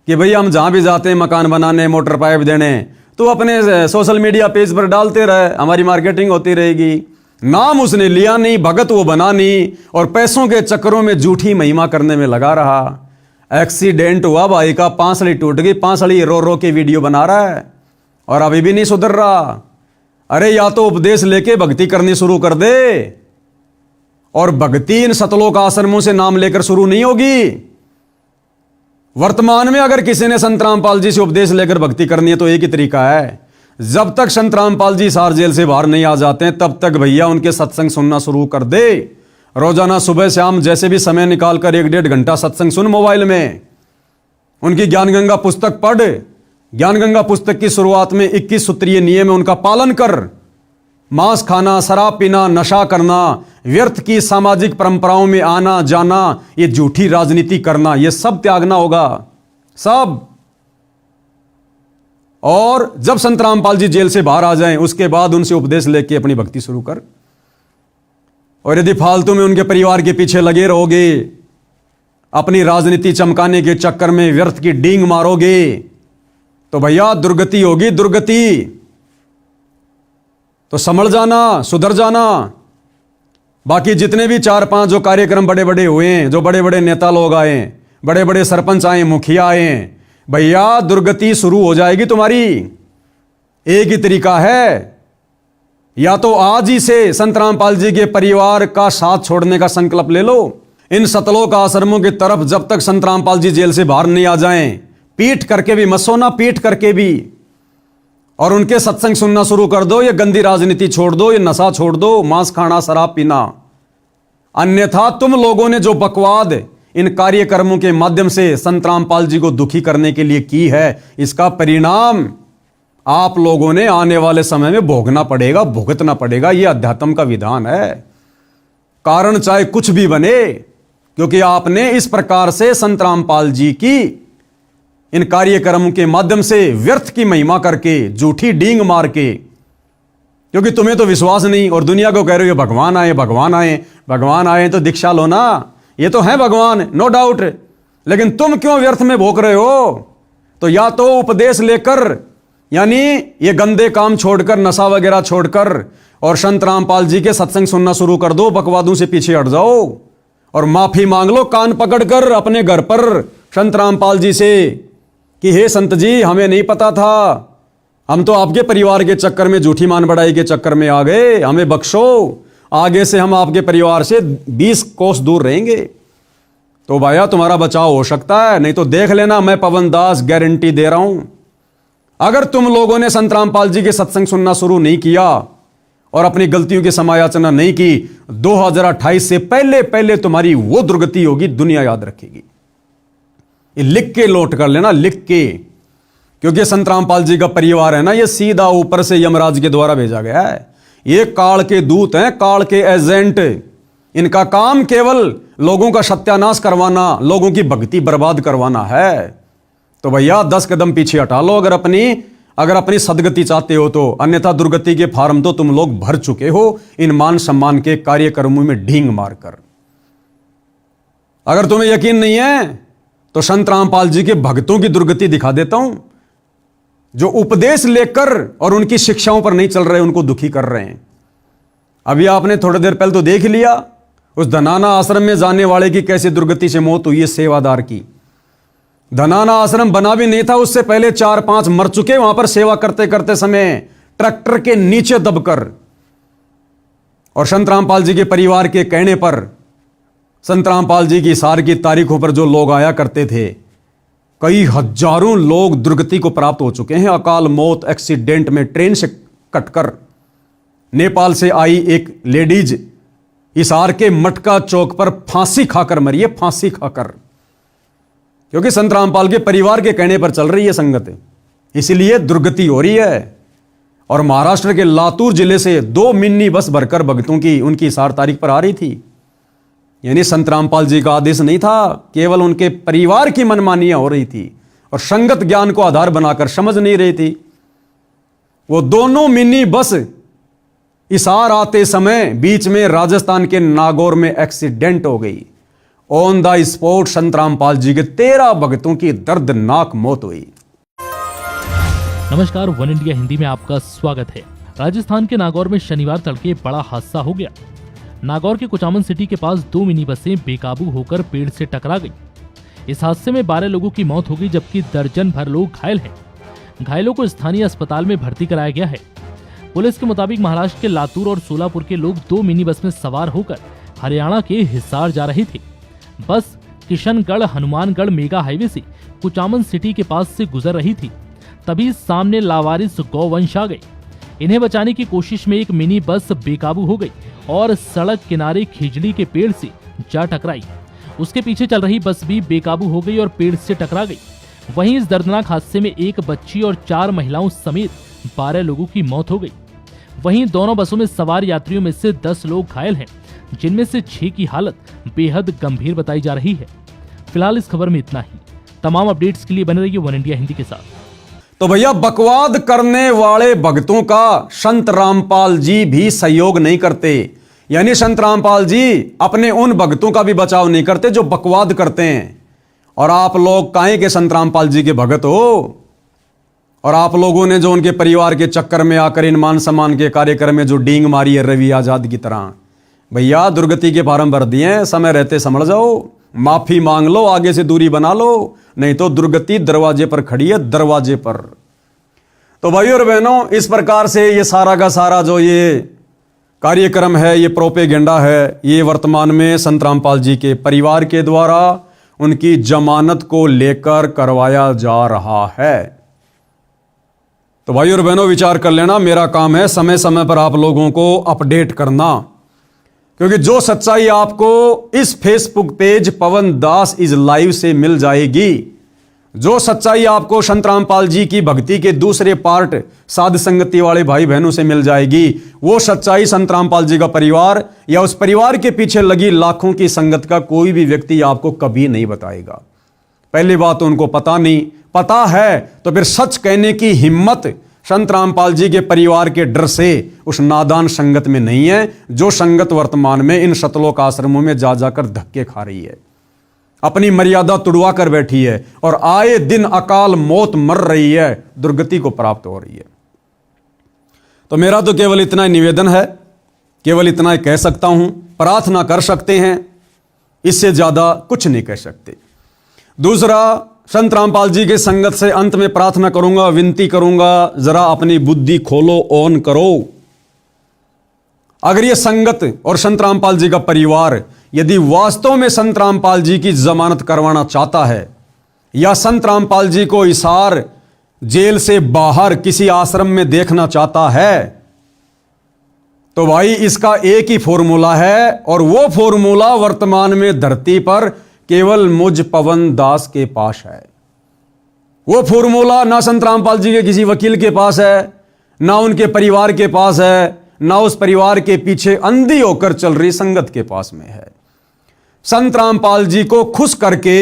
कि भई हम जहां भी जाते हैं मकान बनाने, मोटर पाइप देने, तो अपने सोशल मीडिया पेज पर डालते रहे, हमारी मार्केटिंग होती रहेगी। नाम उसने लिया नहीं, भगत वो बना नहीं, और पैसों के चक्करों में झूठी महिमा करने में लगा रहा। एक्सीडेंट हुआ भाई का, पांसली टूट गई, पांसली रो रो के वीडियो बना रहा है और अभी भी नहीं सुधर रहा। अरे या तो उपदेश लेके भक्ति करनी शुरू कर दे, और भक्ति इन सतलोक आश्रमों से नाम लेकर शुरू नहीं होगी। वर्तमान में अगर किसी ने संत रामपाल जी से उपदेश लेकर भक्ति करनी है तो एक ही तरीका है, जब तक संत रामपाल जी हिसार जेल से बाहर नहीं आ जाते हैं तब तक भैया उनके सत्संग सुनना शुरू कर दे। रोजाना सुबह शाम जैसे भी समय निकालकर 1-1.5 घंटा सत्संग सुन मोबाइल में, उनकी ज्ञान गंगा पुस्तक पढ़। ज्ञान गंगा पुस्तक की शुरुआत में 21 सूत्रीय नियम है, उनका पालन कर। मांस खाना, शराब पीना, नशा करना, व्यर्थ की सामाजिक परंपराओं में आना जाना, ये झूठी राजनीति करना, ये सब त्यागना होगा, सब। और जब संत रामपाल जी जेल से बाहर आ जाएं, उसके बाद उनसे उपदेश लेके अपनी भक्ति शुरू कर। और यदि फालतू में उनके परिवार के पीछे लगे रहोगे, अपनी राजनीति चमकाने के चक्कर में व्यर्थ की डींग मारोगे, तो भैया दुर्गति होगी, दुर्गति। तो संभल जाना, सुधर जाना। बाकी जितने भी 4-5 जो कार्यक्रम बड़े बड़े हुए हैं, जो बड़े बड़े नेता लोग आए, बड़े बड़े सरपंच आए, मुखिया आए, भैया दुर्गति शुरू हो जाएगी तुम्हारी। एक ही तरीका है, या तो आज ही से संत रामपाल जी के परिवार का साथ छोड़ने का संकल्प ले लो। इन सतलोक आश्रमों की तरफ जब तक संत रामपाल जी जेल से बाहर नहीं आ जाएं, पीट करके भी मत सोना, पीट करके भी, और उनके सत्संग सुनना शुरू कर दो। ये गंदी राजनीति छोड़ दो, ये नशा छोड़ दो, मांस खाना, शराब पीना। अन्यथा तुम लोगों ने जो बकवाद इन कार्यक्रमों के माध्यम से संत रामपाल जी को दुखी करने के लिए की है, इसका परिणाम आप लोगों ने आने वाले समय में भोगना पड़ेगा, भुगतना पड़ेगा। यह अध्यात्म का विधान है, कारण चाहे कुछ भी बने, क्योंकि आपने इस प्रकार से संत रामपाल जी की इन कार्यक्रमों के माध्यम से व्यर्थ की महिमा करके, झूठी डींग मार के, क्योंकि तुम्हें तो विश्वास नहीं और दुनिया को कह रहे हो भगवान आए, भगवान आए। भगवान आए तो दीक्षा लो ना, ये तो है भगवान, नो डाउट, लेकिन तुम क्यों व्यर्थ में भोग रहे हो? तो या तो उपदेश लेकर, यानी ये गंदे काम छोड़कर, नशा वगैरह छोड़कर, और संत रामपाल जी के सत्संग सुनना शुरू कर दो, बकवादों से पीछे हट जाओ और माफी मांग लो कान पकड़कर अपने घर पर संत रामपाल जी से कि हे संत जी, हमें नहीं पता था, हम तो आपके परिवार के चक्कर में, झूठी मान बढ़ाई के चक्कर में आ गए, हमें बख्शो, आगे से हम आपके परिवार से 20 कोस दूर रहेंगे। तो भैया तुम्हारा बचाव हो सकता है, नहीं तो देख लेना, मैं पवन दास गारंटी दे रहा हूं। अगर तुम लोगों ने संत रामपाल जी के सत्संग सुनना शुरू नहीं किया और अपनी गलतियों की समायाचना नहीं की, 2028 से पहले पहले तुम्हारी वो दुर्गति होगी, दुनिया याद रखेगी। ये लिख के नोट कर लेना, लिख के, क्योंकि संत रामपाल जी का परिवार है ना, ये सीधा ऊपर से यमराज के द्वारा भेजा गया है। ये काल के दूत हैं, काल के एजेंट। इनका काम केवल लोगों का सत्यानाश करवाना, लोगों की भक्ति बर्बाद करवाना है। तो भैया 10 कदम पीछे हटा लो अगर अपनी सदगति चाहते हो तो, अन्यथा दुर्गति के फार्म तो तुम लोग भर चुके हो इन मान सम्मान के कार्यक्रमों में ढींग मारकर। अगर तुम्हें यकीन नहीं है तो संत रामपाल जी के भक्तों की दुर्गति दिखा देता हूं, जो उपदेश लेकर और उनकी शिक्षाओं पर नहीं चल रहे, उनको दुखी कर रहे हैं। अभी आपने थोड़ी देर पहले तो देख लिया उस धनाना आश्रम में जाने वाले की कैसे दुर्गति से मौत हुई है, सेवादार की। धनाना आश्रम बना भी नहीं था, उससे पहले 4-5 मर चुके वहां पर सेवा करते करते समय, ट्रैक्टर के नीचे दबकर। और संत रामपाल जी के परिवार के कहने पर, संत रामपाल जी की सार की तारीखों पर जो लोग आया करते थे, कई हजारों लोग दुर्गति को प्राप्त हो चुके हैं। अकाल मौत, एक्सीडेंट में ट्रेन से कटकर। नेपाल से आई एक लेडीज हिसार के मटका चौक पर फांसी खाकर मरी है, फांसी खाकर, क्योंकि संत रामपाल के परिवार के कहने पर चल रही है संगत, इसीलिए दुर्गति हो रही है। और महाराष्ट्र के लातूर जिले से 2 मिनी बस भरकर भक्तों की उनकी हिसार तारीख पर आ रही थी। यानी संत रामपाल जी का आदेश नहीं था, केवल उनके परिवार की मनमानियां हो रही थी और संगत ज्ञान को आधार बनाकर समझ नहीं रही थी। वो दोनों मिनी बस हिसार आते समय बीच में राजस्थान के नागौर में एक्सीडेंट हो गई। ऑन द स्पॉट संत रामपाल जी के 13 भक्तों की दर्दनाक मौत हुई। नमस्कार, वन इंडिया हिंदी में आपका स्वागत है। राजस्थान के नागौर में शनिवार तड़के बड़ा हादसा हो गया। नागौर के कुचामन सिटी के पास 2 मिनी बसें बेकाबू होकर पेड़ से टकरा गई। इस हादसे में 12 लोगों की मौत हो गई, जबकि दर्जन भर लोग घायल हैं। घायलों को स्थानीय अस्पताल में भर्ती कराया गया है। पुलिस के मुताबिक महाराष्ट्र के लातूर और सोलापुर के लोग 2 मिनी बस में सवार होकर हरियाणा के हिसार जा रहे थे। बस किशनगढ़ हनुमानगढ़ मेगा हाईवे से कुचामन सिटी के पास से गुजर रही थी, तभी सामने लावारिस गौवंश आ गए। इन्हें बचाने की कोशिश में एक मिनी बस बेकाबू हो गई और सड़क किनारे खिजड़ी के पेड़ से जा टकराई। उसके पीछे चल रही बस भी बेकाबू हो गई और पेड़ से टकरा गई। वहीं इस दर्दनाक हादसे में एक बच्ची और 4 महिलाओं समेत 12 लोगों की मौत हो गई। वहीं दोनों बसों में सवार यात्रियों में से 10 लोग घायल हैं, जिनमें से 6 की हालत बेहद गंभीर बताई जा रही है। फिलहाल इस खबर में इतना ही। तमाम अपडेट्स के लिए बने रहिए वन इंडिया हिंदी के साथ। तो भैया, बकवाद करने वाले भक्तों का संत रामपाल जी भी सहयोग नहीं करते। यानी संत रामपाल जी अपने उन भक्तों का भी बचाव नहीं करते जो बकवाद करते हैं। और आप लोग काहे के संत रामपाल जी के भगत हो? और आप लोगों ने जो उनके परिवार के चक्कर में आकर इन मान सम्मान के कार्यक्रम में जो डींग मारी है रवि आजाद की तरह, भैया दुर्गति के फार्म भर दिए हैं। समय रहते समझ जाओ, माफी मांग लो, आगे से दूरी बना लो, नहीं तो दुर्गति दरवाजे पर खड़ी है, दरवाजे पर। तो भाइयों और बहनों, इस प्रकार से ये सारा का सारा जो ये कार्यक्रम है, ये प्रोपेगेंडा है, ये वर्तमान में संत रामपाल जी के परिवार के द्वारा उनकी जमानत को लेकर करवाया जा रहा है। तो भाइयों और बहनों, विचार कर लेना। मेरा काम है समय समय पर आप लोगों को अपडेट करना, क्योंकि जो सच्चाई आपको इस Facebook page Pawan Das is live से मिल जाएगी, जो सच्चाई आपको संत रामपाल जी की भक्ति के दूसरे पार्ट साध संगति वाले भाई बहनों से मिल जाएगी, वो सच्चाई संत रामपाल जी का परिवार या उस परिवार के पीछे लगी लाखों की संगत का कोई भी व्यक्ति आपको कभी नहीं बताएगा। पहली बात तो उनको पता नहीं, पता है तो फिर सच कहने की हिम्मत संत रामपाल जी के परिवार के डर से उस नादान संगत में नहीं है, जो संगत वर्तमान में इन सतलोक आश्रमों में जा जाकर धक्के खा रही है, अपनी मर्यादा तुड़वा कर बैठी है और आए दिन अकाल मौत मर रही है, दुर्गति को प्राप्त हो रही है। तो मेरा तो केवल इतना ही निवेदन है, केवल इतना ही कह सकता हूं, प्रार्थना कर सकते हैं, इससे ज्यादा कुछ नहीं कह सकते। दूसरा, संत रामपाल जी के संगत से अंत में प्रार्थना करूंगा, विनती करूंगा, जरा अपनी बुद्धि खोलो, ऑन करो। अगर ये संगत और संत रामपाल जी का परिवार यदि वास्तव में संत रामपाल जी की जमानत करवाना चाहता है या संत रामपाल जी को हिसार जेल से बाहर किसी आश्रम में देखना चाहता है, तो भाई इसका एक ही फॉर्मूला है, और वो फॉर्मूला वर्तमान में धरती पर केवल मुझ पवन दास के पास है। वो फॉर्मूला ना संत रामपाल जी के किसी वकील के पास है, ना उनके परिवार के पास है, ना उस परिवार के पीछे अंधी होकर चल रही संगत के पास में है। संत रामपाल जी को खुश करके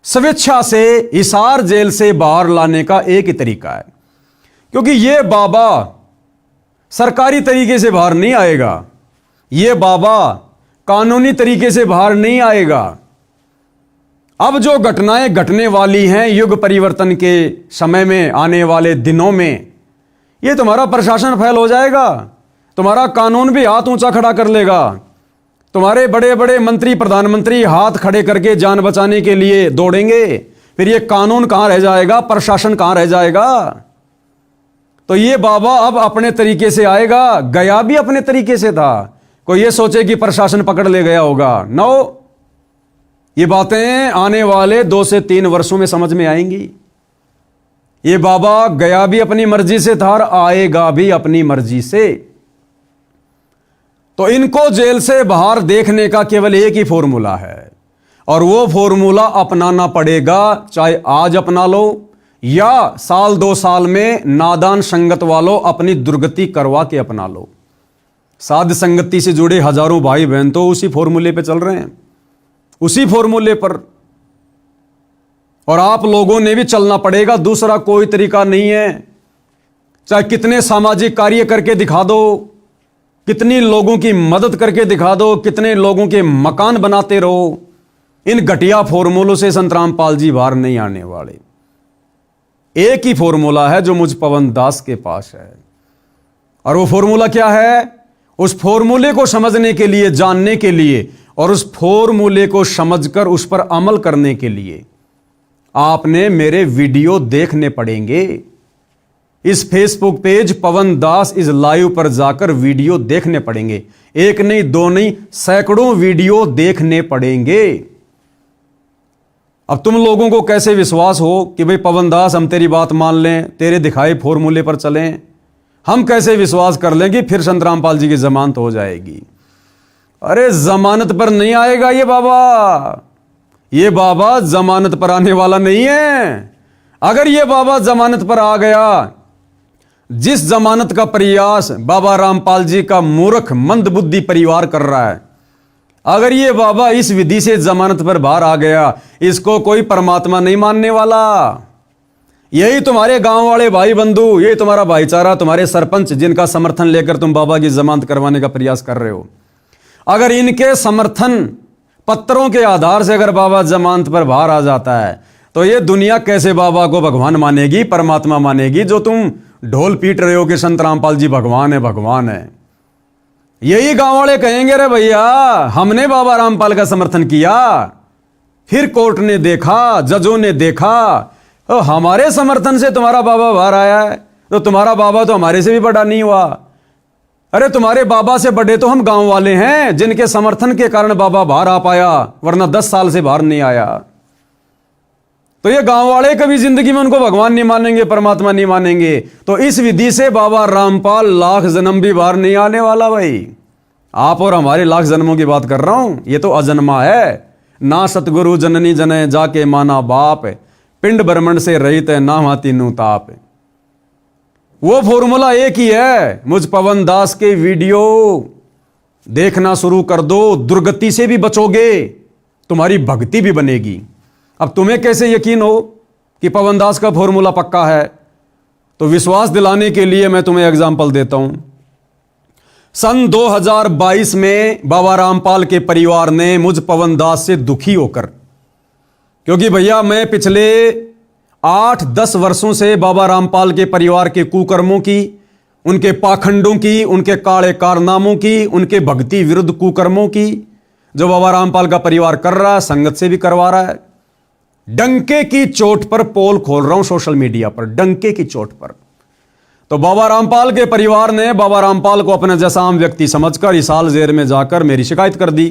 स्वेच्छा से हिसार जेल से बाहर लाने का एक ही तरीका है, क्योंकि ये बाबा सरकारी तरीके से बाहर नहीं आएगा, ये बाबा कानूनी तरीके से बाहर नहीं आएगा। अब जो घटनाएं घटने वाली हैं युग परिवर्तन के समय में, आने वाले दिनों में, ये तुम्हारा प्रशासन फेल हो जाएगा, तुम्हारा कानून भी हाथ ऊंचा खड़ा कर लेगा, तुम्हारे बड़े बड़े मंत्री प्रधानमंत्री हाथ खड़े करके जान बचाने के लिए दौड़ेंगे, फिर ये कानून कहां रह जाएगा, प्रशासन कहां रह जाएगा। तो ये बाबा अब अपने तरीके से आएगा, गया भी अपने तरीके से था। कोई ये सोचे कि प्रशासन पकड़ ले गया होगा, नो, ये बातें आने वाले 2 से 3 वर्षों में समझ में आएंगी। ये बाबा गया भी अपनी मर्जी से था और आएगा भी अपनी मर्जी से। तो इनको जेल से बाहर देखने का केवल एक ही फॉर्मूला है, और वो फॉर्मूला अपनाना पड़ेगा, चाहे आज अपना लो या साल 2 साल में नादान संगत वालों अपनी दुर्गति करवा के अपना लो। साध संगति से जुड़े हजारों भाई बहन तो उसी फॉर्मूले पे चल रहे हैं, उसी फॉर्मूले पर, और आप लोगों ने भी चलना पड़ेगा, दूसरा कोई तरीका नहीं है। चाहे कितने सामाजिक कार्य करके दिखा दो, कितनी लोगों की मदद करके दिखा दो, कितने लोगों के मकान बनाते रहो, इन घटिया फॉर्मूलों से संत रामपाल जी बाहर नहीं आने वाले। एक ही फॉर्मूला है जो मुझ पवन दास के पास है, और वो फॉर्मूला क्या है? उस फॉर्मूले को समझने के लिए, जानने के लिए और उस फॉर्मूले को समझकर उस पर अमल करने के लिए आपने मेरे वीडियो देखने पड़ेंगे। इस Facebook page Pawan Das is live पर जाकर वीडियो देखने पड़ेंगे, एक नहीं, 2 नहीं, सैकड़ों वीडियो देखने पड़ेंगे। अब तुम लोगों को कैसे विश्वास हो कि भाई पवन दास हम तेरी बात मान लें, तेरे दिखाए फॉर्मूले पर चलें? हम कैसे विश्वास कर लेंगे फिर संत रामपाल जी की जमानत हो जाएगी? अरे जमानत पर नहीं आएगा ये बाबा, ये बाबा जमानत पर आने वाला नहीं है। अगर ये बाबा जमानत पर आ गया, जिस जमानत का प्रयास बाबा रामपाल जी का मूर्ख मंदबुद्धि परिवार कर रहा है, अगर ये बाबा इस विधि से जमानत पर बाहर आ गया, इसको कोई परमात्मा नहीं मानने वाला। यही तुम्हारे गांव वाले भाई बंधु, यही तुम्हारा भाईचारा, तुम्हारे सरपंच जिनका समर्थन लेकर तुम बाबा की जमानत करवाने का प्रयास कर रहे हो, अगर इनके समर्थन पत्रों के आधार से अगर बाबा जमानत पर बाहर आ जाता है, तो ये दुनिया कैसे बाबा को भगवान मानेगी, परमात्मा मानेगी, जो तुम ढोल पीट रहे हो कि संत रामपाल जी भगवान है, भगवान है। यही गांव वाले कहेंगे, रे भैया हमने बाबा रामपाल का समर्थन किया, फिर कोर्ट ने देखा, जजों ने देखा, तो हमारे समर्थन से तुम्हारा बाबा बाहर आया है, तो तुम्हारा बाबा तो हमारे से भी बड़ा नहीं हुआ। अरे तुम्हारे बाबा से बड़े तो हम गांव वाले हैं, जिनके समर्थन के कारण बाबा बाहर आ पाया, वरना 10 साल से बाहर नहीं आया। तो ये गांव वाले कभी जिंदगी में उनको भगवान नहीं मानेंगे, परमात्मा नहीं मानेंगे। तो इस विधि से बाबा रामपाल लाख जन्म भी बाहर नहीं आने वाला। भाई आप और हमारे लाख जन्मों की बात कर रहा हूं, ये तो अजन्मा है। ना सतगुरु जननी जने जाके माना बाप, पिंड ब्रह्मंड से रहित है ना हाथी नु ताप। वो फॉर्मूला एक ही है। मुझ पवन दास के वीडियो देखना शुरू कर दो, दुर्गति से भी बचोगे, तुम्हारी भक्ति भी बनेगी। अब तुम्हें कैसे यकीन हो कि पवन दास का फॉर्मूला पक्का है? तो विश्वास दिलाने के लिए मैं तुम्हें एग्जाम्पल देता हूं। सन 2022 में बाबा रामपाल के परिवार ने मुझ पवन दास से दुखी होकर, क्योंकि भैया मैं पिछले 8-10 वर्षों से बाबा रामपाल के परिवार के कुकर्मों की, उनके पाखंडों की, उनके काले कारनामों की, उनके भक्ति विरुद्ध कुकर्मों की जो बाबा रामपाल का परिवार कर रहा है, संगत से भी करवा रहा है, डंके की चोट पर पोल खोल रहा हूं सोशल मीडिया पर, डंके की चोट पर। तो बाबा रामपाल के परिवार ने बाबा रामपाल को अपने जैसा आम व्यक्ति समझकर हिसार जेल में जाकर मेरी शिकायत कर दी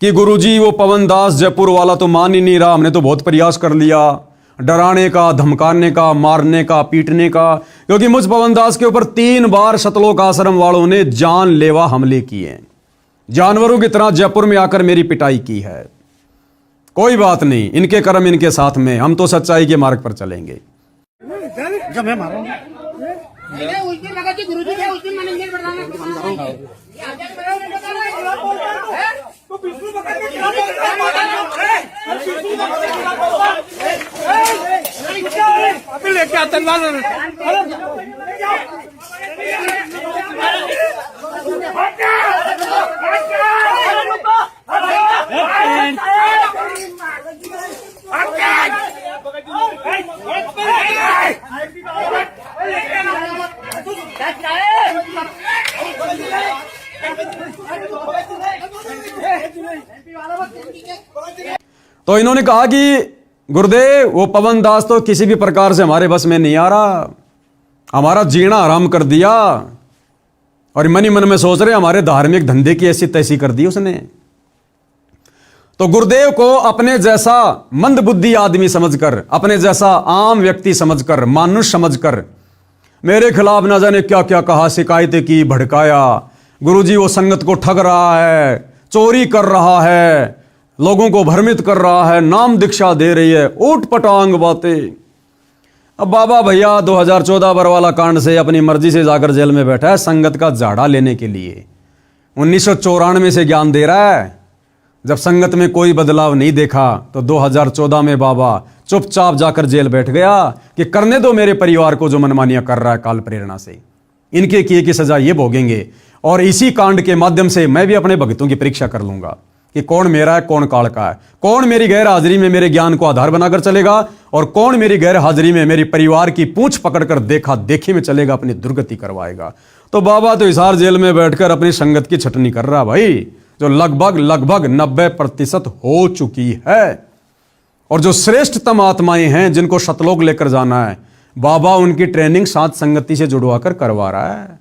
कि गुरुजी वो पवन दास जयपुर वाला तो मान ही नहीं रहा, हमने तो बहुत प्रयास कर लिया, डराने का, धमकाने का, मारने का, पीटने का, क्योंकि मुझ पवन दास के ऊपर 3 बार सतलोक आश्रम वालों ने जानलेवा हमले किए, जानवरों की तरह जयपुर में आकर मेरी पिटाई की है। कोई बात नहीं, इनके कर्म इनके साथ में, हम तो सच्चाई के मार्ग पर चलेंगे। तो इन्होंने कहा कि गुरुदेव वो पवन दास तो किसी भी प्रकार से हमारे बस में नहीं आ रहा, हमारा जीना आराम कर दिया, और मन ही मन में सोच रहे हमारे धार्मिक धंधे की ऐसी तैसी कर दी उसने। तो गुरुदेव को अपने जैसा मंदबुद्धि आदमी समझकर, अपने जैसा आम व्यक्ति समझकर, मानुष समझकर मेरे खिलाफ न जाने क्या क्या कहा, शिकायतें की, भड़काया। गुरुजी वो संगत को ठग रहा है, चोरी कर रहा है, लोगों को भ्रमित कर रहा है, नाम दीक्षा दे रही है, ऊट पटांग बातें। अब बाबा भैया 2014 बरवाला कांड से अपनी मर्जी से जाकर जेल में बैठा है संगत का झाड़ा लेने के लिए। 1994 से ज्ञान दे रहा है। जब संगत में कोई बदलाव नहीं देखा तो 2014 में बाबा चुपचाप जाकर जेल बैठ गया कि करने दो मेरे परिवार को जो मनमानियां कर रहा है काल प्रेरणा से, इनके किए की सजा ये भोगेंगे। और इसी कांड के माध्यम से मैं भी अपने भक्तों की परीक्षा कर लूंगा कि कौन मेरा है, कौन काल का है, कौन मेरी गैर हाजिरी में मेरे ज्ञान को आधार बनाकर चलेगा और कौन मेरी गैर हाजिरी में मेरी परिवार की पूंछ पकड़कर देखा देखी में चलेगा, अपनी दुर्गति करवाएगा। तो बाबा तो हिसार जेल में बैठकर अपनी संगत की छटनी कर रहा भाई, जो लगभग 90% हो चुकी है। और जो श्रेष्ठतम आत्माएं हैं जिनको सतलोक लेकर जाना है, बाबा उनकी ट्रेनिंग सात संगति से जुड़वा कर करवा रहा है।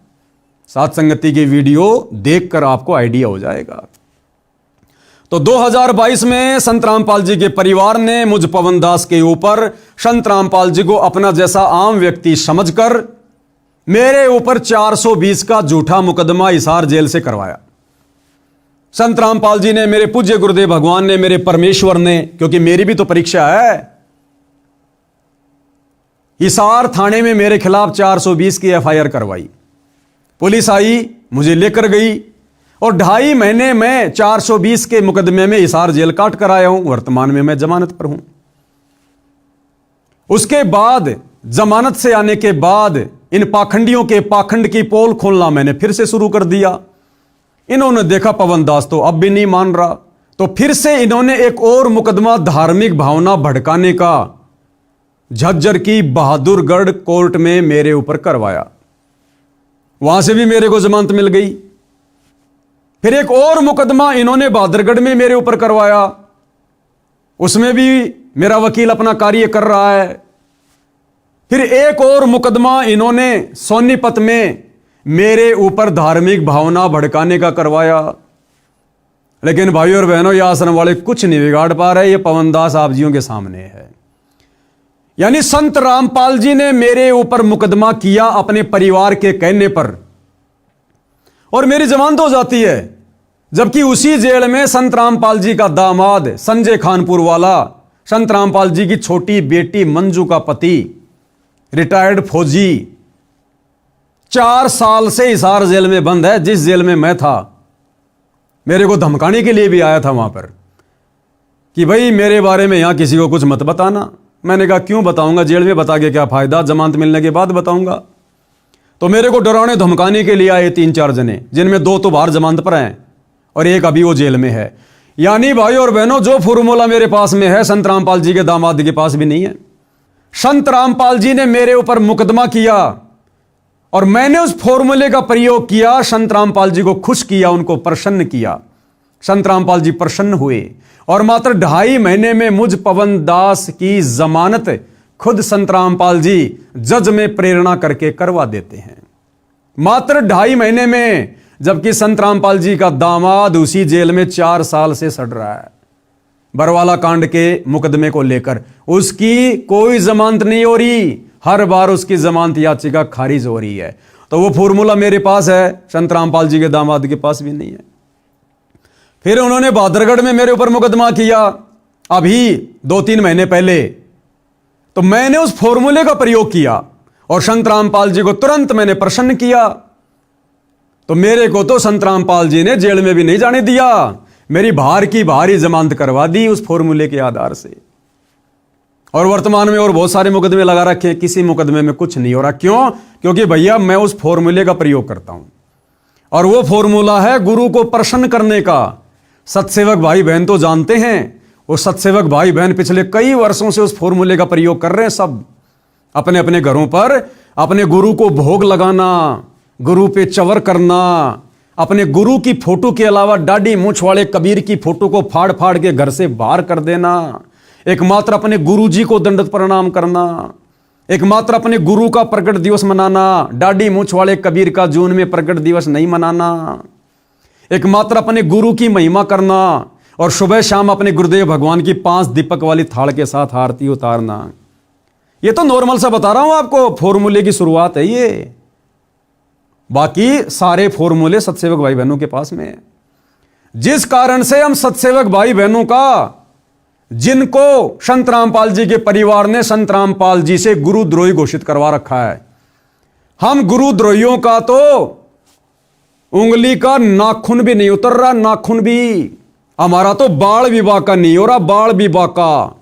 सात संगति की वीडियो देखकर आपको आइडिया हो जाएगा। तो 2022 में संत रामपाल जी के परिवार ने मुझ पवन दास के ऊपर संत रामपाल जी को अपना जैसा आम व्यक्ति समझकर मेरे ऊपर 420 का झूठा मुकदमा हिसार जेल से करवाया। संत रामपाल जी ने, मेरे पूज्य गुरुदेव भगवान ने, मेरे परमेश्वर ने, क्योंकि मेरी भी तो परीक्षा है। हिसार थाने में मेरे खिलाफ 420 की एफआईआर करवाई। पुलिस आई, मुझे लेकर गई और 2.5 महीने में 420 के मुकदमे में हिसार जेल काट कर आया हूं। वर्तमान में मैं जमानत पर हूं। उसके बाद जमानत से आने के बाद इन पाखंडियों के पाखंड की पोल खोलना मैंने फिर से शुरू कर दिया। इन्होंने देखा पवन दास तो अब भी नहीं मान रहा, तो फिर से इन्होंने एक और मुकदमा धार्मिक भावना भड़काने का झज्जर की बहादुरगढ़ कोर्ट में मेरे ऊपर करवाया। वहां से भी मेरे को जमानत मिल गई। फिर एक और मुकदमा इन्होंने बहादुरगढ़ में मेरे ऊपर करवाया, उसमें भी मेरा वकील अपना कार्य कर रहा है। फिर एक और मुकदमा इन्होंने सोनीपत में मेरे ऊपर धार्मिक भावना भड़काने का करवाया। लेकिन भाई और बहनों, ये आश्रम वाले कुछ नहीं बिगाड़ पा रहे। ये पवन दास आप जियों के सामने है। यानी संत रामपाल जी ने मेरे ऊपर मुकदमा किया अपने परिवार के कहने पर, और मेरी जमानत हो जाती है। जबकि उसी जेल में संत रामपाल जी का दामाद संजय खानपुर वाला, संत रामपाल जी की छोटी बेटी मंजू का पति रिटायर्ड फौजी 4 साल से हिसार जेल में बंद है। जिस जेल में मैं था, मेरे को धमकाने के लिए भी आया था वहां पर कि भाई मेरे बारे में यहां किसी को कुछ मत बताना। मैंने कहा क्यों बताऊंगा, जेल में बता के क्या फायदा, जमानत मिलने के बाद बताऊंगा। तो मेरे को डराने धमकाने के लिए आए 3-4 जने, जिनमें 2 तो बाहर जमानत पर हैं और एक अभी वो जेल में है। यानी भाई और बहनों, जो फॉर्मूला मेरे पास में है संत रामपाल जी के दामाद के पास भी नहीं है। संत रामपाल जी ने मेरे ऊपर मुकदमा किया और मैंने उस फॉर्मूले का प्रयोग किया। संत रामपाल जी को खुश किया, उनको प्रसन्न किया। संत रामपाल जी प्रसन्न हुए और मात्र 2.5 महीने में मुझ पवन दास की जमानत खुद संत रामपाल जी जज में प्रेरणा करके करवा देते हैं। मात्र 2.5 महीने में, जबकि संत रामपाल जी का दामाद उसी जेल में 4 साल से सड़ रहा है बरवाला कांड के मुकदमे को लेकर। उसकी कोई जमानत नहीं हो रही, हर बार उसकी जमानत याचिका खारिज हो रही है। तो वो फॉर्मूला मेरे पास है, संत रामपाल जी के दामाद के पास भी नहीं है। फिर उन्होंने बहादुरगढ़ में मेरे ऊपर मुकदमा किया अभी 2-3 महीने पहले। तो मैंने उस फॉर्मूले का प्रयोग किया और संत रामपाल जी को तुरंत मैंने प्रसन्न किया। तो मेरे को तो संत रामपाल जी ने जेल में भी नहीं जाने दिया, मेरी बाहर की बाहर ही जमानत करवा दी उस फॉर्मूले के आधार से। और वर्तमान में और बहुत सारे मुकदमे लगा रखे हैं, किसी मुकदमे में कुछ नहीं हो रहा। क्यों? क्योंकि भैया मैं उस फॉर्मूले का प्रयोग करता हूं और वो फॉर्मूला है गुरु को प्रसन्न करने का। सत्सेवक भाई बहन तो जानते हैं, वो सत्सेवक भाई बहन पिछले कई वर्षों से उस फॉर्मूले का प्रयोग कर रहे हैं। सब अपने अपने घरों पर अपने गुरु को भोग लगाना, गुरु पे चवर करना, अपने गुरु की फोटो के अलावा दाढ़ी मूंछ वाले कबीर की फोटो को फाड़ फाड़ के घर से बाहर कर देना, एकमात्र अपने गुरु जी को दंडवत प्रणाम करना, एकमात्र अपने गुरु का प्रकट दिवस मनाना, दाढ़ी मूंछ वाले कबीर का जून में प्रकट दिवस नहीं मनाना, एकमात्र अपने गुरु की महिमा करना और सुबह शाम अपने गुरुदेव भगवान की 5 दीपक वाली थाल के साथ आरती उतारना। ये तो नॉर्मल सा बता रहा हूं आपको, फॉर्मूले की शुरुआत है ये। बाकी सारे फॉर्मूले सत्सेवक भाई बहनों के पास में है। जिस कारण से हम सत्सेवक भाई बहनों का, जिनको संत रामपाल जी के परिवार ने संत रामपाल जी से गुरुद्रोही घोषित करवा रखा है, हम गुरुद्रोहियों का तो उंगली का नाखून भी नहीं उतर रहा, नाखून भी। हमारा तो बाल विवाह का नहीं हो रहा, बाल विवाह का।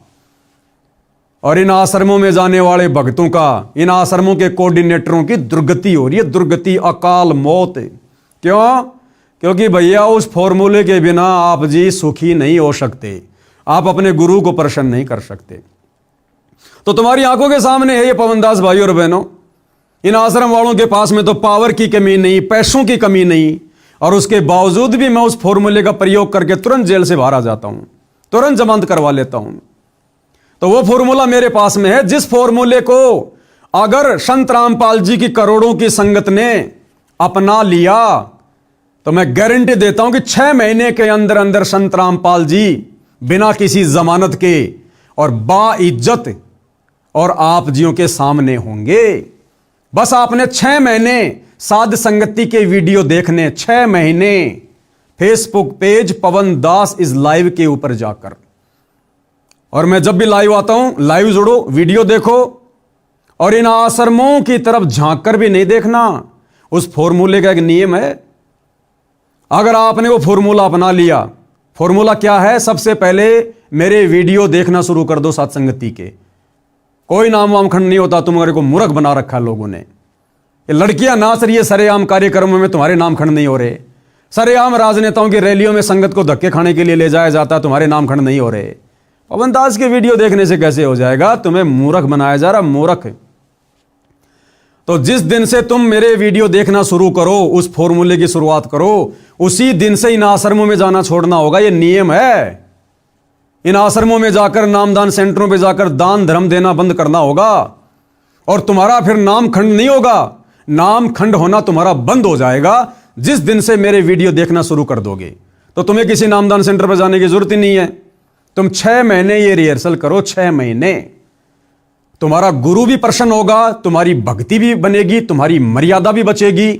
और इन आश्रमों में जाने वाले भक्तों का, इन आश्रमों के कोऑर्डिनेटरों की दुर्गति हो रही है, दुर्गति, अकाल मौत। क्यों? क्योंकि भैया उस फॉर्मूले के बिना आप जी सुखी नहीं हो सकते, आप अपने गुरु को प्रसन्न नहीं कर सकते। तो तुम्हारी आंखों के सामने है ये पवन दास भाई और बहनों। इन आश्रम वालों के पास में तो पावर की कमी नहीं, पैसों की कमी नहीं, और उसके बावजूद भी मैं उस फॉर्मूले का प्रयोग करके तुरंत जेल से बाहर आ जाता हूं, तुरंत जमानत करवा लेता हूं। तो वो फॉर्मूला मेरे पास में है, जिस फॉर्मूले को अगर संत रामपाल जी की करोड़ों की संगत ने अपना लिया तो मैं गारंटी देता हूं कि 6 महीने के अंदर अंदर संत रामपाल जी बिना किसी जमानत के और बाइज्जत और आप जियों के सामने होंगे। बस आपने 6 महीने साध संगति के वीडियो देखने, 6 महीने Facebook page Pawan Das is live के ऊपर जाकर। और मैं जब भी लाइव आता हूं, लाइव जुड़ो, वीडियो देखो, और इन आश्रमों की तरफ झांक कर भी नहीं देखना। उस फॉर्मूले का एक नियम है, अगर आपने वो फॉर्मूला अपना लिया, फॉर्मूला क्या है? सबसे पहले मेरे वीडियो देखना शुरू कर दो सत्संगति के। कोई नाम वाम खंड नहीं होता, तुम्हारे को मूर्ख बना रखा लोगों ने। ये लड़कियां नाच रही है सरेआम कार्यक्रमों में, तुम्हारे नाम खंड नहीं हो रहे। सरेआम राजनेताओं की रैलियों में संगत को धक्के खाने के लिए ले जाया जाता है, तुम्हारे नाम खंड नहीं हो रहे। पवन दास के वीडियो देखने से कैसे हो जाएगा? तुम्हें मूर्ख बनाया जा रहा, मूर्ख। तो जिस दिन से तुम मेरे वीडियो देखना शुरू करो, उस फॉर्मूले की शुरुआत करो, उसी दिन से इन आश्रमों में जाना छोड़ना होगा। ये नियम है। इन आश्रमों में जाकर, नामदान सेंटरों में जाकर दान धर्म देना बंद करना होगा, और तुम्हारा फिर नाम खंड नहीं होगा। नाम खंड होना तुम्हारा बंद हो जाएगा जिस दिन से मेरे वीडियो देखना शुरू कर दोगे। तो तुम्हें किसी नामदान सेंटर पर जाने की जरूरत ही नहीं है। तुम 6 महीने ये रिहर्सल करो, 6 महीने। तुम्हारा गुरु भी प्रसन्न होगा, तुम्हारी भक्ति भी बनेगी, तुम्हारी मर्यादा भी बचेगी,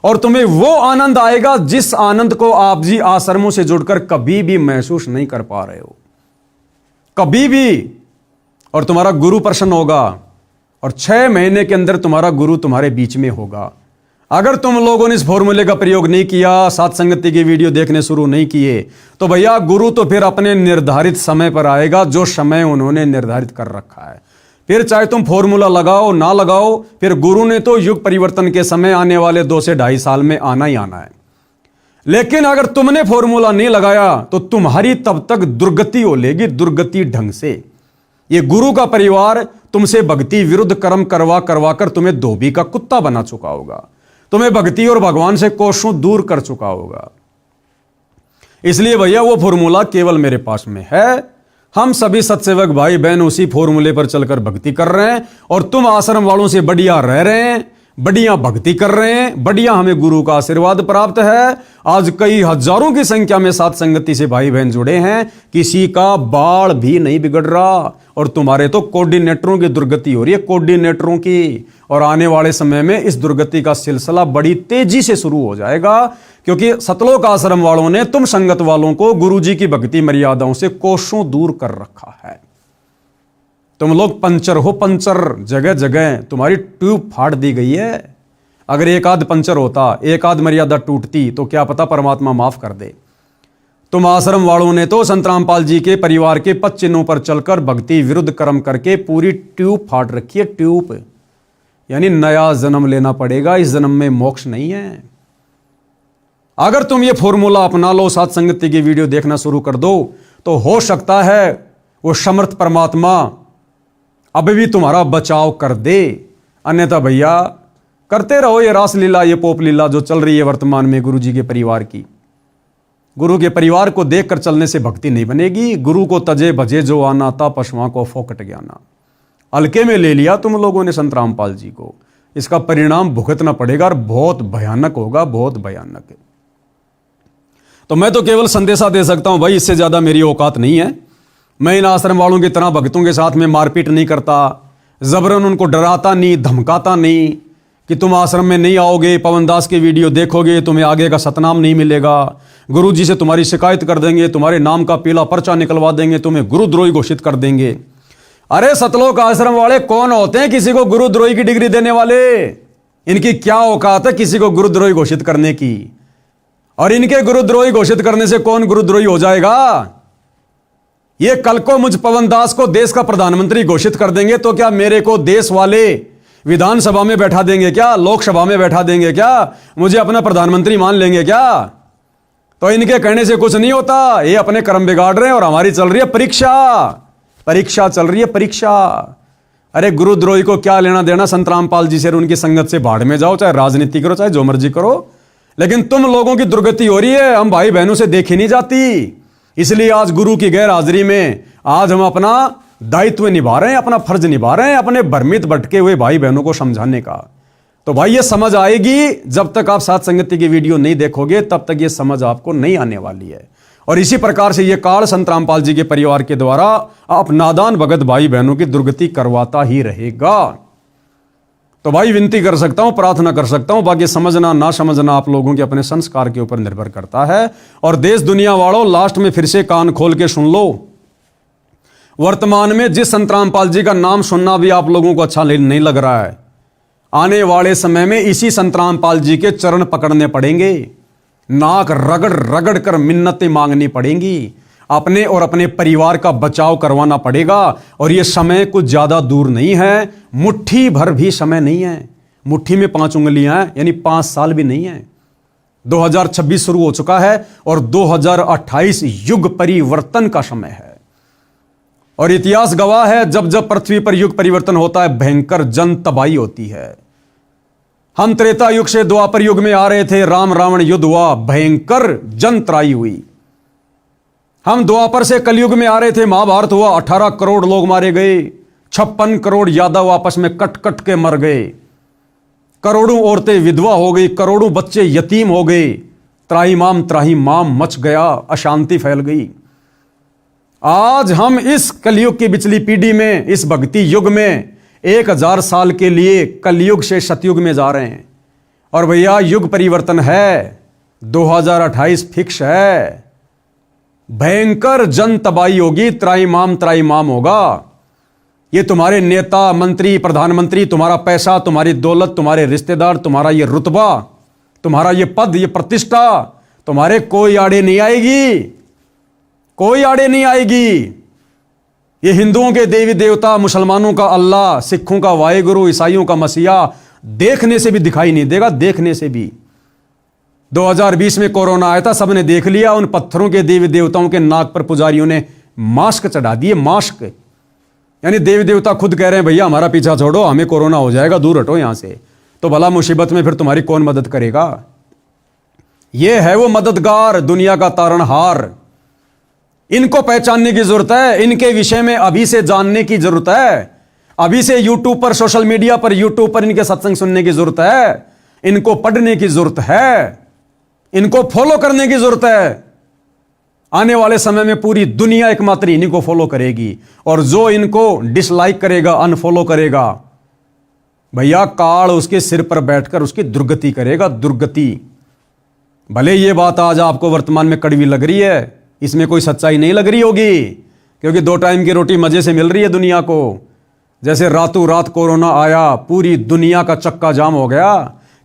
और तुम्हें वो आनंद आएगा जिस आनंद को आप जी आश्रमों से जुड़कर कभी भी महसूस नहीं कर पा रहे हो, कभी भी। और तुम्हारा गुरु प्रसन्न होगा, और 6 महीने के अंदर तुम्हारा गुरु तुम्हारे बीच में होगा। अगर तुम लोगों ने इस फॉर्मूले का प्रयोग नहीं किया, साथ संगति की वीडियो देखने शुरू नहीं किए, तो भैया गुरु तो फिर अपने निर्धारित समय पर आएगा, जो समय उन्होंने निर्धारित कर रखा है। फिर चाहे तुम फॉर्मूला लगाओ ना लगाओ, फिर गुरु ने तो युग परिवर्तन के समय आने वाले 2 से 2.5 साल में आना ही आना है। लेकिन अगर तुमने फॉर्मूला नहीं लगाया तो तुम्हारी तब तक दुर्गति हो लेगी, दुर्गति ढंग से। ये गुरु का परिवार तुमसे भक्ति विरुद्ध कर्म करवा करवा कर तुम्हें धोबी का कुत्ता बना चुका होगा, तुम्हें भक्ति और भगवान से कोसों दूर कर चुका होगा। इसलिए भैया वो फॉर्मूला केवल मेरे पास में है। हम सभी सत्सेवक भाई बहन उसी फॉर्मूले पर चलकर भक्ति कर रहे हैं, और तुम आश्रम वालों से बढ़िया रह रहे हैं, बढ़िया भक्ति कर रहे हैं, बढ़िया हमें गुरु का आशीर्वाद प्राप्त है। आज कई हजारों की संख्या में साथ संगति से भाई बहन जुड़े हैं, किसी का बाल भी नहीं बिगड़ रहा। और तुम्हारे तो कोऑर्डिनेटरों की दुर्गति हो रही है, कोऑर्डिनेटरों की। और आने वाले समय में इस दुर्गति का सिलसिला बड़ी तेजी से शुरू हो जाएगा, क्योंकि सतलोक आश्रम वालों ने तुम संगत वालों को गुरुजी की भक्ति मर्यादाओं से कोसों दूर कर रखा है। तुम लोग पंचर हो, पंचर। जगह जगह तुम्हारी ट्यूब फाड़ दी गई है। अगर एक आध पंचर होता, एक आध मर्यादा टूटती, तो क्या पता परमात्मा माफ कर दे। तुम आश्रम वालों ने तो संत रामपाल जी के परिवार के पद चिन्हों पर चलकर भक्ति विरुद्ध कर्म करके पूरी ट्यूब फाड़ रखी है, ट्यूब। यानी नया जन्म लेना पड़ेगा, इस जन्म में मोक्ष नहीं है। अगर तुम ये फॉर्मूला अपना लो, साथ संगति की वीडियो देखना शुरू कर दो, तो हो सकता है वो समर्थ परमात्मा अब भी तुम्हारा बचाव कर दे। अन्यथा भैया करते रहो ये रासलीला, ये पोप लीला जो चल रही है वर्तमान में गुरु जी के परिवार की। गुरु के परिवार को देखकर चलने से भक्ति नहीं बनेगी। गुरु को तजे भजे जो आना था, पशुओं को फोकट ज्ञाना। हल्के में ले लिया तुम लोगों ने संत रामपाल जी को, इसका परिणाम भुगतना पड़ेगा, और बहुत भयानक होगा, बहुत भयानक। तो मैं तो केवल संदेशा दे सकता हूं भाई, इससे ज्यादा मेरी औकात नहीं है। मैं इन आश्रम वालों की तरह भक्तों के साथ में मारपीट नहीं करता, जबरन उनको डराता नहीं, धमकाता नहीं कि तुम आश्रम में नहीं आओगे, पवन दास के वीडियो देखोगे, तुम्हें आगे का सतनाम नहीं मिलेगा, गुरुजी से तुम्हारी शिकायत कर देंगे, तुम्हारे नाम का पीला पर्चा निकलवा देंगे, तुम्हें गुरुद्रोही घोषित कर देंगे। अरे सतलोक आश्रम वाले कौन होते हैं किसी को गुरुद्रोही की डिग्री देने वाले? इनकी क्या औकात है किसी को गुरुद्रोही घोषित करने की? और इनके गुरुद्रोही घोषित करने से कौन गुरुद्रोही हो जाएगा? ये कल को मुझ पवन दास को देश का प्रधानमंत्री घोषित कर देंगे, तो क्या मेरे को देश वाले विधानसभा में बैठा देंगे क्या? लोकसभा में बैठा देंगे क्या? मुझे अपना प्रधानमंत्री मान लेंगे क्या? तो इनके कहने से कुछ नहीं होता। ये अपने कर्म बिगाड़ रहे हैं, और हमारी चल रही है परीक्षा। परीक्षा चल रही है, परीक्षा। अरे गुरुद्रोही को क्या लेना देना संत रामपाल जी से? उनकी संगत से भाड़ में जाओ, चाहे राजनीति करो, चाहे जो मर्जी करो, लेकिन तुम लोगों की दुर्गति हो रही है, हम भाई बहनों से देखी नहीं जाती। इसलिए आज गुरु की गैर हाजिरी में आज हम अपना दायित्व निभा रहे हैं, अपना फर्ज निभा रहे हैं, अपने भ्रमित भटके हुए भाई बहनों को समझाने का। तो भाई ये समझ आएगी, जब तक आप साथ संगति की वीडियो नहीं देखोगे तब तक ये समझ आपको नहीं आने वाली है। और इसी प्रकार से ये काल संत रामपाल जी के परिवार के द्वारा आप नादान भगत भाई बहनों की दुर्गति करवाता ही रहेगा। तो भाई विनती कर सकता हूं, प्रार्थना कर सकता हूं, बाकी समझना ना समझना आप लोगों के अपने संस्कार के ऊपर निर्भर करता है। और देश दुनिया वालों, लास्ट में फिर से कान खोल के सुन लो, वर्तमान में जिस संत रामपाल जी का नाम सुनना भी आप लोगों को अच्छा नहीं लग रहा है, आने वाले समय में इसी संत रामपाल जी के चरण पकड़ने पड़ेंगे, नाक रगड़ रगड़ कर मिन्नतें मांगनी पड़ेंगी, अपने और अपने परिवार का बचाव करवाना पड़ेगा। और यह समय कुछ ज्यादा दूर नहीं है, मुट्ठी भर भी समय नहीं है, मुट्ठी में 5 उंगलियां हैं, यानी 5 साल भी नहीं है। 2026 शुरू हो चुका है और 2028 युग परिवर्तन का समय है। और इतिहास गवाह है, जब जब पृथ्वी पर युग परिवर्तन होता है भयंकर जन तबाही होती है। हम त्रेता युग से द्वापर युग में आ रहे थे, राम रावण युद्ध हुआ, भयंकर जन त्राही हुई। हम द्वापर से कलयुग में आ रहे थे, महाभारत हुआ, 18 करोड़ लोग मारे गए, 56 करोड़ यादव आपस में कट कट के मर गए, करोड़ों औरतें विधवा हो गई, करोड़ों बच्चे यतीम हो गए, त्राहिमाम मच गया, अशांति फैल गई। आज हम इस कलयुग की पिछली पीढ़ी में, इस भक्ति युग में 1000 साल के लिए कलयुग से सतयुग में जा रहे हैं। और भैया युग परिवर्तन है, 2028 फिक्स है, भयंकर जन तबाही होगी, त्राहिमाम होगा। ये तुम्हारे नेता, मंत्री, प्रधानमंत्री, तुम्हारा पैसा, तुम्हारी दौलत, तुम्हारे रिश्तेदार, तुम्हारा ये रुतबा, तुम्हारा ये पद, ये प्रतिष्ठा तुम्हारे कोई आड़े नहीं आएगी, कोई आड़े नहीं आएगी। ये हिंदुओं के देवी देवता, मुसलमानों का अल्लाह, सिखों का वाहेगुरु, ईसाइयों का मसीहा देखने से भी दिखाई नहीं देगा, देखने से भी। 2020 में कोरोना आया था, सबने देख लिया, उन पत्थरों के देवी देवताओं के नाक पर पुजारियों ने मास्क चढ़ा दिए, मास्क। यानी देवी देवता खुद कह रहे हैं भैया हमारा पीछा छोड़ो, हमें कोरोना हो जाएगा, दूर हटो यहां से। तो भला मुसीबत में फिर तुम्हारी कौन मदद करेगा? यह है वो मददगार, दुनिया का तारणहार। इनको पहचानने की जरूरत है, इनके विषय में अभी से जानने की जरूरत है, अभी से यूट्यूब पर, सोशल मीडिया पर, यूट्यूब पर इनके सत्संग सुनने की जरूरत है, इनको पढ़ने की जरूरत है, इनको फॉलो करने की जरूरत है। आने वाले समय में पूरी दुनिया एकमात्र इन्हीं को फॉलो करेगी, और जो इनको डिसलाइक करेगा, अनफॉलो करेगा, भैया काल उसके सिर पर बैठकर उसकी दुर्गति करेगा, दुर्गति। भले ये बात आज आपको वर्तमान में कड़वी लग रही है, इसमें कोई सच्चाई नहीं लग रही होगी, क्योंकि 2 टाइम की रोटी मजे से मिल रही है दुनिया को। जैसे रातों रात कोरोना आया, पूरी दुनिया का चक्का जाम हो गया।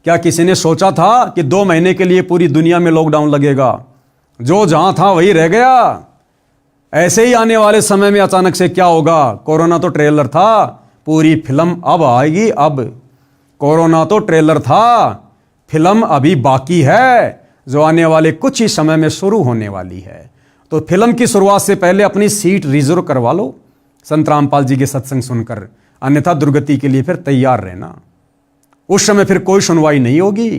क्या किसी ने सोचा था कि 2 महीने के लिए पूरी दुनिया में लॉकडाउन लगेगा? जो जहां था वही रह गया। ऐसे ही आने वाले समय में अचानक से क्या होगा? कोरोना तो ट्रेलर था, पूरी फिल्म अब आएगी। अब कोरोना तो ट्रेलर था, फिल्म अभी बाकी है, जो आने वाले कुछ ही समय में शुरू होने वाली है। तो फिल्म की शुरुआत से पहले अपनी सीट रिजर्व करवा लो संत रामपाल जी के सत्संग सुनकर, अन्यथा दुर्गति के लिए फिर तैयार रहना। उस समय फिर कोई सुनवाई नहीं होगी।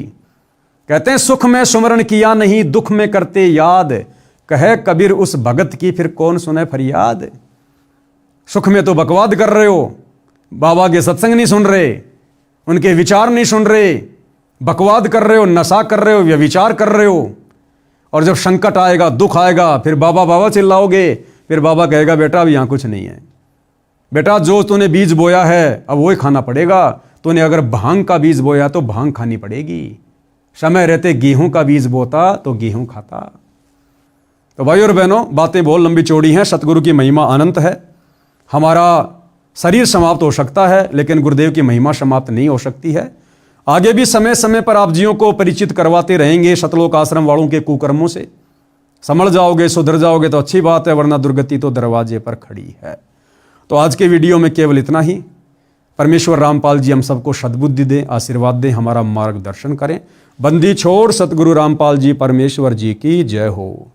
कहते हैं सुख में सुमरण किया नहीं, दुख में करते याद, कहे कबीर उस भगत की फिर कौन सुने फरियाद। सुख में तो बकवाद कर रहे हो, बाबा के सत्संग नहीं सुन रहे, उनके विचार नहीं सुन रहे, बकवाद कर रहे हो, नशा कर रहे हो, व्यभिचार कर रहे हो। और जब संकट आएगा, दुख आएगा, फिर बाबा बाबा चिल्लाओगे, फिर बाबा कहेगा बेटा अब यहां कुछ नहीं है, बेटा जो तूने बीज बोया है अब वही खाना पड़ेगा। तूने अगर भांग का बीज बोया तो भांग खानी पड़ेगी, समय रहते गेहूं का बीज बोता तो गेहूं खाता। तो भाई और बहनों, बातें बहुत लंबी चौड़ी हैं, सतगुरु की महिमा अनंत है। हमारा शरीर समाप्त हो सकता है, लेकिन गुरुदेव की महिमा समाप्त नहीं हो सकती है। आगे भी समय समय पर आप जियों को परिचित करवाते रहेंगे सतलोक आश्रम वालों के कुकर्मों से। समझ जाओगे, सुधर जाओगे तो अच्छी बात है, वरना दुर्गति तो दरवाजे पर खड़ी है। तो आज के वीडियो में केवल इतना ही। परमेश्वर रामपाल जी हम सबको सद्बुद्धि दें, आशीर्वाद दें, हमारा मार्गदर्शन करें। बंदी छोड़ सतगुरु रामपाल जी परमेश्वर जी की जय हो।